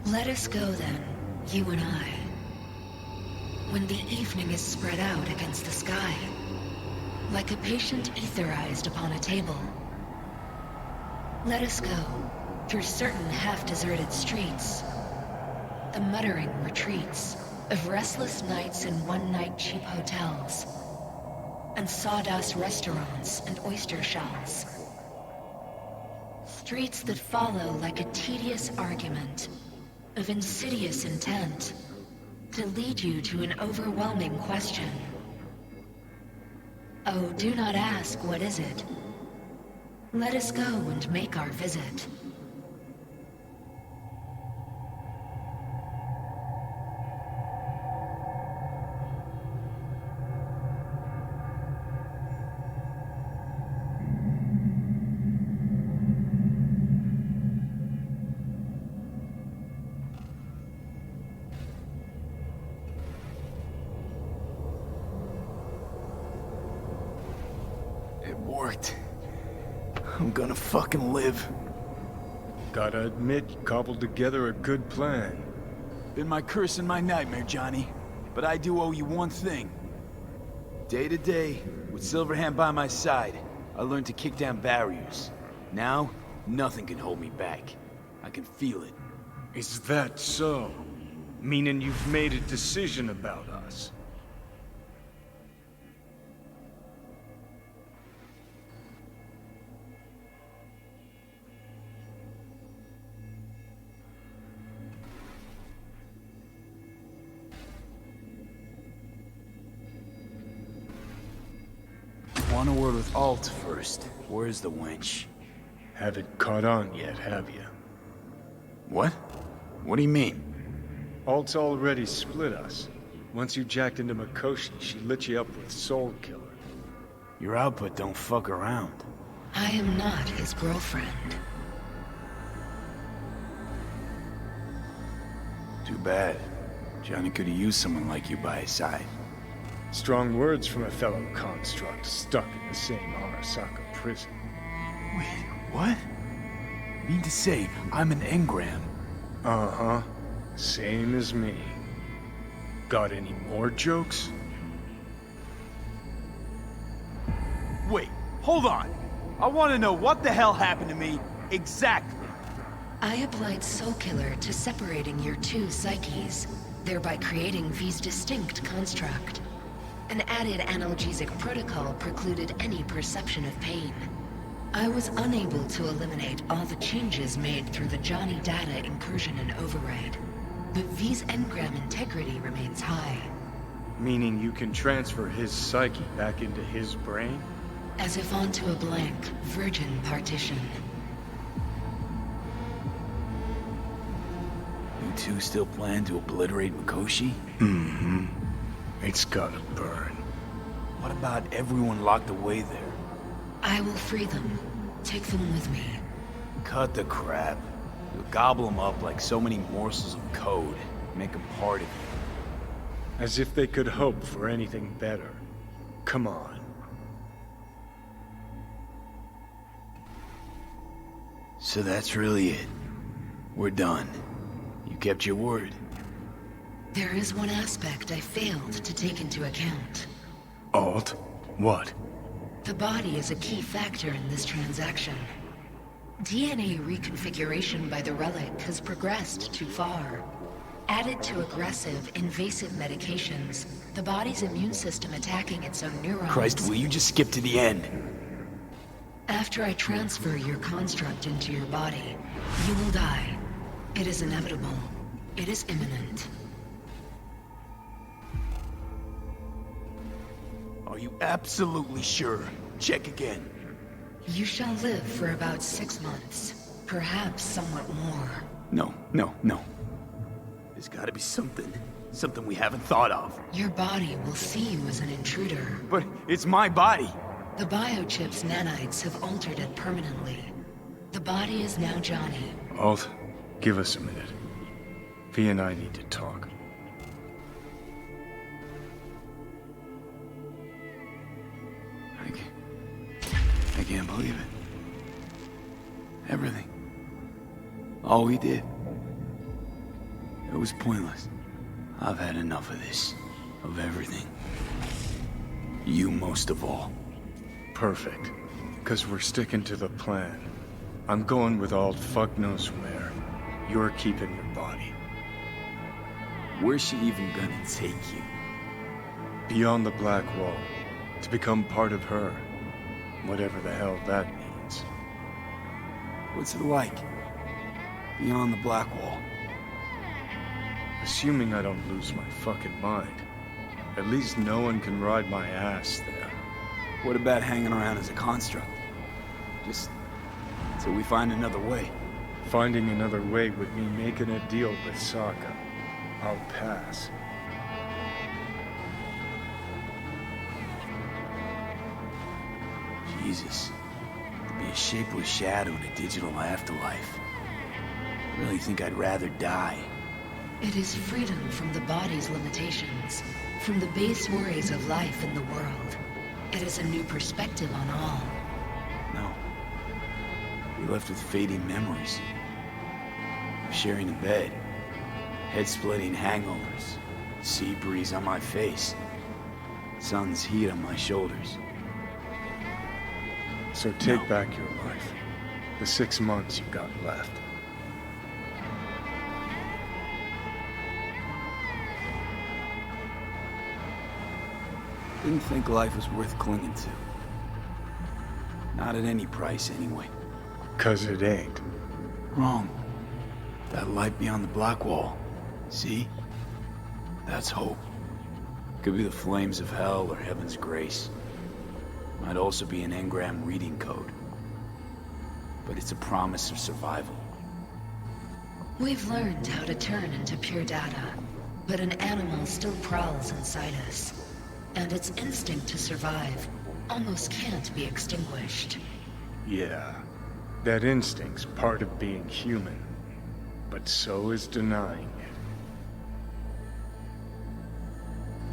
Let us go then, you and I. When the evening is spread out against the sky, like a patient etherized upon a table. Let us go through certain half-deserted streets, the muttering retreats of restless nights in one-night cheap hotels, and sawdust restaurants and oyster shells. Streets that follow like a tedious argument of insidious intent to lead you to an overwhelming question. Oh, do not ask, what is it? Let us go and make our visit. It worked. I'm gonna fucking live. Gotta admit, you cobbled together a good plan. Been my curse and my nightmare, Johnny. But I do owe you one thing. Day to day, with Silverhand by my side, I learned to kick down barriers. Now, nothing can hold me back. I can feel it. Is that so? Meaning you've made a decision about us? Want a word with Alt first. Where's the wench? Haven't caught on yet, have you? What? What do you mean? Alt's already split us. Once you jacked into Mikoshi, she lit you up with Soul Killer. Your output don't fuck around. I am not his girlfriend. Too bad. Johnny could have used someone like you by his side. Strong words from a fellow construct stuck in the same Arasaka prison. Wait, what? You mean to say I'm an engram? Uh-huh. Same as me. Got any more jokes? Wait, hold on. I want to know what the hell happened to me exactly. I applied Soul Killer to separating your two psyches, thereby creating V's distinct construct. An added analgesic protocol precluded any perception of pain. I was unable to eliminate all the changes made through the Johnny data incursion and override, but V's engram integrity remains high. Meaning you can transfer his psyche back into his brain? As if onto a blank, virgin partition. You two still plan to obliterate Mikoshi? Mm-hmm. It's gotta burn. What about everyone locked away there? I will free them. Take them with me. Cut the crap. You'll gobble them up like so many morsels of code. Make them part of you. As if they could hope for anything better. Come on. So that's really it. We're done. You kept your word. There is one aspect I failed to take into account. Alt? What? The body is a key factor in this transaction. DNA reconfiguration by the relic has progressed too far. Added to aggressive, invasive medications, the body's immune system attacking its own neurons... Christ, will you just skip to the end? After I transfer your construct into your body, you will die. It is inevitable. It is imminent. Are you absolutely sure? Check again. You shall live for about 6 months. Perhaps somewhat more. No. There's gotta be something we haven't thought of. Your body will see you as an intruder. But it's my body. The biochip's nanites have altered it permanently. The body is now Johnny. Alt, give us a minute. V and I need to talk. I can't believe it. Everything. All we did. It was pointless. I've had enough of this. Of everything. You most of all. Perfect. Because we're sticking to the plan. I'm going with Alt fuck knows where. You're keeping your body. Where's she even gonna take you? Beyond the Black Wall. To become part of her. Whatever the hell that means. What's it like? Beyond the Black Wall? Assuming I don't lose my fucking mind. At least no one can ride my ass there. What about hanging around as a construct? Just till we find another way. Finding another way would mean making a deal with Sokka. I'll pass. Jesus. To be a shapeless shadow in a digital afterlife. I really think I'd rather die. It is freedom from the body's limitations, from the base worries of life in the world. It is a new perspective on all. No. You're left with fading memories. Sharing a bed. Head-splitting hangovers. Sea breeze on my face. Sun's heat on my shoulders. So take back your life. The 6 months you got left. Didn't think life was worth clinging to. Not at any price, anyway. 'Cause it ain't. Wrong. That light beyond the black wall. See? That's hope. Could be the flames of hell or heaven's grace. Might also be an engram reading code. But it's a promise of survival. We've learned how to turn into pure data, but an animal still prowls inside us. And its instinct to survive almost can't be extinguished. Yeah, that instinct's part of being human. But so is denying it.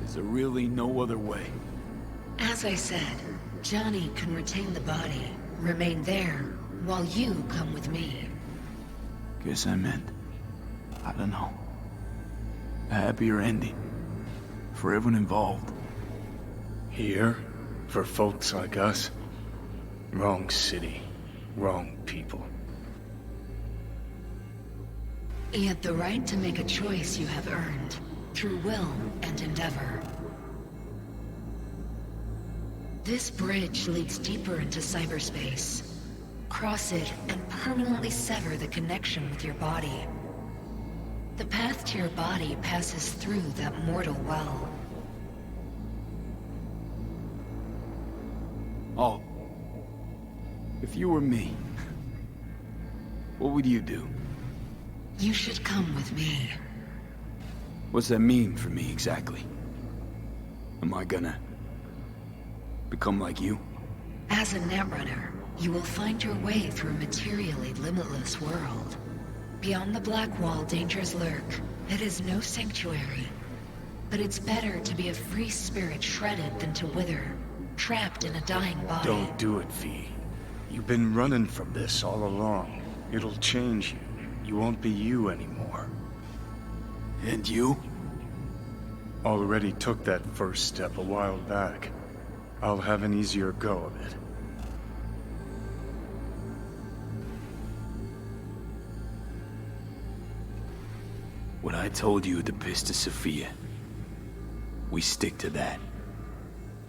Is there really no other way? As I said, Johnny can retain the body, remain there, while you come with me. Guess I meant, I don't know, a happier ending. For everyone involved. Here, for folks like us, wrong city, wrong people. Yet the right to make a choice you have earned, through will and endeavor. This bridge leads deeper into cyberspace. Cross it and permanently sever the connection with your body. The path to your body passes through that mortal well. Oh. If you were me, what would you do? You should come with me. What's that mean for me, exactly? Am I gonna become like you? As a netrunner, you will find your way through a materially limitless world. Beyond the black wall, dangers lurk. It is no sanctuary. But it's better to be a free spirit shredded than to wither, trapped in a dying body. Don't do it, V. You've been running from this all along. It'll change you. You won't be you anymore. And you? Already took that first step a while back. I'll have an easier go of it. What I told you at the Pista Sophia. We stick to that.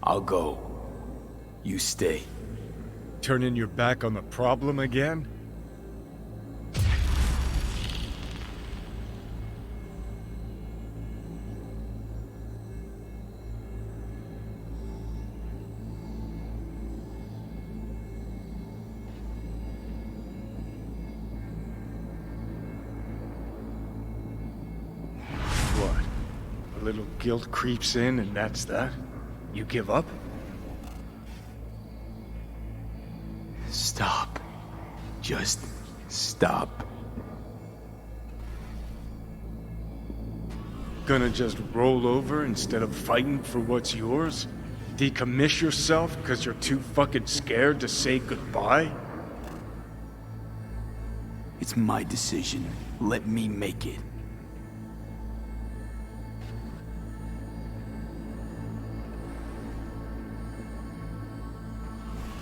I'll go. You stay. Turning your back on the problem again? What? A little guilt creeps in and that's that? You give up? Stop. Just stop. Gonna just roll over instead of fighting for what's yours? Decommiss yourself because you're too fucking scared to say goodbye? It's my decision. Let me make it.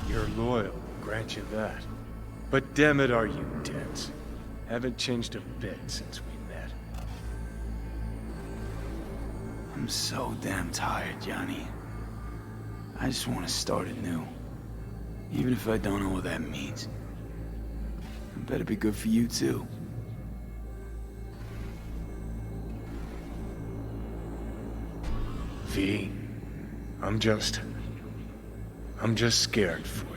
You're loyal, grant you that. But damn it, are you dense? Haven't changed a bit since we met. I'm so damn tired, Johnny. I just want to start anew. Even if I don't know what that means. It better be good for you, too. V, I'm just scared for you.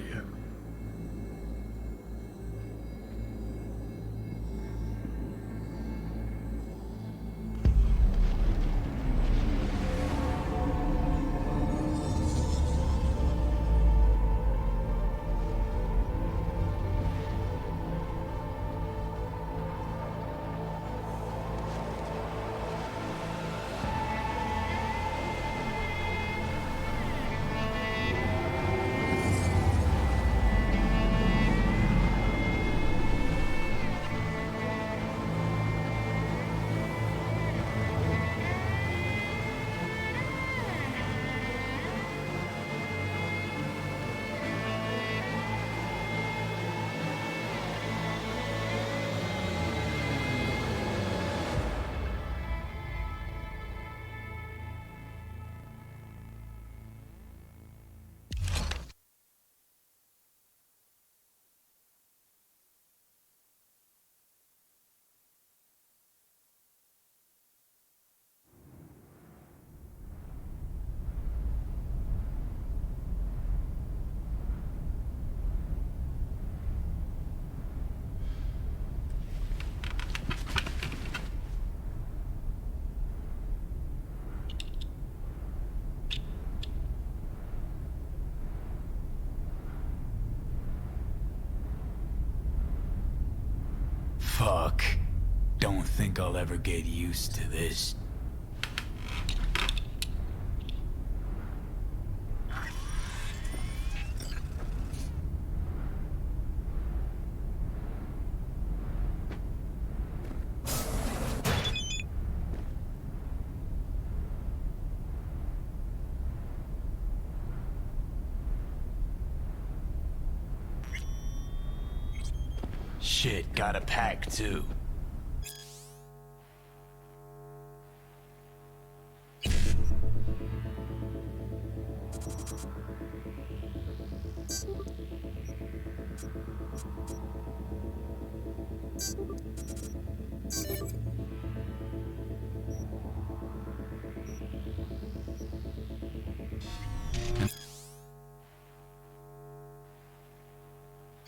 Fuck. Don't think I'll ever get used to this. Shit, got a pack too.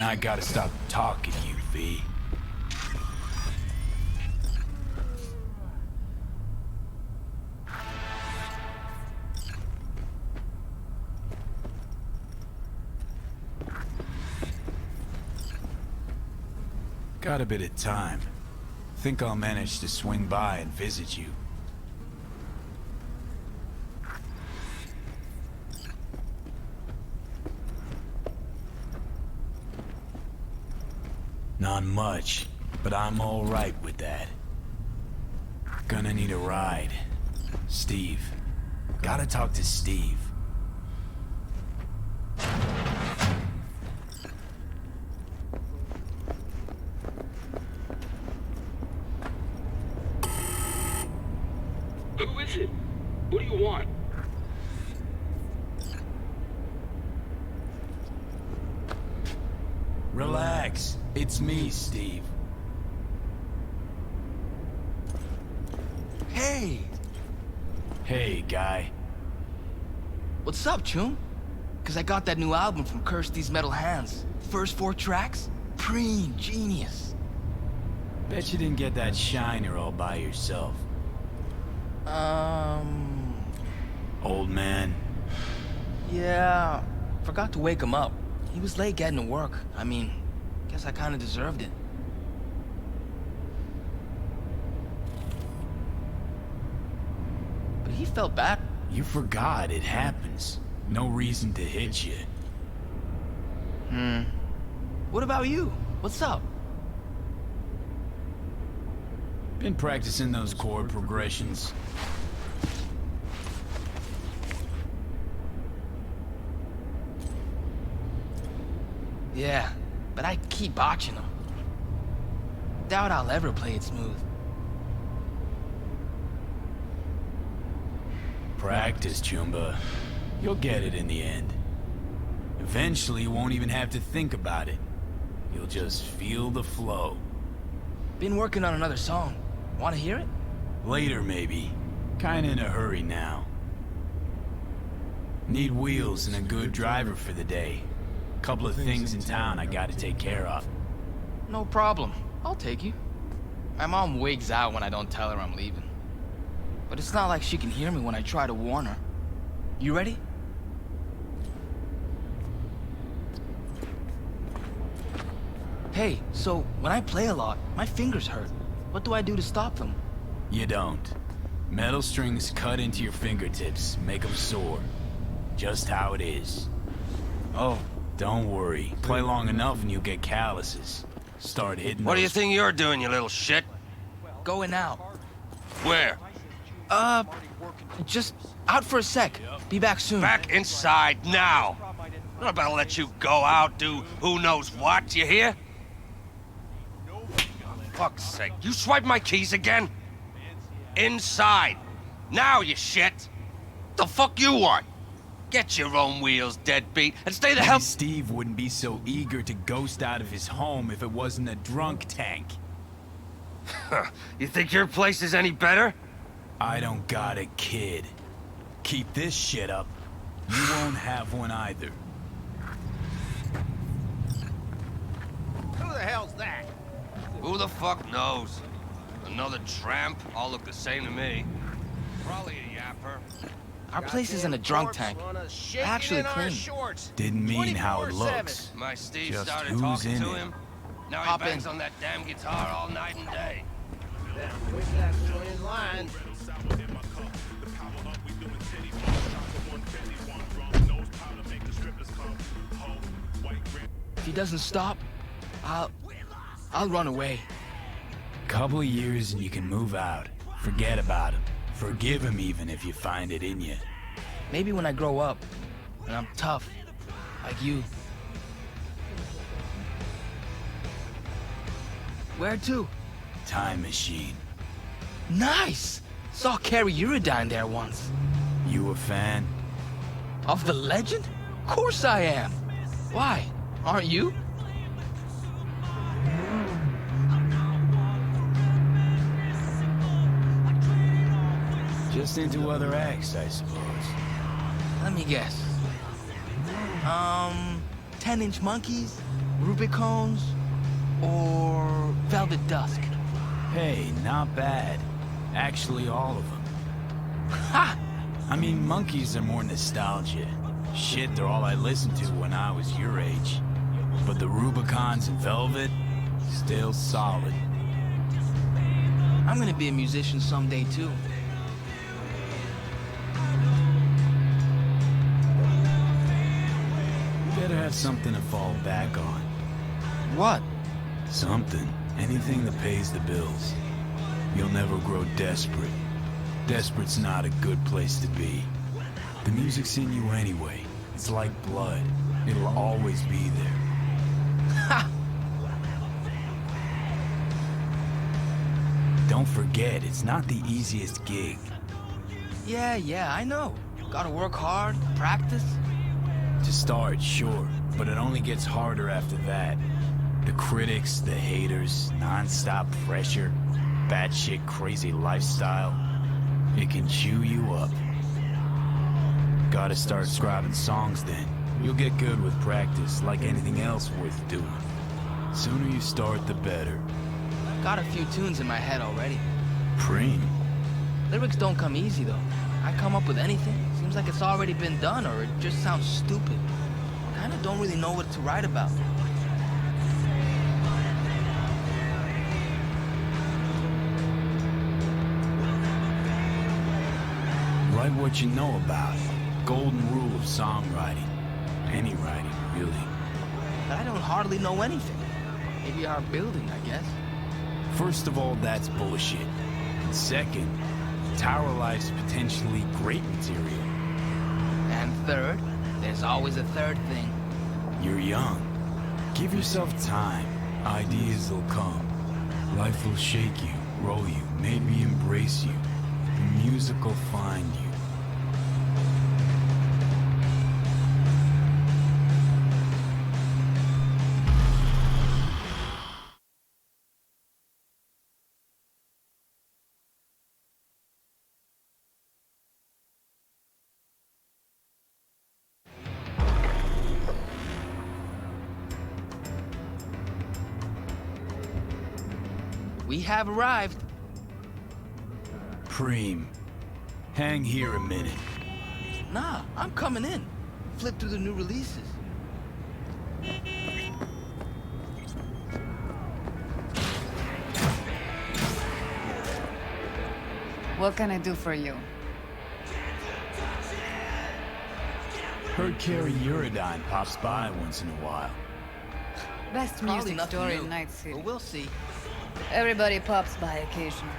I gotta stop talking to you, V. Got a bit of time. Think I'll manage to swing by and visit you. Not much, but I'm all right with that. Gonna need a ride. Steve. Gotta talk to Steve. Who is it? What do you want? Relax. It's me, Steve. Hey! Hey, guy. What's up, Chum? Cause I got that new album from Curse These Metal Hands. First 4 tracks? Preen, genius. Bet you didn't get that shiner all by yourself. Old man. Yeah, forgot to wake him up. He was late getting to work. I mean, guess I kinda deserved it. But he felt bad. You forgot it happens. No reason to hit you. What about you? What's up? Been practicing those chord progressions. Yeah, but I keep botching them. Doubt I'll ever play it smooth. Practice, Chumba. You'll get it in the end. Eventually, you won't even have to think about it. You'll just feel the flow. Been working on another song. Wanna hear it? Later, maybe. Kinda in a hurry now. Need wheels and a good driver for the day. Couple of things in town I gotta take care of. No problem. I'll take you. My mom wigs out when I don't tell her I'm leaving. But it's not like she can hear me when I try to warn her. You ready? Hey, so when I play a lot, my fingers hurt. What do I do to stop them? You don't. Metal strings cut into your fingertips, make them sore. Just how it is. Oh. Don't worry. Play long enough and you'll get calluses. Start hitting What do you think you're doing, you little shit? Going out. Where? Just out for a sec. Be back soon. Back inside now. I'm not about to let you go out, do who knows what, you hear? Fuck's sake, you swipe my keys again? Inside. Now, you shit. The fuck you want? Get your own wheels, deadbeat, and stay the hell— Steve wouldn't be so eager to ghost out of his home if it wasn't a drunk tank. You think your place is any better? I don't got a kid. Keep this shit up. You won't have one either. Who the hell's that? Who the fuck knows? Another tramp? All look the same to me. Probably a yapper. Our place isn't a drunk tank. Actually clean. Didn't mean how it looks. My Steve Just started who's talking in to it. him. Now he Hop bangs in. on that damn guitar all night and day. If he doesn't stop, I'll run away. Couple of years and you can move out. Forget about him. Forgive him even if you find it in you. Maybe when I grow up, and I'm tough, like you. Where to? Time machine. Nice! Saw Carrie Uridine there once. You a fan? Of the legend? Of course I am. Why? Aren't you? Just into other acts, I suppose. Let me guess. 10-inch monkeys, Rubicones, or Velvet Dusk? Hey, not bad. Actually, all of them. Ha! I mean, monkeys are more nostalgia. Shit, they're all I listened to when I was your age. But the Rubicons and Velvet, still solid. I'm gonna be a musician someday, too. You better have something to fall back on. What? Something. Anything that pays the bills. You'll never grow desperate. Desperate's not a good place to be. The music's in you anyway. It's like blood. It'll always be there. Ha! Don't forget, it's not the easiest gig. Yeah, I know. Gotta work hard, practice. To start, sure, but it only gets harder after that. The critics, the haters, non-stop pressure, batshit crazy lifestyle. It can chew you up. Gotta start scribing songs then. You'll get good with practice, like anything else worth doing. Sooner you start, the better. Got a few tunes in my head already. Preem. Lyrics don't come easy, though. I come up with anything. Seems like it's already been done, or it just sounds stupid. Kinda don't really know what to write about. Write what you know about. Golden rule of songwriting. Any writing, really. But I don't hardly know anything. Maybe our building, I guess. First of all, that's bullshit. And second, Tower Life's potentially great material. And third, there's always a third thing. You're young. Give yourself time. Ideas will come. Life will shake you, roll you, maybe embrace you. The music will find you. We have arrived. Preem. Hang here a minute. Nah, I'm coming in. Flip through the new releases. What can I do for you? Heard Carrie Uridine pops by once in a while. Best Probably music nothing store new, in Night City. but we'll see. Everybody pops by occasionally.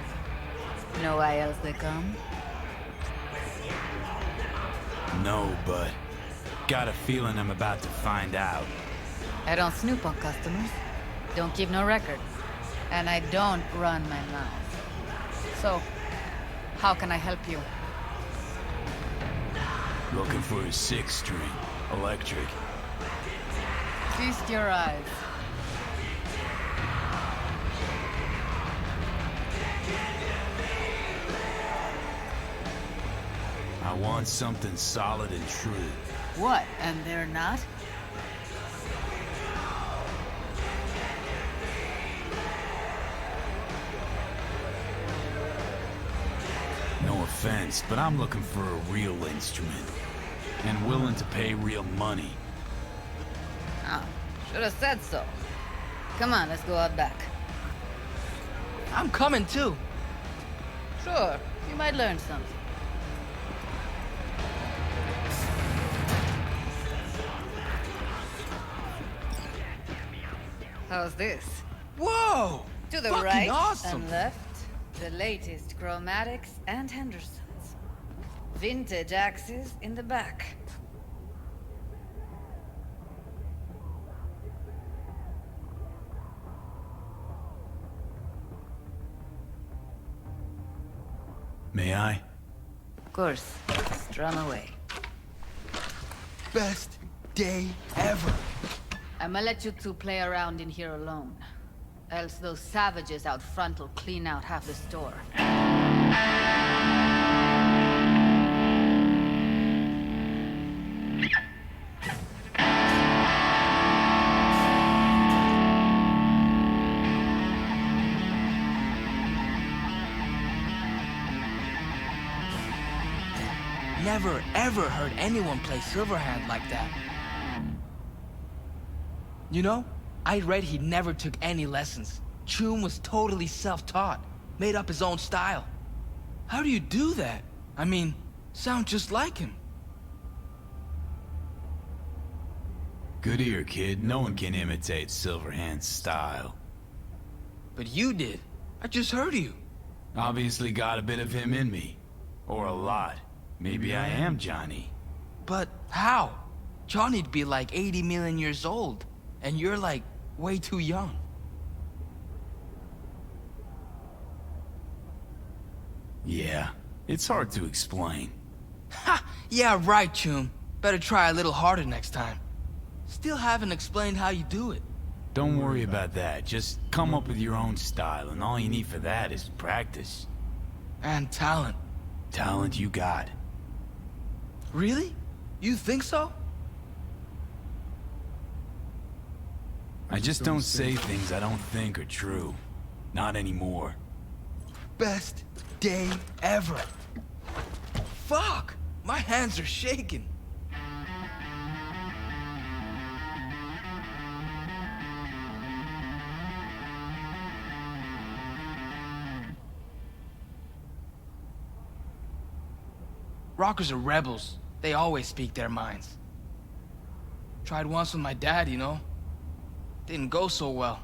Know why else they come? No, but got a feeling I'm about to find out. I don't snoop on customers. Don't keep no record. And I don't run my mouth. So, how can I help you? Looking for a 6-string, electric. Feast your eyes. I want something solid and true. What? And they're not? No offense, but I'm looking for a real instrument. And willing to pay real money. Oh, should have said so. Come on, let's go out back. I'm coming too. Sure, you might learn something. How's this? Whoa! To the Fucking right awesome. and left, the latest chromatics and Hendersons. Vintage axes in the back. May I? Of course, strum away. Best day ever. I'ma let you two play around in here alone. Else those savages out front will clean out half the store. Never ever heard anyone play Silverhand like that. You know, I read he never took any lessons. Choom was totally self-taught, made up his own style. How do you do that? I mean, sound just like him. Good ear, kid. No one can imitate Silverhand's style. But you did. I just heard you. Obviously got a bit of him in me. Or a lot. Maybe I am Johnny. But how? Johnny'd be like 80 million years old, and you're like way too young. Yeah, it's hard to explain. Ha! Yeah, right, Choom. Better try a little harder next time. Still haven't explained how you do it. Don't worry about that. Just come up with your own style, and all you need for that is practice. And talent. Talent you got. Really? You think so? I just don't say things I don't think are true. Not anymore. Best day ever. Fuck! My hands are shaking. Rockers are rebels. They always speak their minds. Tried once with my dad, you know? Didn't go so well.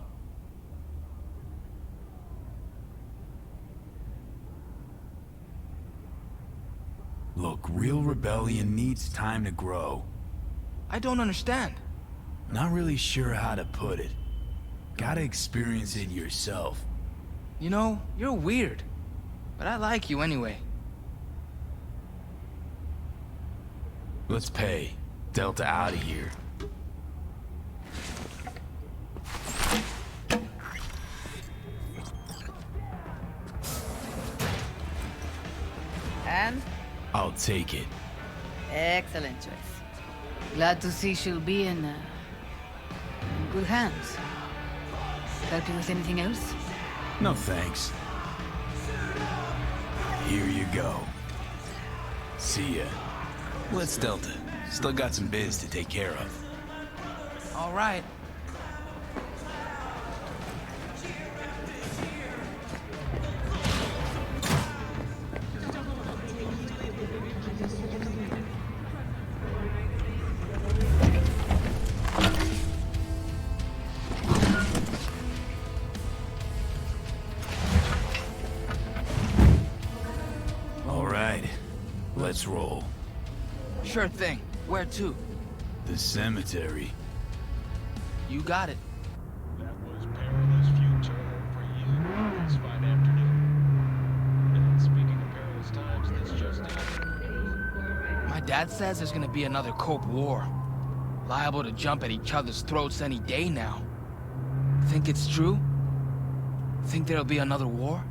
Look, real rebellion needs time to grow. I don't understand. Not really sure how to put it. Gotta experience it yourself. You know, you're weird. But I like you anyway. Let's pay. Delta out of here. And? I'll take it. Excellent choice. Glad to see she'll be in good hands. Help you with anything else? No thanks. Here you go. See ya. Let's Delta. Still got some biz to take care of. All right. All right. Let's roll. Sure thing. Where to? The cemetery. You got it. That was perilous future for you this fine afternoon. And speaking of perilous times, this just in. My dad says there's gonna be another Cope War. Liable to jump at each other's throats any day now. Think it's true? Think there'll be another war?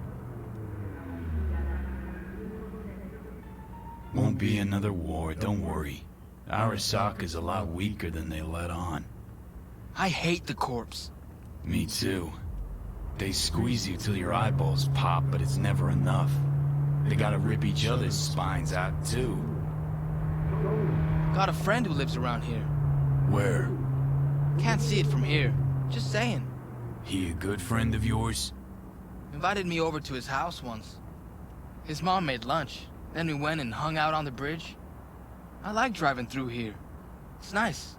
Won't be another war, don't worry. Arasaka's a lot weaker than they let on. I hate the corpse. Me too. They squeeze you till your eyeballs pop, but it's never enough. They gotta rip each other's spines out too. Got a friend who lives around here. Where? Can't see it from here. Just saying. He a good friend of yours? Invited me over to his house once. His mom made lunch. Then we went and hung out on the bridge. I like driving through here. It's nice.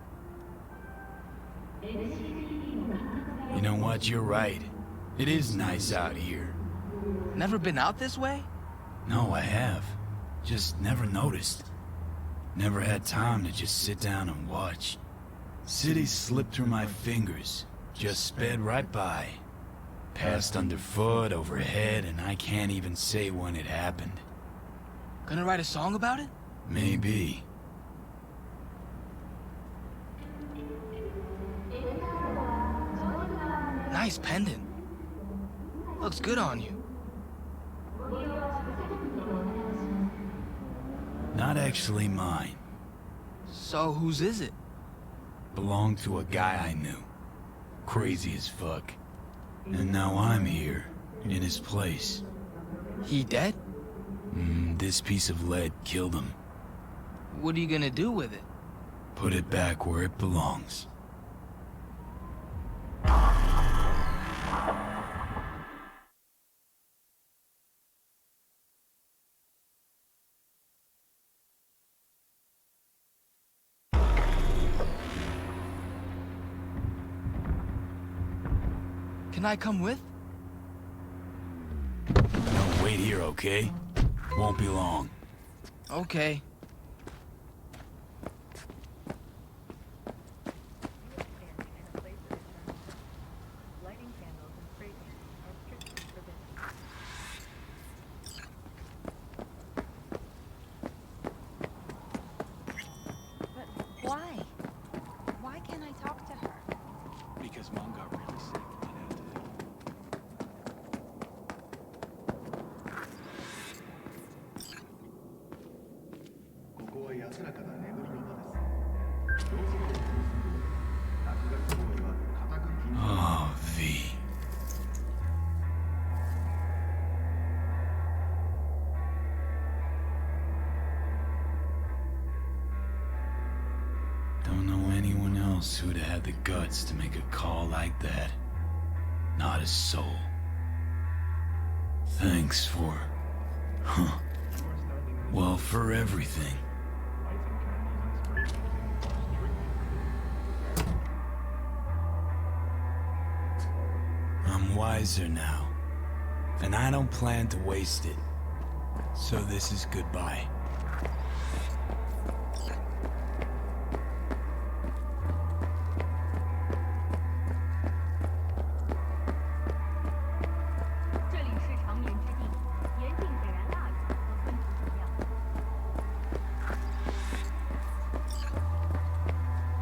You know what, you're right. It is nice out here. Never been out this way? No, I have. Just never noticed. Never had time to just sit down and watch. City slipped through my fingers. Just sped right by. Passed underfoot, overhead, and I can't even say when it happened. Gonna write a song about it? Maybe. Nice pendant. Looks good on you. Not actually mine. So whose is it? Belonged to a guy I knew. Crazy as fuck. And now I'm here, in his place. He dead? This piece of lead killed him. What are you gonna do with it? Put it back where it belongs. Can I come with? No, wait here, okay? Won't be long. Okay. Why? Why can't I talk to her? Because Mom got really sick and had to... Oh, V. Don't know anyone else who'd have had the guts to make a call like that. Not a soul. Thanks for... Huh. Well, for everything. I'm wiser now. And I don't plan to waste it. So this is goodbye.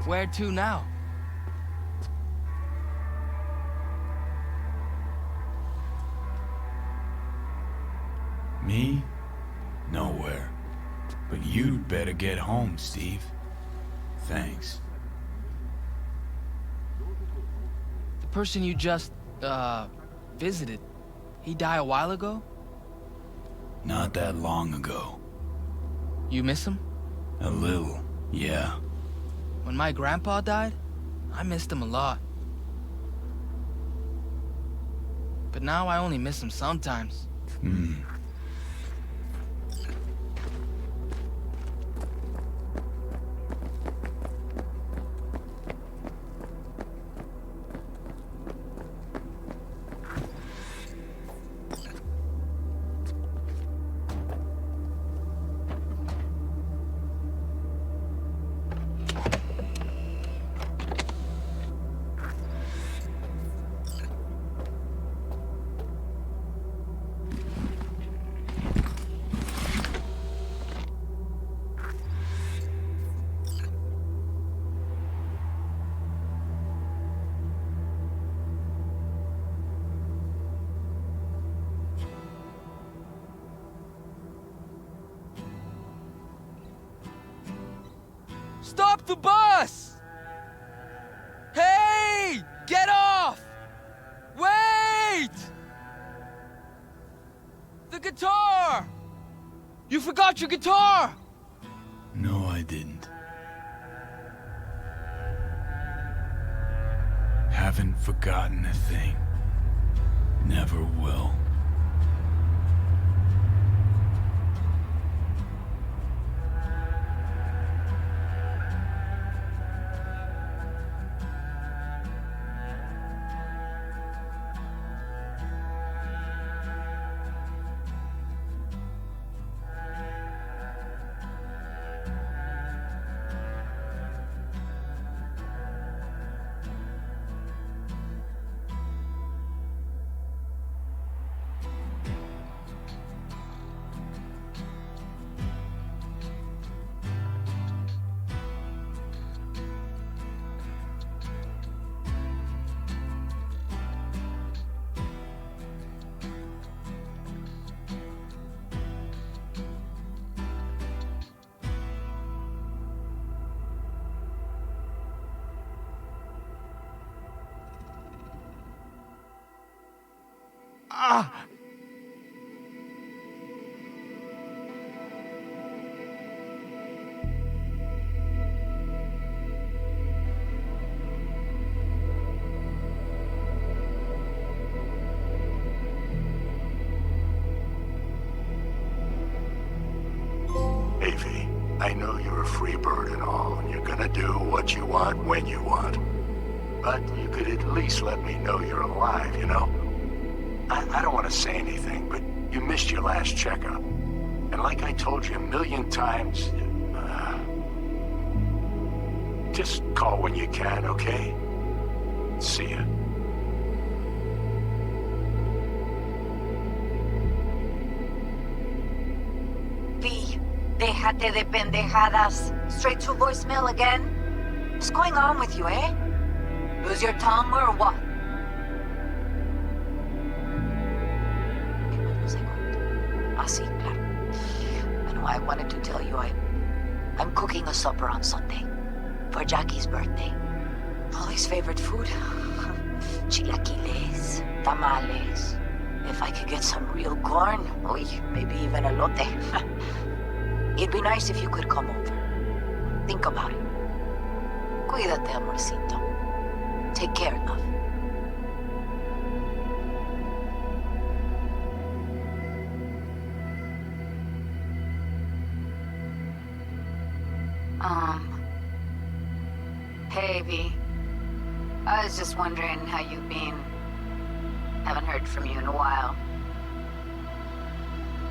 Where to now? Me? Nowhere. But you'd better get home, Steve. Thanks. The person you just, visited, he died a while ago? Not that long ago. You miss him? A little, yeah. When my grandpa died, I missed him a lot. But now I only miss him sometimes. Stop the bus! Hey! Get off! Wait! The guitar! You forgot your guitar! No, I didn't. How haven't forgotten a thing. Never will. Avy, I know you're a free bird and all, and you're gonna do what you want when you want. But you could at least let me know you're alive, you know? I don't want to say anything, but you missed your last checkup. And like I told you a million times, just call when you can, okay? See ya. V, déjate de pendejadas. Straight to voicemail again? What's going on with you, eh? Lose your tongue or what? Ah, sí, claro. Bueno, I wanted to tell you I'm cooking a supper on Sunday for Jackie's birthday. Molly's favorite food. Chilaquiles, tamales. If I could get some real corn, oy, maybe even elote. It'd be nice if you could come over. Think about it. Cuídate, amorcito. Take care, love. Hey, V. I was just wondering how you've been. Haven't heard from you in a while.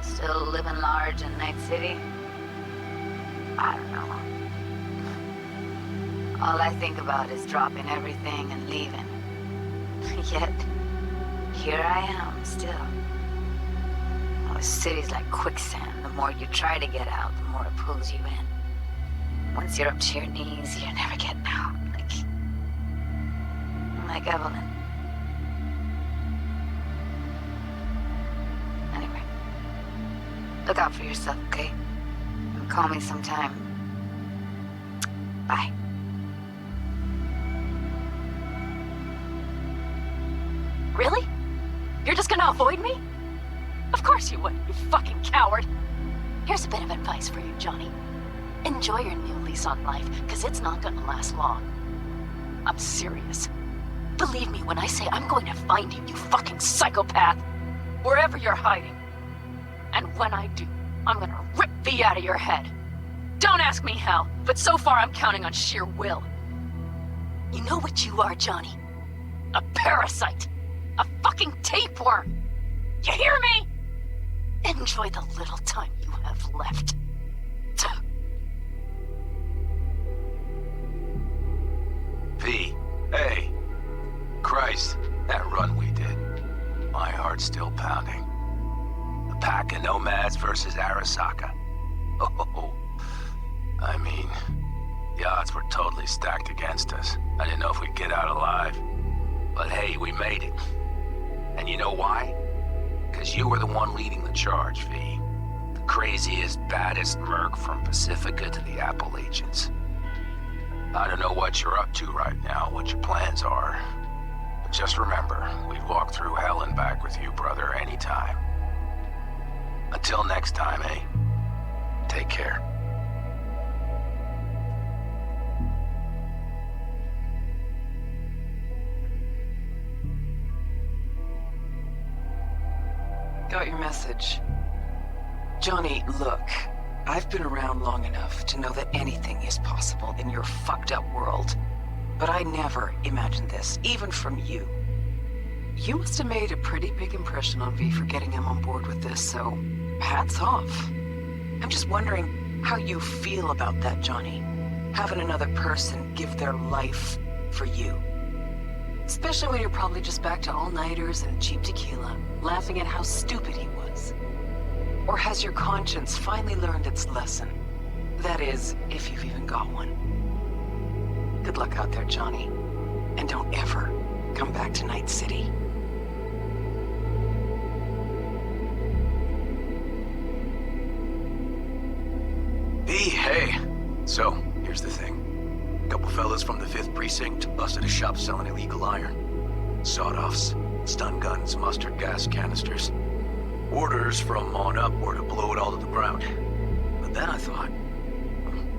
Still living large in Night City? I don't know. All I think about is dropping everything and leaving. Yet, here I am, still. Oh, the city's like quicksand. The more you try to get out, the more it pulls you in. Once you're up to your knees, you're never getting out. Like Evelyn. Anyway, look out for yourself, okay? And call me sometime. Bye. Really? You're just gonna avoid me? Of course you would, you fucking coward. Here's a bit of advice for you, Johnny. Enjoy your new lease on life, because it's not gonna last long. I'm serious. Believe me when I say I'm going to find you, you fucking psychopath. Wherever you're hiding. And when I do, I'm gonna rip V out of your head. Don't ask me how, but so far I'm counting on sheer will. You know what you are, Johnny? A parasite. A fucking tapeworm. You hear me? Enjoy the little time you have left. V, hey. Christ, that run we did. My heart's still pounding. The pack of nomads versus Arasaka. Oh, I mean, the odds were totally stacked against us. I didn't know if we'd get out alive. But hey, we made it. And you know why? Because you were the one leading the charge, V. The craziest, baddest merc from Pacifica to the Appalachians. I don't know what you're up to right now, what your plans are. But just remember, we'd walk through hell and back with you, brother, anytime. Until next time, eh? Take care. Got your message. Johnny, look. I've been around long enough to know that anything is possible in your fucked up world. But I never imagined this, even from you. You must have made a pretty big impression on V for getting him on board with this, so hats off. I'm just wondering how you feel about that, Johnny. Having another person give their life for you. Especially when you're probably just back to all-nighters and cheap tequila, laughing at how stupid he was. Or has your conscience finally learned its lesson? That is, if you've even got one. Good luck out there, Johnny. And don't ever come back to Night City. B, hey. So, here's the thing. A couple fellas from the 5th Precinct busted a shop selling illegal iron. Sawed-offs, stun guns, mustard gas canisters. Orders from on up were to blow it all to the ground. But then I thought,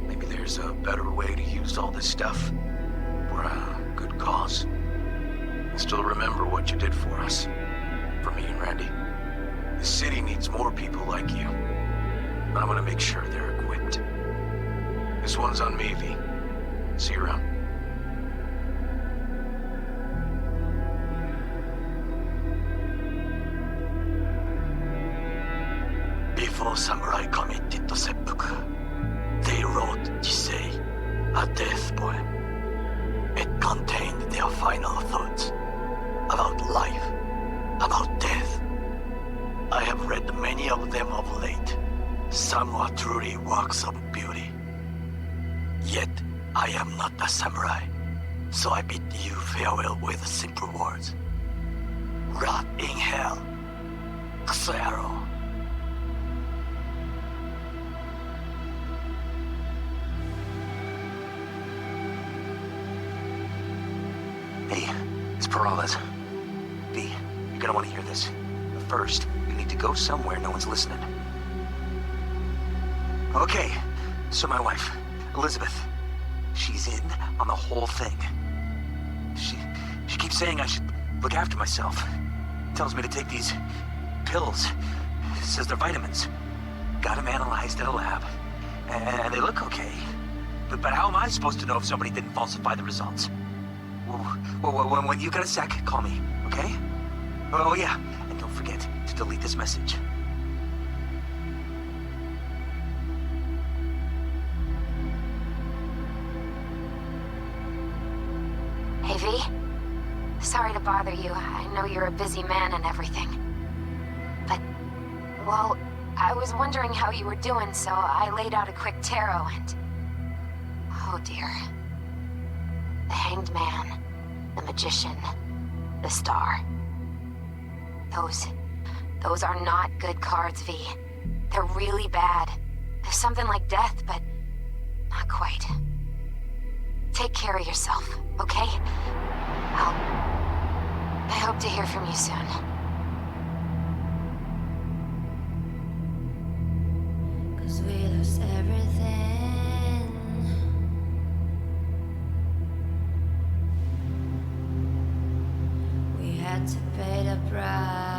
maybe there's a better way to use all this stuff for a good cause. I still remember what you did for us. For me and Randy. The city needs more people like you. I'm gonna make sure they're equipped. This one's on me, V. See you around. Before samurai committed to seppuku, they wrote Jisei, a death poem. It contained their final thoughts about life, about death. I have read many of them of late. Some are truly works of beauty. Yet, I am not a samurai, so I bid you farewell with simple words. Rot in hell, Xero. Hey, it's Peralez. V, you're gonna want to hear this. But first, you need to go somewhere no one's listening. Okay, so my wife, Elizabeth, she's in on the whole thing. She keeps saying I should look after myself. Tells me to take these pills. Says they're vitamins. Got them analyzed at a lab. And they look okay. But how am I supposed to know if somebody didn't falsify the results? Well, when you got a sec, call me, okay? Oh, yeah, and don't forget to delete this message. Hey, V. Sorry to bother you. I know you're a busy man and everything. But, well, I was wondering how you were doing, so I laid out a quick tarot and... Oh, dear. The Hanged Man, the Magician, the Star. Those are not good cards, V. They're really bad. There's something like death, but not quite. Take care of yourself, okay? I hope to hear from you soon. Cause we lost everything. We had to pay the price.